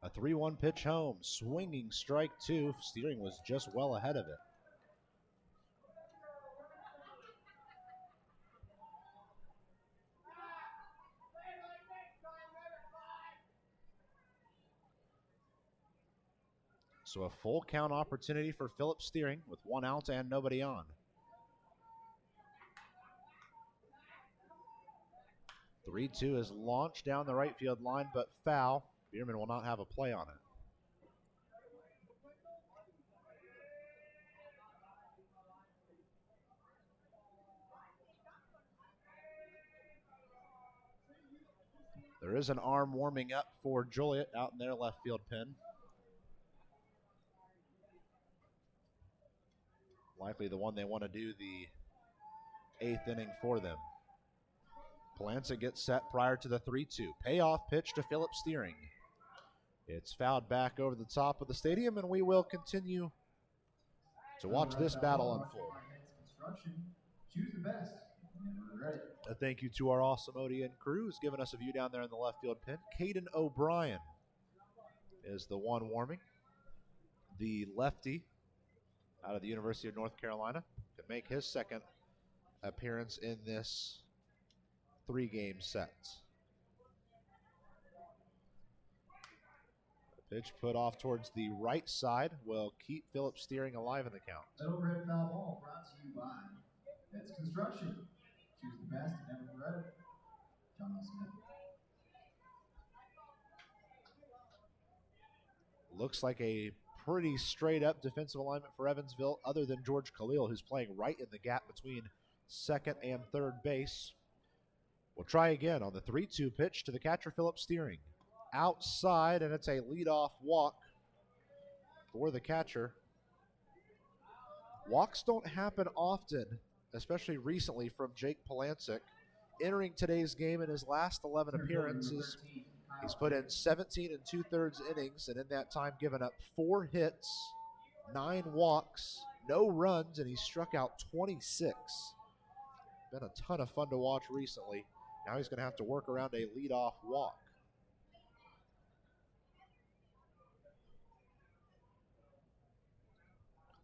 A 3-1 pitch home, swinging strike two. Steering was just well ahead of it. So a full count opportunity for Felix Steering with 1 out and nobody on. The 3-2 is launched down the right field line, but foul. Biermann will not have a play on it. There is an arm warming up for Joliet out in their left field pen. Likely the one they want to do the 8th inning for them. Palancia gets set prior to the 3-2. Payoff pitch to Felix Steering. It's fouled back over the top of the stadium, and we will continue to watch this battle unfold. Choose the best. A thank you to our awesome ODN crew who's given us a view down there in the left field pen. Caden O'Brien is the one warming. The lefty out of the University of North Carolina could make his second appearance in this 3-game set. The pitch put off towards the right side will keep Felix Steering alive in the count. That overhead foul ball brought to you by That's Construction. Choose the best and never regret it. John Smith. Looks like a pretty straight up defensive alignment for Evansville, other than George Khalil, who's playing right in the gap between second and third base. We'll try again on the 3-2 pitch to the catcher, Felix Steering. Outside, and it's a leadoff walk for the catcher. Walks don't happen often, especially recently from Jake Palancic. Entering today's game in his last 11 appearances, he's put in 17 2/3 innings, and in that time given up 4 hits, 9 walks, no runs, and he struck out 26. Been a ton of fun to watch recently. Now he's going to have to work around a leadoff walk.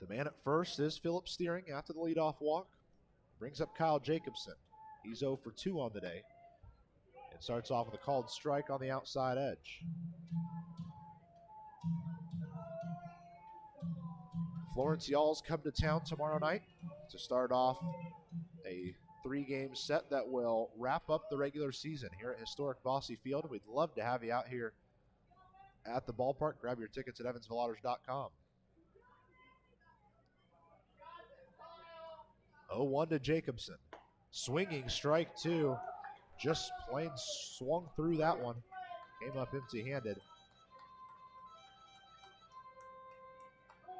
The man at first is Felix Steering after the leadoff walk. Brings up Kyle Jacobson. He's 0 for 2 on the day. It starts off with a called strike on the outside edge. Florence Y'alls come to town tomorrow night to start off a 3-game set that will wrap up the regular season here at historic Bosse Field. We'd love to have you out here at the ballpark. Grab your tickets at evansvilleotters.com. 0-1 to Jacobson. Swinging strike 2. Just plain swung through that one. Came up empty-handed.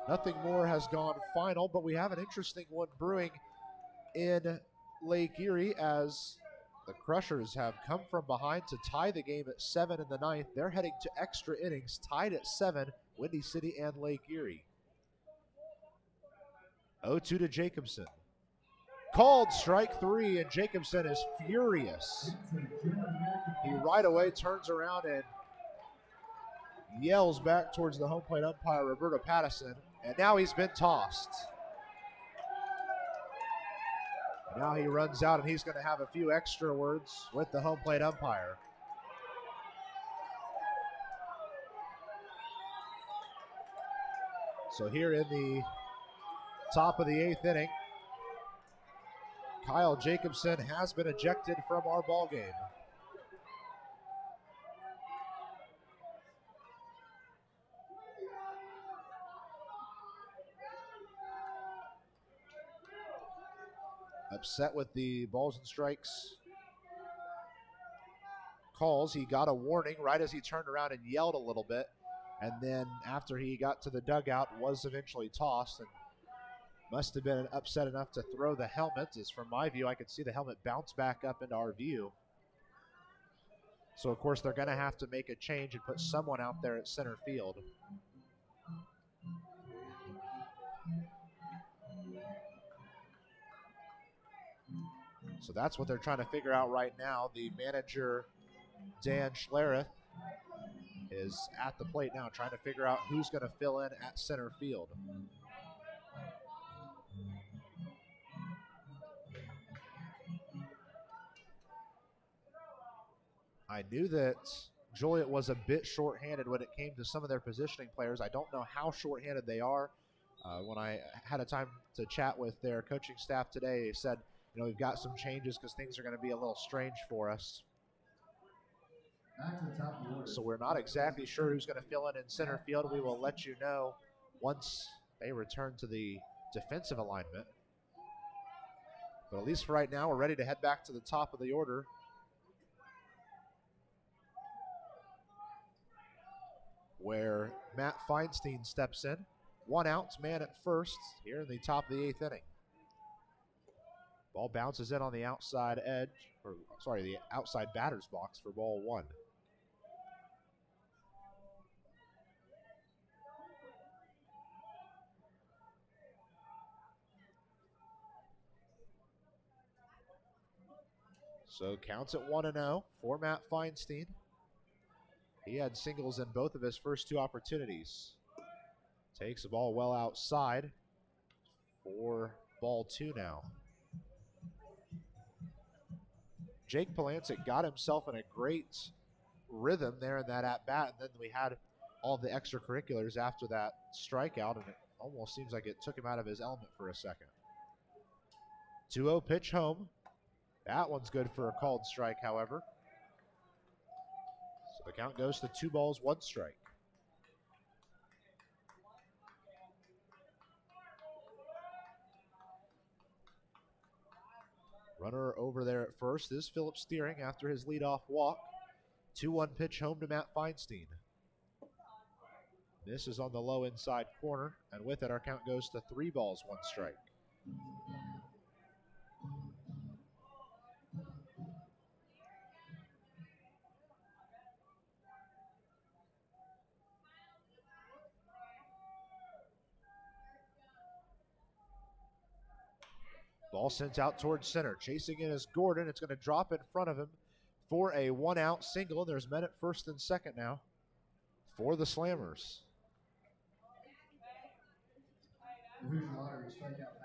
Nothing more has gone final, but we have an interesting one brewing in Lake Erie as the Crushers have come from behind to tie the game at 7 in the 9th. They're heading to extra innings, tied at 7, Windy City and Lake Erie. 0-2 to Jacobson. Called strike 3, and Jacobson is furious. He right away turns around and yells back towards the home plate umpire, Roberto Pattison. And now he's been tossed. Now he runs out, and he's going to have a few extra words with the home plate umpire. So here in the top of the 8th inning, Kyle Jacobson has been ejected from our ball game. Upset with the balls and strikes calls. He got a warning right as he turned around and yelled a little bit. And then after he got to the dugout, was eventually tossed and must have been upset enough to throw the helmet. As from my view, I could see the helmet bounce back up into our view. So, of course, they're going to have to make a change and put someone out there at center field. So that's what they're trying to figure out right now. The manager, Dan Schlereth, is at the plate now trying to figure out who's going to fill in at center field. I knew that Joliet was a bit shorthanded when it came to some of their positioning players. I don't know how shorthanded they are. When I had a time to chat with their coaching staff today, they said, we've got some changes because things are going to be a little strange for us. So we're not exactly sure who's going to fill in center field. We will let you know once they return to the defensive alignment. But at least for right now, we're ready to head back to the top of the order. Where Matt Feinstein steps in. 1 out, man at first here in the top of the 8th inning. Ball bounces in on the outside edge, the outside batter's box for ball 1. So counts at 1-0 for Matt Feinstein. He had singles in both of his first 2 opportunities. Takes the ball well outside for ball 2 now. Jake Polancic got himself in a great rhythm there in that at-bat, and then we had all the extracurriculars after that strikeout, and it almost seems like it took him out of his element for a second. 2-0 pitch home. That one's good for a called strike, however. So the count goes to 2 balls, 1 strike. Runner over there at first is Philip Steering after his leadoff walk. 2-1 pitch home to Matt Feinstein. This is on the low inside corner, and with it, our count goes to 3 balls, 1 strike. Ball sent out towards center. Chasing in is Gordon. It's going to drop in front of him for a 1-out single. There's men at first and second now for the Slammers.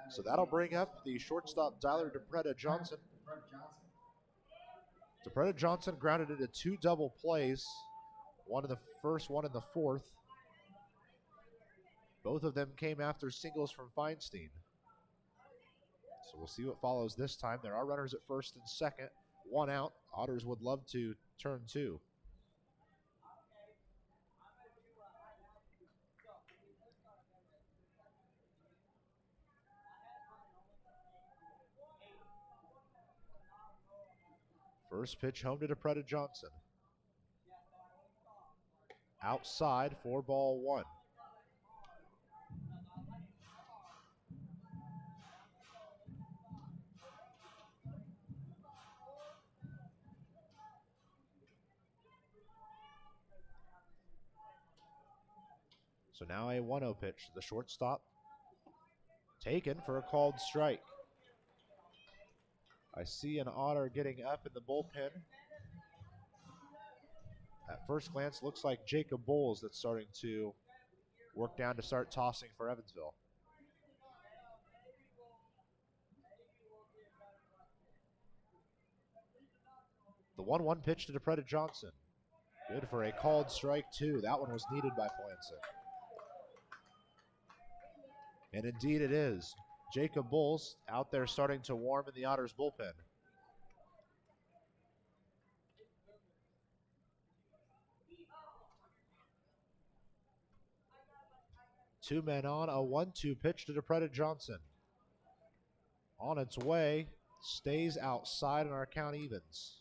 So that'll bring up the shortstop, Tyler DePreta Johnson. DePreta Johnson grounded into 2 double plays, one in the first, one in the fourth. Both of them came after singles from Feinstein. So we'll see what follows this time. There are runners at first and second. 1 out. Otters would love to turn 2. First pitch home to DePreta Johnson. Outside for ball 1. So now a 1-0 pitch to the shortstop. Taken for a called strike. I see an Otter getting up in the bullpen. At first glance, looks like Jacob Bowles that's starting to work down to start tossing for Evansville. The 1-1 pitch to DePretta Johnson. Good for a called strike two. That one was needed by Polanczyk. And indeed it is. Jacob Bulls out there starting to warm in the Otters bullpen. Two men on, a 1-2 pitch to DePretta Johnson. On its way, stays outside and our count evens.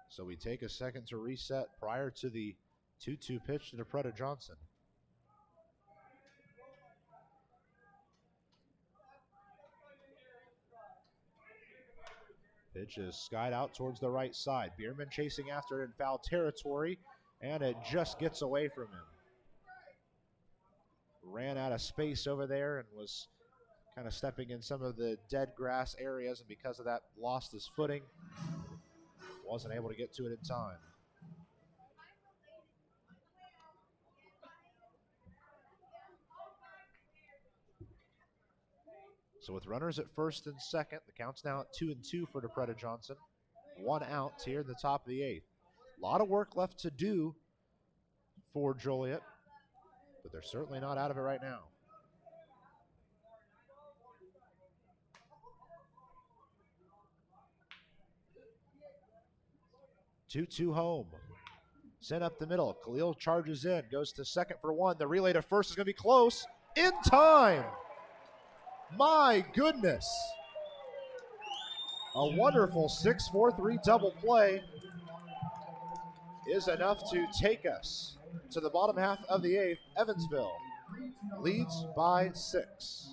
So we take a second to reset prior to the 2-2 pitch to DePretta Johnson. Pitch is skied out towards the right side. Biermann chasing after it in foul territory, and it just gets away from him. Ran out of space over there and was kind of stepping in some of the dead grass areas, and because of that lost his footing. Wasn't able to get to it in time. So with runners at first and second, the count's now at 2-2 for DePretta Johnson. One out here in the top of the eighth. A lot of work left to do for Joliet, but they're certainly not out of it right now. Two home. Sent up the middle. Khalil charges in, goes to second for one. The relay to first is going to be close. In time. My goodness. A wonderful 6-4-3 double play is enough to take us to the bottom half of the eighth. Evansville leads by 6.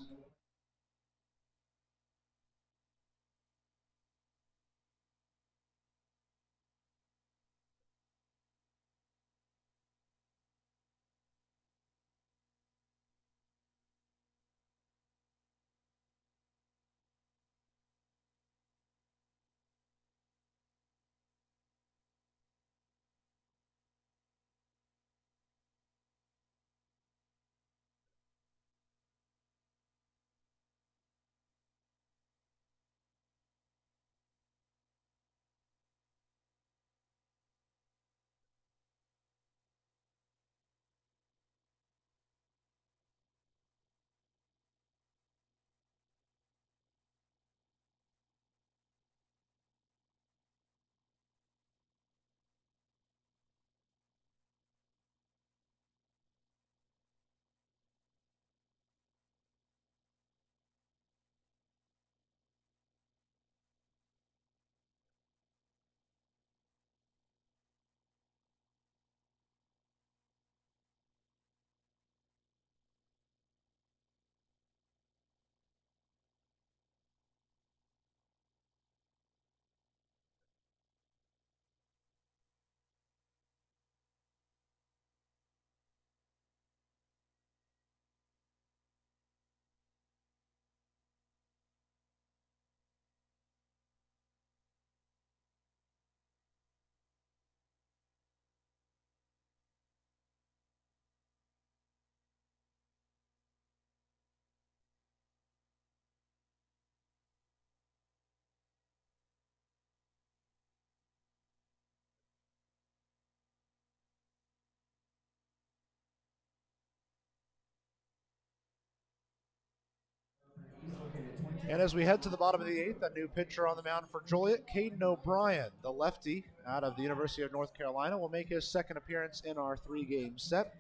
And as we head to the bottom of the eighth, a new pitcher on the mound for Joliet, Caden O'Brien, the lefty out of the University of North Carolina, will make his second appearance in our 3-game set.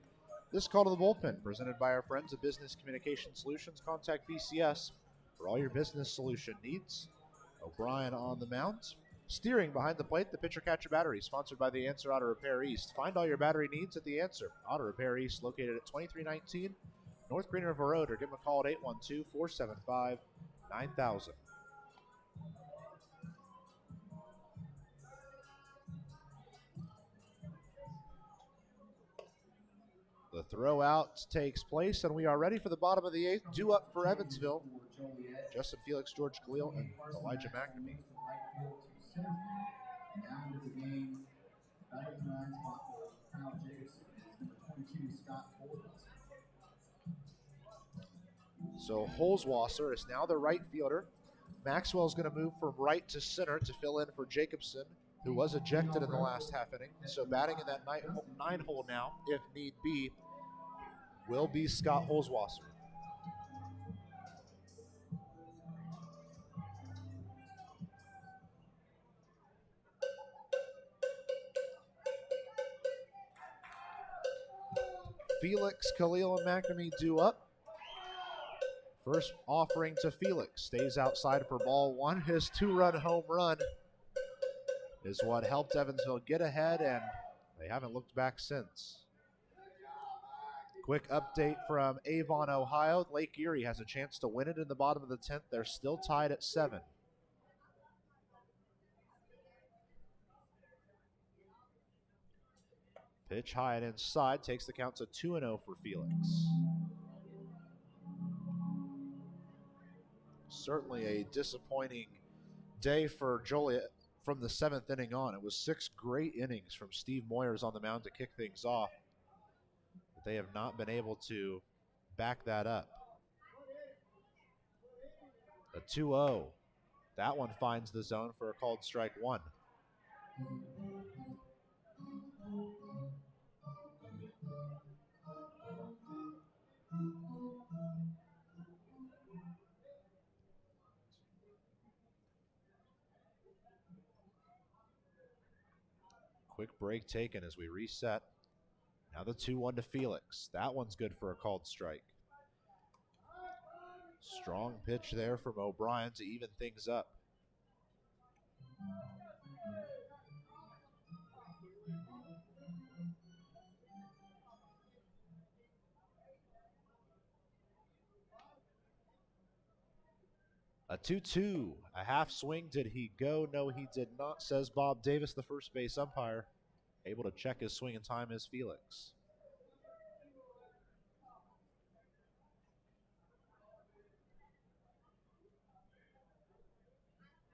This call to the bullpen, presented by our friends at Business Communication Solutions. Contact BCS for all your business solution needs. O'Brien on the mound. Steering behind the plate, the pitcher-catcher battery, sponsored by The Answer Auto Repair East. Find all your battery needs at The Answer Auto Repair East, located at 2319 North Green River Road, or give them a call at 812-475-9000. The throw out takes place, and we are ready for the bottom of the 8th. Due up for Evansville, Justin Felix, George Khalil, and Elijah Mcnamee. Now into the game, batting the 9 spot for Kyle Jacobson is number 22, Scott Moyers. So Holzwasser is now the right fielder. Maxwell's going to move from right to center to fill in for Jacobson, who was ejected in the last half inning. So batting in that 9 hole now, if need be, will be Scott Holzwasser. Felix, Khalil, and Mcnamee due up. First offering to Felix. Stays outside for ball 1. His 2-run home run is what helped Evansville get ahead, and they haven't looked back since. Quick update from Avon, Ohio. Lake Erie has a chance to win it in the bottom of the 10th. They're still tied at 7. Pitch high and inside. Takes the count to 2-0 for Felix. Certainly a disappointing day for Joliet from the 7th inning on. It was 6 great innings from Steve Moyers on the mound to kick things off. But they have not been able to back that up. A 2-0. That one finds the zone for a called strike 1. Quick break taken as we reset. Now the 2-1 to Felix. That one's good for a called strike. Strong pitch there from O'Brien to even things up. A 2-2, a half swing. Did he go? No, he did not, says Bob Davis, the first base umpire. Able to check his swing in time is Felix.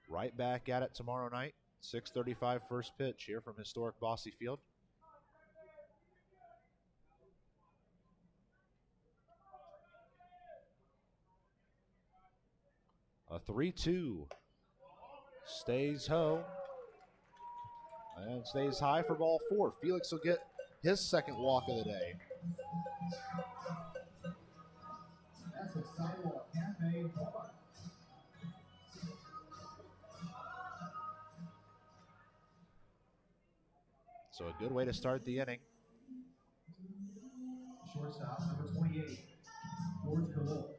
Right back at it tomorrow night. 6:35 first pitch here from historic Bosse Field. A 3-2. Stays ho. And stays high for ball 4. Felix will get his second walk of the day. That's a sidewalk cafe bar. So a good way to start the inning. Shortstop, number 28, George Khalil.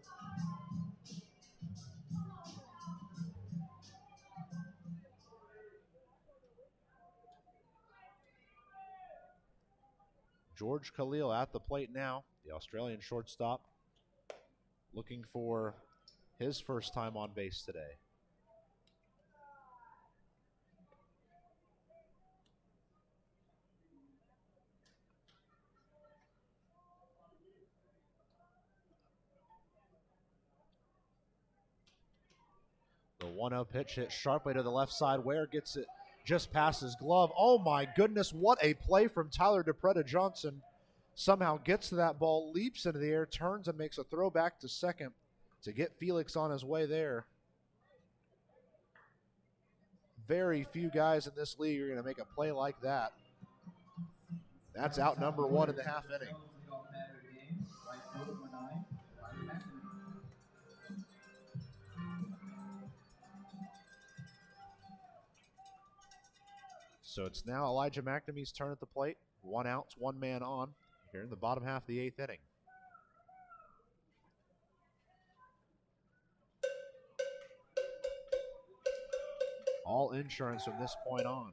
George Khalil at the plate now, the Australian shortstop, looking for his first time on base today. The 1-0 pitch hit sharply to the left side. Ware gets it just past his glove. Oh my goodness, what a play from Tyler DePreta Johnson. Somehow gets to that ball, leaps into the air, turns and makes a throw back to second to get Felix on his way there. Very few guys in this league are going to make a play like that. That's out number 1 in the half inning. So it's now Elijah Mcnamee's turn at the plate. 1 out, 1 man on here in the bottom half of the 8th inning. All insurance from this point on.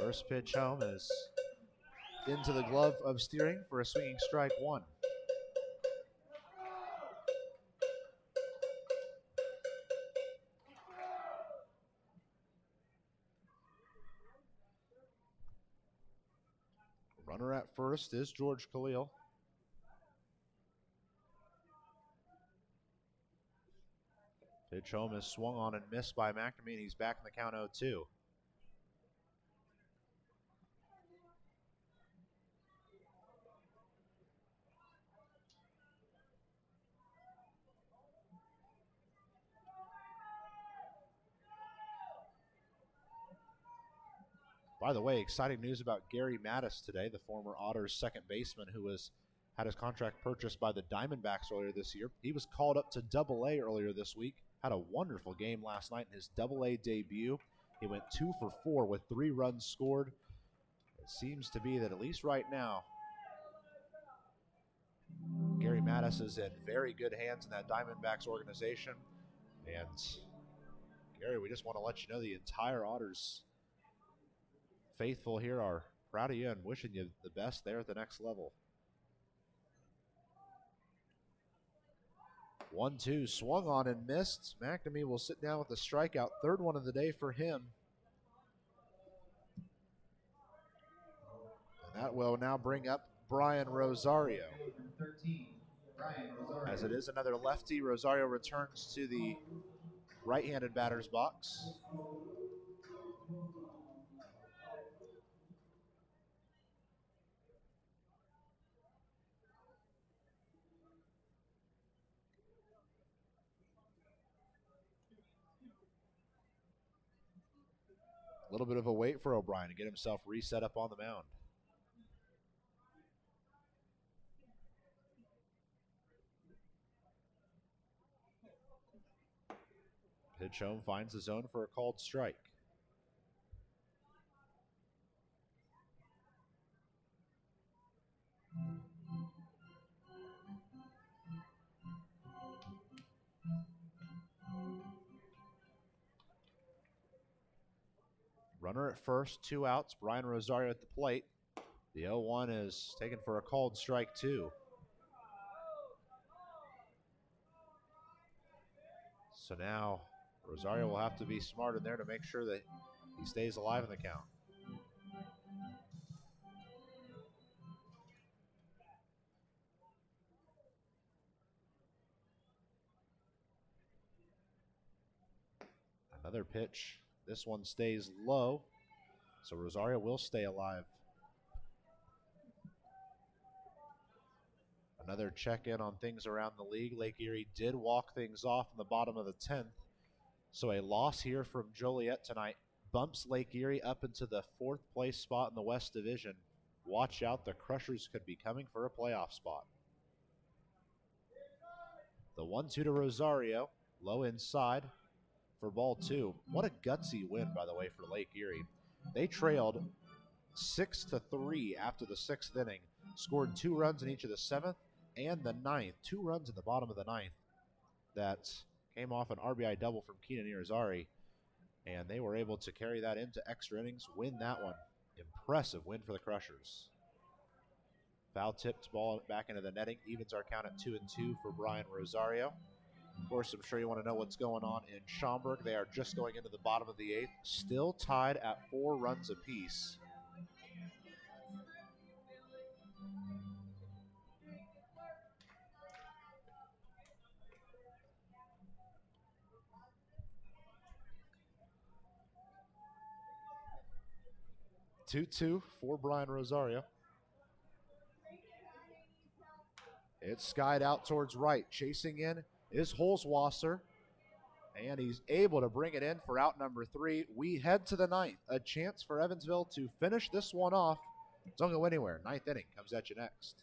First pitch home is into the glove of Steering for a swinging strike 1. Runner at first is George Khalil. Pitch home is swung on and missed by Mcnamee, and he's back in the count 0-2. By the way, exciting news about Gary Mattis today, the former Otters second baseman who had his contract purchased by the Diamondbacks earlier this year. He was called up to Double-A earlier this week. Had a wonderful game last night in his Double-A debut. He went 2 for 4 with 3 runs scored. It seems to be that at least right now, Gary Mattis is in very good hands in that Diamondbacks organization. And Gary, we just want to let you know the entire Otters faithful here are proud of you and wishing you the best there at the next level. 1-2 swung on and missed. Mcnamee will sit down with a strikeout, third one of the day for him. And that will now bring up Brian Rosario. 13, Brian Rosario. As it is another lefty, Rosario returns to the right-handed batter's box. A little bit of a wait for O'Brien to get himself reset up on the mound. Pitch home finds the zone for a called strike. Runner at first, 2 outs. Brian Rosario at the plate. The 0-1 is taken for a called strike 2. So now Rosario will have to be smart in there to make sure that he stays alive in the count. Another pitch. This one stays low, so Rosario will stay alive. Another check-in on things around the league. Lake Erie did walk things off in the bottom of the 10th, so a loss here from Joliet tonight bumps Lake Erie up into the 4th place spot in the West Division. Watch out, the Crushers could be coming for a playoff spot. The 1-2 to Rosario, low inside for ball 2. What a gutsy win, by the way, for Lake Erie. They trailed 6-3 after the 6th inning, scored 2 runs in each of the 7th and the 9th. 2 runs in the bottom of the 9th that came off an RBI double from Keenan Irizarry, and they were able to carry that into extra innings, win that one. Impressive win for the Crushers. Foul tipped ball back into the netting, evens our count at 2-2 for Brian Rosario. Of course, I'm sure you want to know what's going on in Schaumburg. They are just going into the bottom of the 8th, still tied at 4 runs apiece. Two-two for Brian Rosario. It's skied out towards right. Chasing in is Holzwasser. And he's able to bring it in for out number 3. We head to the 9th. A chance for Evansville to finish this one off. Don't go anywhere. 9th inning comes at you next.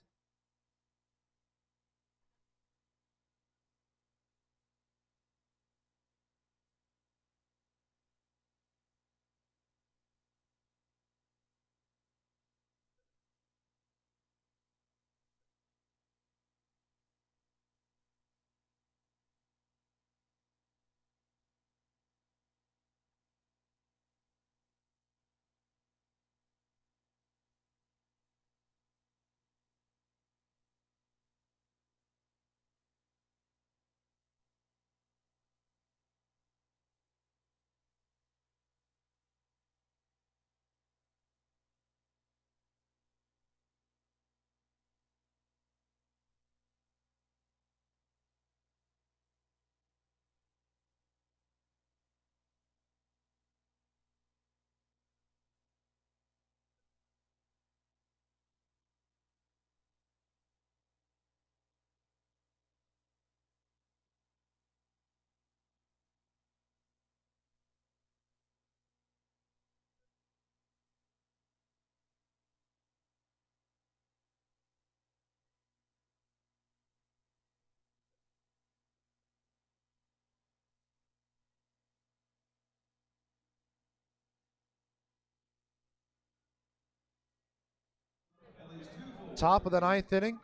top of the ninth inning,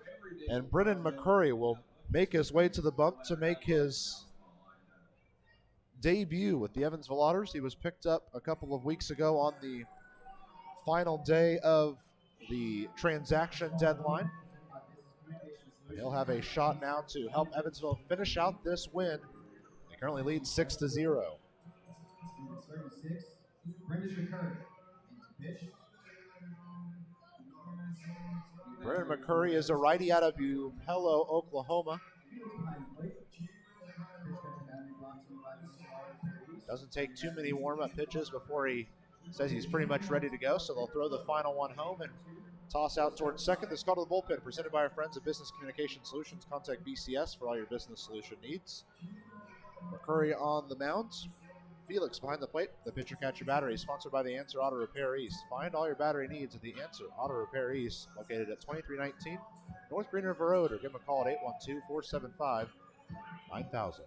and Brennan McCurry will make his way to the bump to make his debut with the Evansville Otters. He was picked up a couple of weeks ago on the final day of the transaction deadline. He'll have a shot now to help Evansville finish out this win. They currently lead 6-0. Brennan McCurry is a righty out of Upelo, Oklahoma. Doesn't take too many warm-up pitches before he says he's pretty much ready to go, so they'll throw the final one home and toss out towards second. This call to the bullpen presented by our friends at Business Communication Solutions. Contact BCS for all your business solution needs. McCurry on the mound. Felix behind the plate. The pitcher catcher battery sponsored by the Answer Auto Repair East. Find all your battery needs at the Answer Auto Repair East, located at 2319 North Green River Road, or give them a call at 812-475-9000.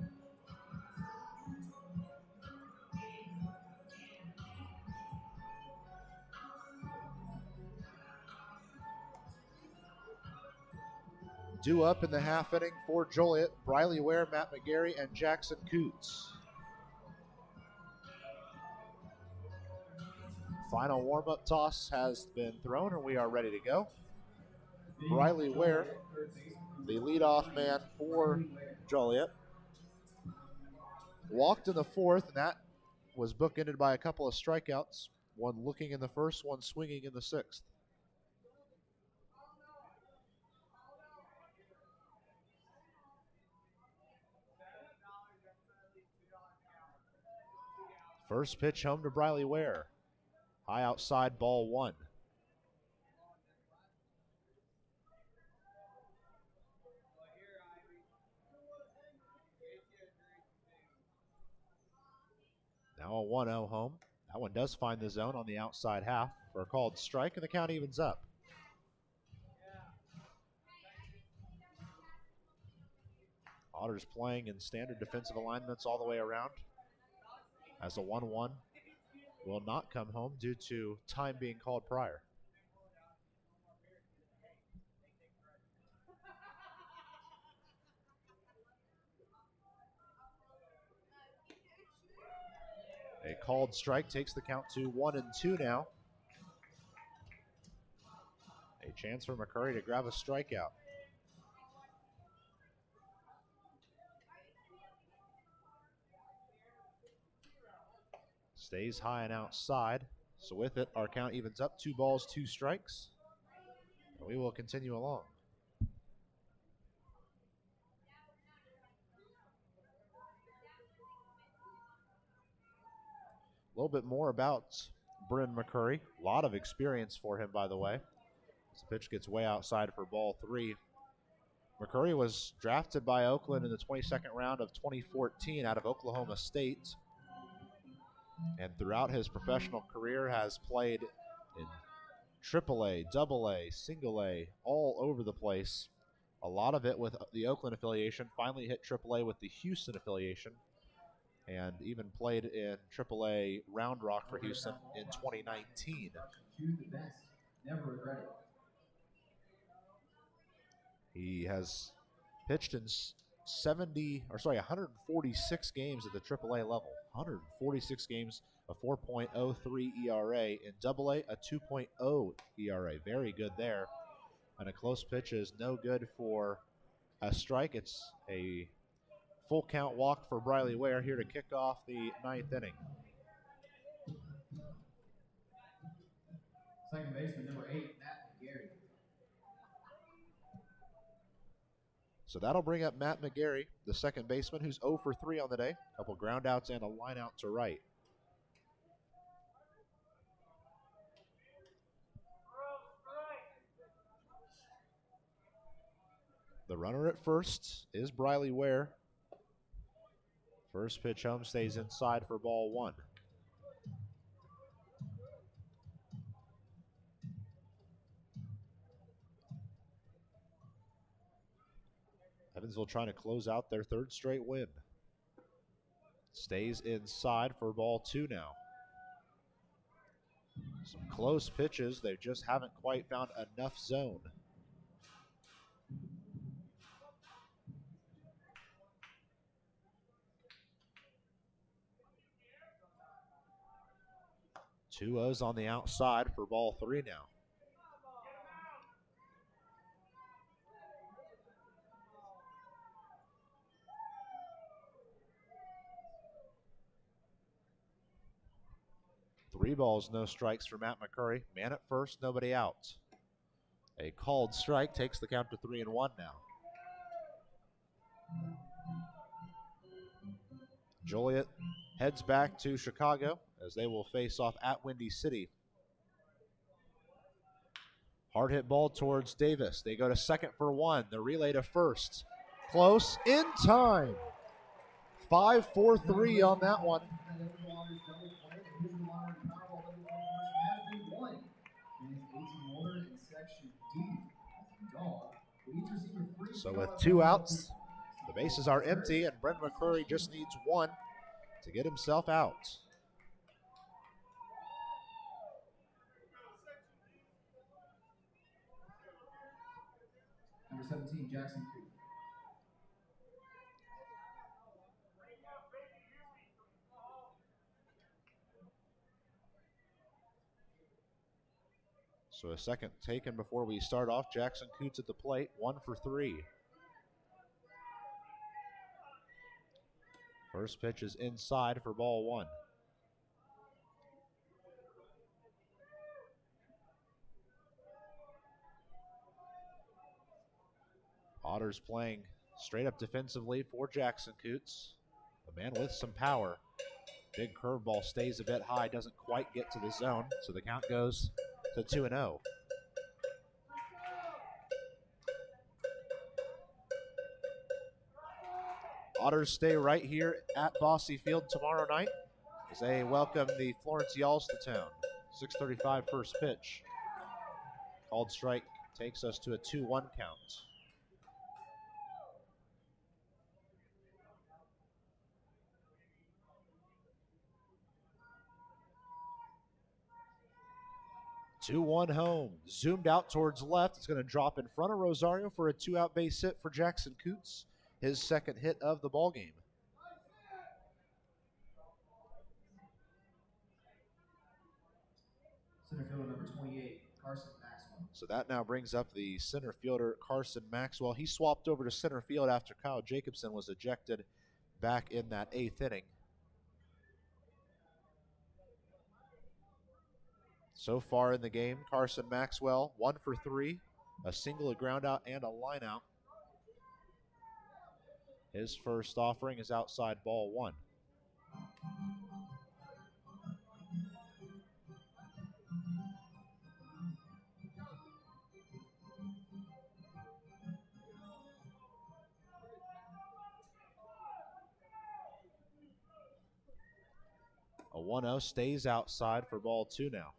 Due up in the half inning for Joliet, Briley Ware, Matt McGarry, and Jackson Coots. Final warm-up toss has been thrown, and we are ready to go. Briley Ware, the leadoff man for Joliet, walked in the fourth, and that was bookended by a couple of strikeouts. One looking in the first, one swinging in the sixth. First pitch home to Briley Ware. High outside, ball one. Now a 1-0 home. That one does find the zone on the outside half for a called strike, and the count evens up. Otters playing in standard defensive alignments all the way around, as a 1-1 will not come home due to time being called prior. A called strike takes the count to 1-2 now. A chance for McCurry to grab a strikeout. Stays high and outside. So with it, our count evens up. 2 balls, 2 strikes. And we will continue along. A little bit more about Brennan McCurry. A lot of experience for him, by the way. This pitch gets way outside for ball 3. McCurry was drafted by Oakland in the 22nd round of 2014 out of Oklahoma State. And throughout his professional career has played in AAA, AA, single A, all over the place. A lot of it with the Oakland affiliation. Finally hit AAA with the Houston affiliation. And even played in AAA Round Rock for Houston in 2019. Choose the best. Never regret it. He has pitched in 146 games at the AAA level. 146 games, a 4.03 ERA. In AA, a 2.0 ERA. Very good there. And a close pitch is no good for a strike. It's a full count walk for Briley Ware here to kick off the 9th inning. Second baseman, number 8, Matt McGarry. So that'll bring up Matt McGarry, the second baseman, who's 0 for 3 on the day. A couple ground outs and a line out to right. The runner at first is Briley Ware. First pitch home, stays inside for ball 1. Evansville trying to close out their 3rd straight win. Stays inside for ball 2 now. Some close pitches. They just haven't quite found enough zone. 2-0s on the outside for ball 3 now. Three balls, no strikes for Matt McCurry. Man at first, nobody out. A called strike takes the count to 3-1 now. Joliet heads back to Chicago as they will face off at Windy City. Hard hit ball towards Davis. They go to second for 1. The relay to first. Close in time. 5-4-3 on that one. So with 2 outs, the bases are empty, and Brent McCurry just needs 1 to get himself out. Number 17, Jackson. So a second taken before we start off. Jackson Coots at the plate, 1 for 3. First pitch is inside for ball 1. Otters playing straight up defensively for Jackson Coots. A man with some power. Big curveball stays a bit high, doesn't quite get to the zone, so the count goes to 2-0. Otters stay right here at Bosse Field tomorrow night as they welcome the Florence Yalls to town. 6:35 first pitch. Called strike takes us to a 2-1 count. Two-one home. Zoomed out towards left. It's going to drop in front of Rosario for a 2-out base hit for Jackson Coots. His second hit of the ball game. Center fielder number 28, Carson Maxwell. So that now brings up the center fielder, Carson Maxwell. He swapped over to center field after Kyle Jacobson was ejected back in that 8th inning. So far in the game, Carson Maxwell, 1 for 3, a single, a ground out, and a line out. His first offering is outside ball 1. A 1-0 stays outside for ball 2 now.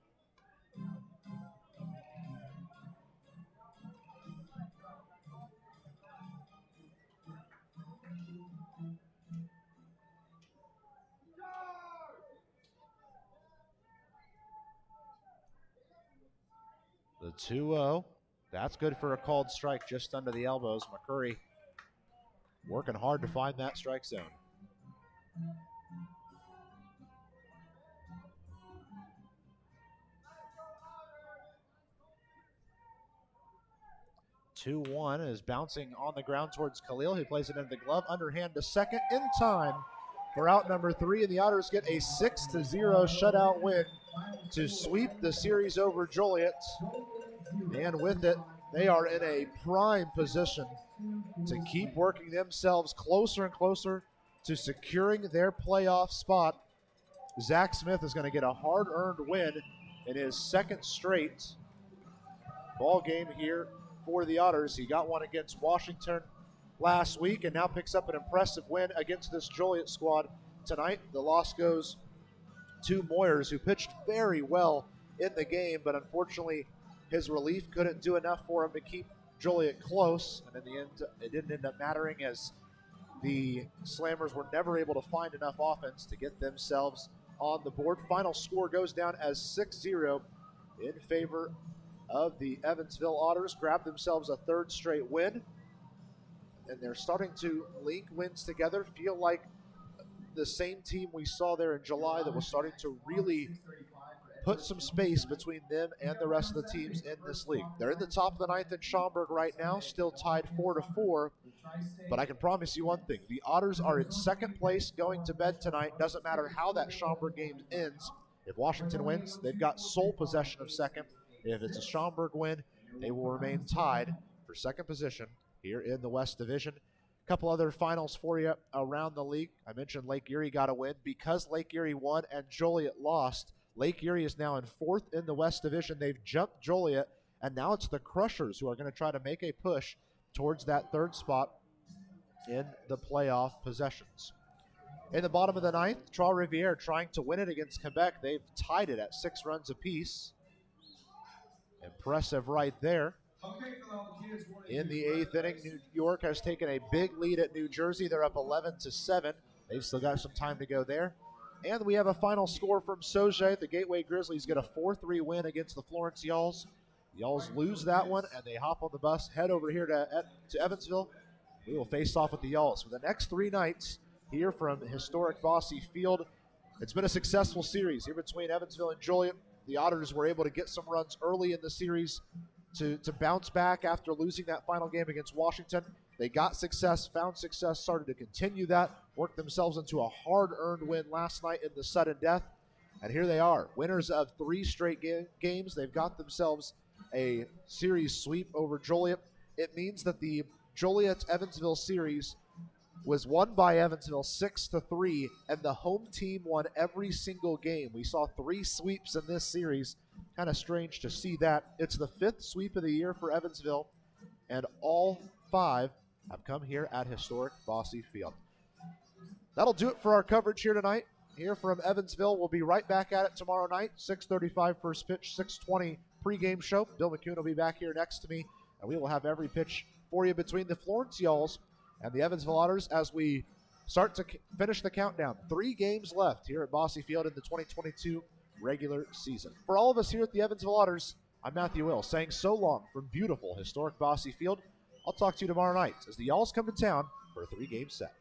The 2-0, that's good for a called strike just under the elbows. McCurry working hard to find that strike zone. The 2-1 is bouncing on the ground towards Khalil. He plays it into the glove, underhand to second in time for out number 3, and the Otters get a 6-0 shutout win to sweep the series over Joliet. And with it, they are in a prime position to keep working themselves closer and closer to securing their playoff spot. Zach Smith is going to get a hard-earned win in his second straight ball game here for the Otters. He got one against Washington last week and now picks up an impressive win against this Joliet squad tonight. The loss goes to Moyers, who pitched very well in the game, but unfortunately his relief couldn't do enough for him to keep Joliet close, and in the end it didn't end up mattering as the Slammers were never able to find enough offense to get themselves on the board. Final score goes down as 6-0 in favor of the Evansville Otters. Grab themselves a 3rd straight win, and they're starting to link wins together, feel like the same team we saw there in July that was starting to really put some space between them and the rest of the teams in this league. They're in the top of the ninth in Schaumburg right now, still tied 4-4. But I can promise you one thing. The Otters are in second place going to bed tonight. Doesn't matter how that Schaumburg game ends. If Washington wins, they've got sole possession of second. If it's a Schaumburg win, they will remain tied for second position here in the West Division. A couple other finals for you around the league. I mentioned Lake Erie got a win. Because Lake Erie won and Joliet lost, Lake Erie is now in fourth in the West Division. They've jumped Joliet, and now it's the Crushers who are going to try to make a push towards that third spot in the playoff possessions. In the bottom of the ninth, Trois-Rivières trying to win it against Quebec. They've tied it at 6 runs apiece. Impressive right there. In the 8th inning, New York has taken a big lead at New Jersey. They're up 11-7. They've still got some time to go there. And we have a final score from Sauget. The Gateway Grizzlies get a 4-3 win against the Florence Yalls. The Yalls lose that one, and they hop on the bus, head over here to Evansville. We will face off with the Yalls for the next 3 nights here from historic Bosse Field. It's been a successful series here between Evansville and Joliet. The Otters were able to get some runs early in the series to bounce back after losing that final game against Washington. They got success, found success, started to continue that, worked themselves into a hard-earned win last night in the sudden death. And here they are, winners of 3 straight games. They've got themselves a series sweep over Joliet. It means that the Joliet-Evansville series was won by Evansville 6-3, and the home team won every single game. We saw 3 sweeps in this series. Kind of strange to see that. It's the 5th sweep of the year for Evansville, and all 5 have come here at historic Bosse Field. That'll do it for our coverage here tonight. Here from Evansville, we'll be right back at it tomorrow night, 6:35 first pitch, 6:20 pregame show. Bill McCune will be back here next to me, and we will have every pitch for you between the Florence Yalls and the Evansville Otters as we start to finish the countdown. 3 games left here at Bosse Field in the 2022 regular season. For all of us here at the Evansville Otters, I'm Matthew Will saying so long from beautiful historic Bosse Field. I'll talk to you tomorrow night as the Yalls come to town for a 3-game set.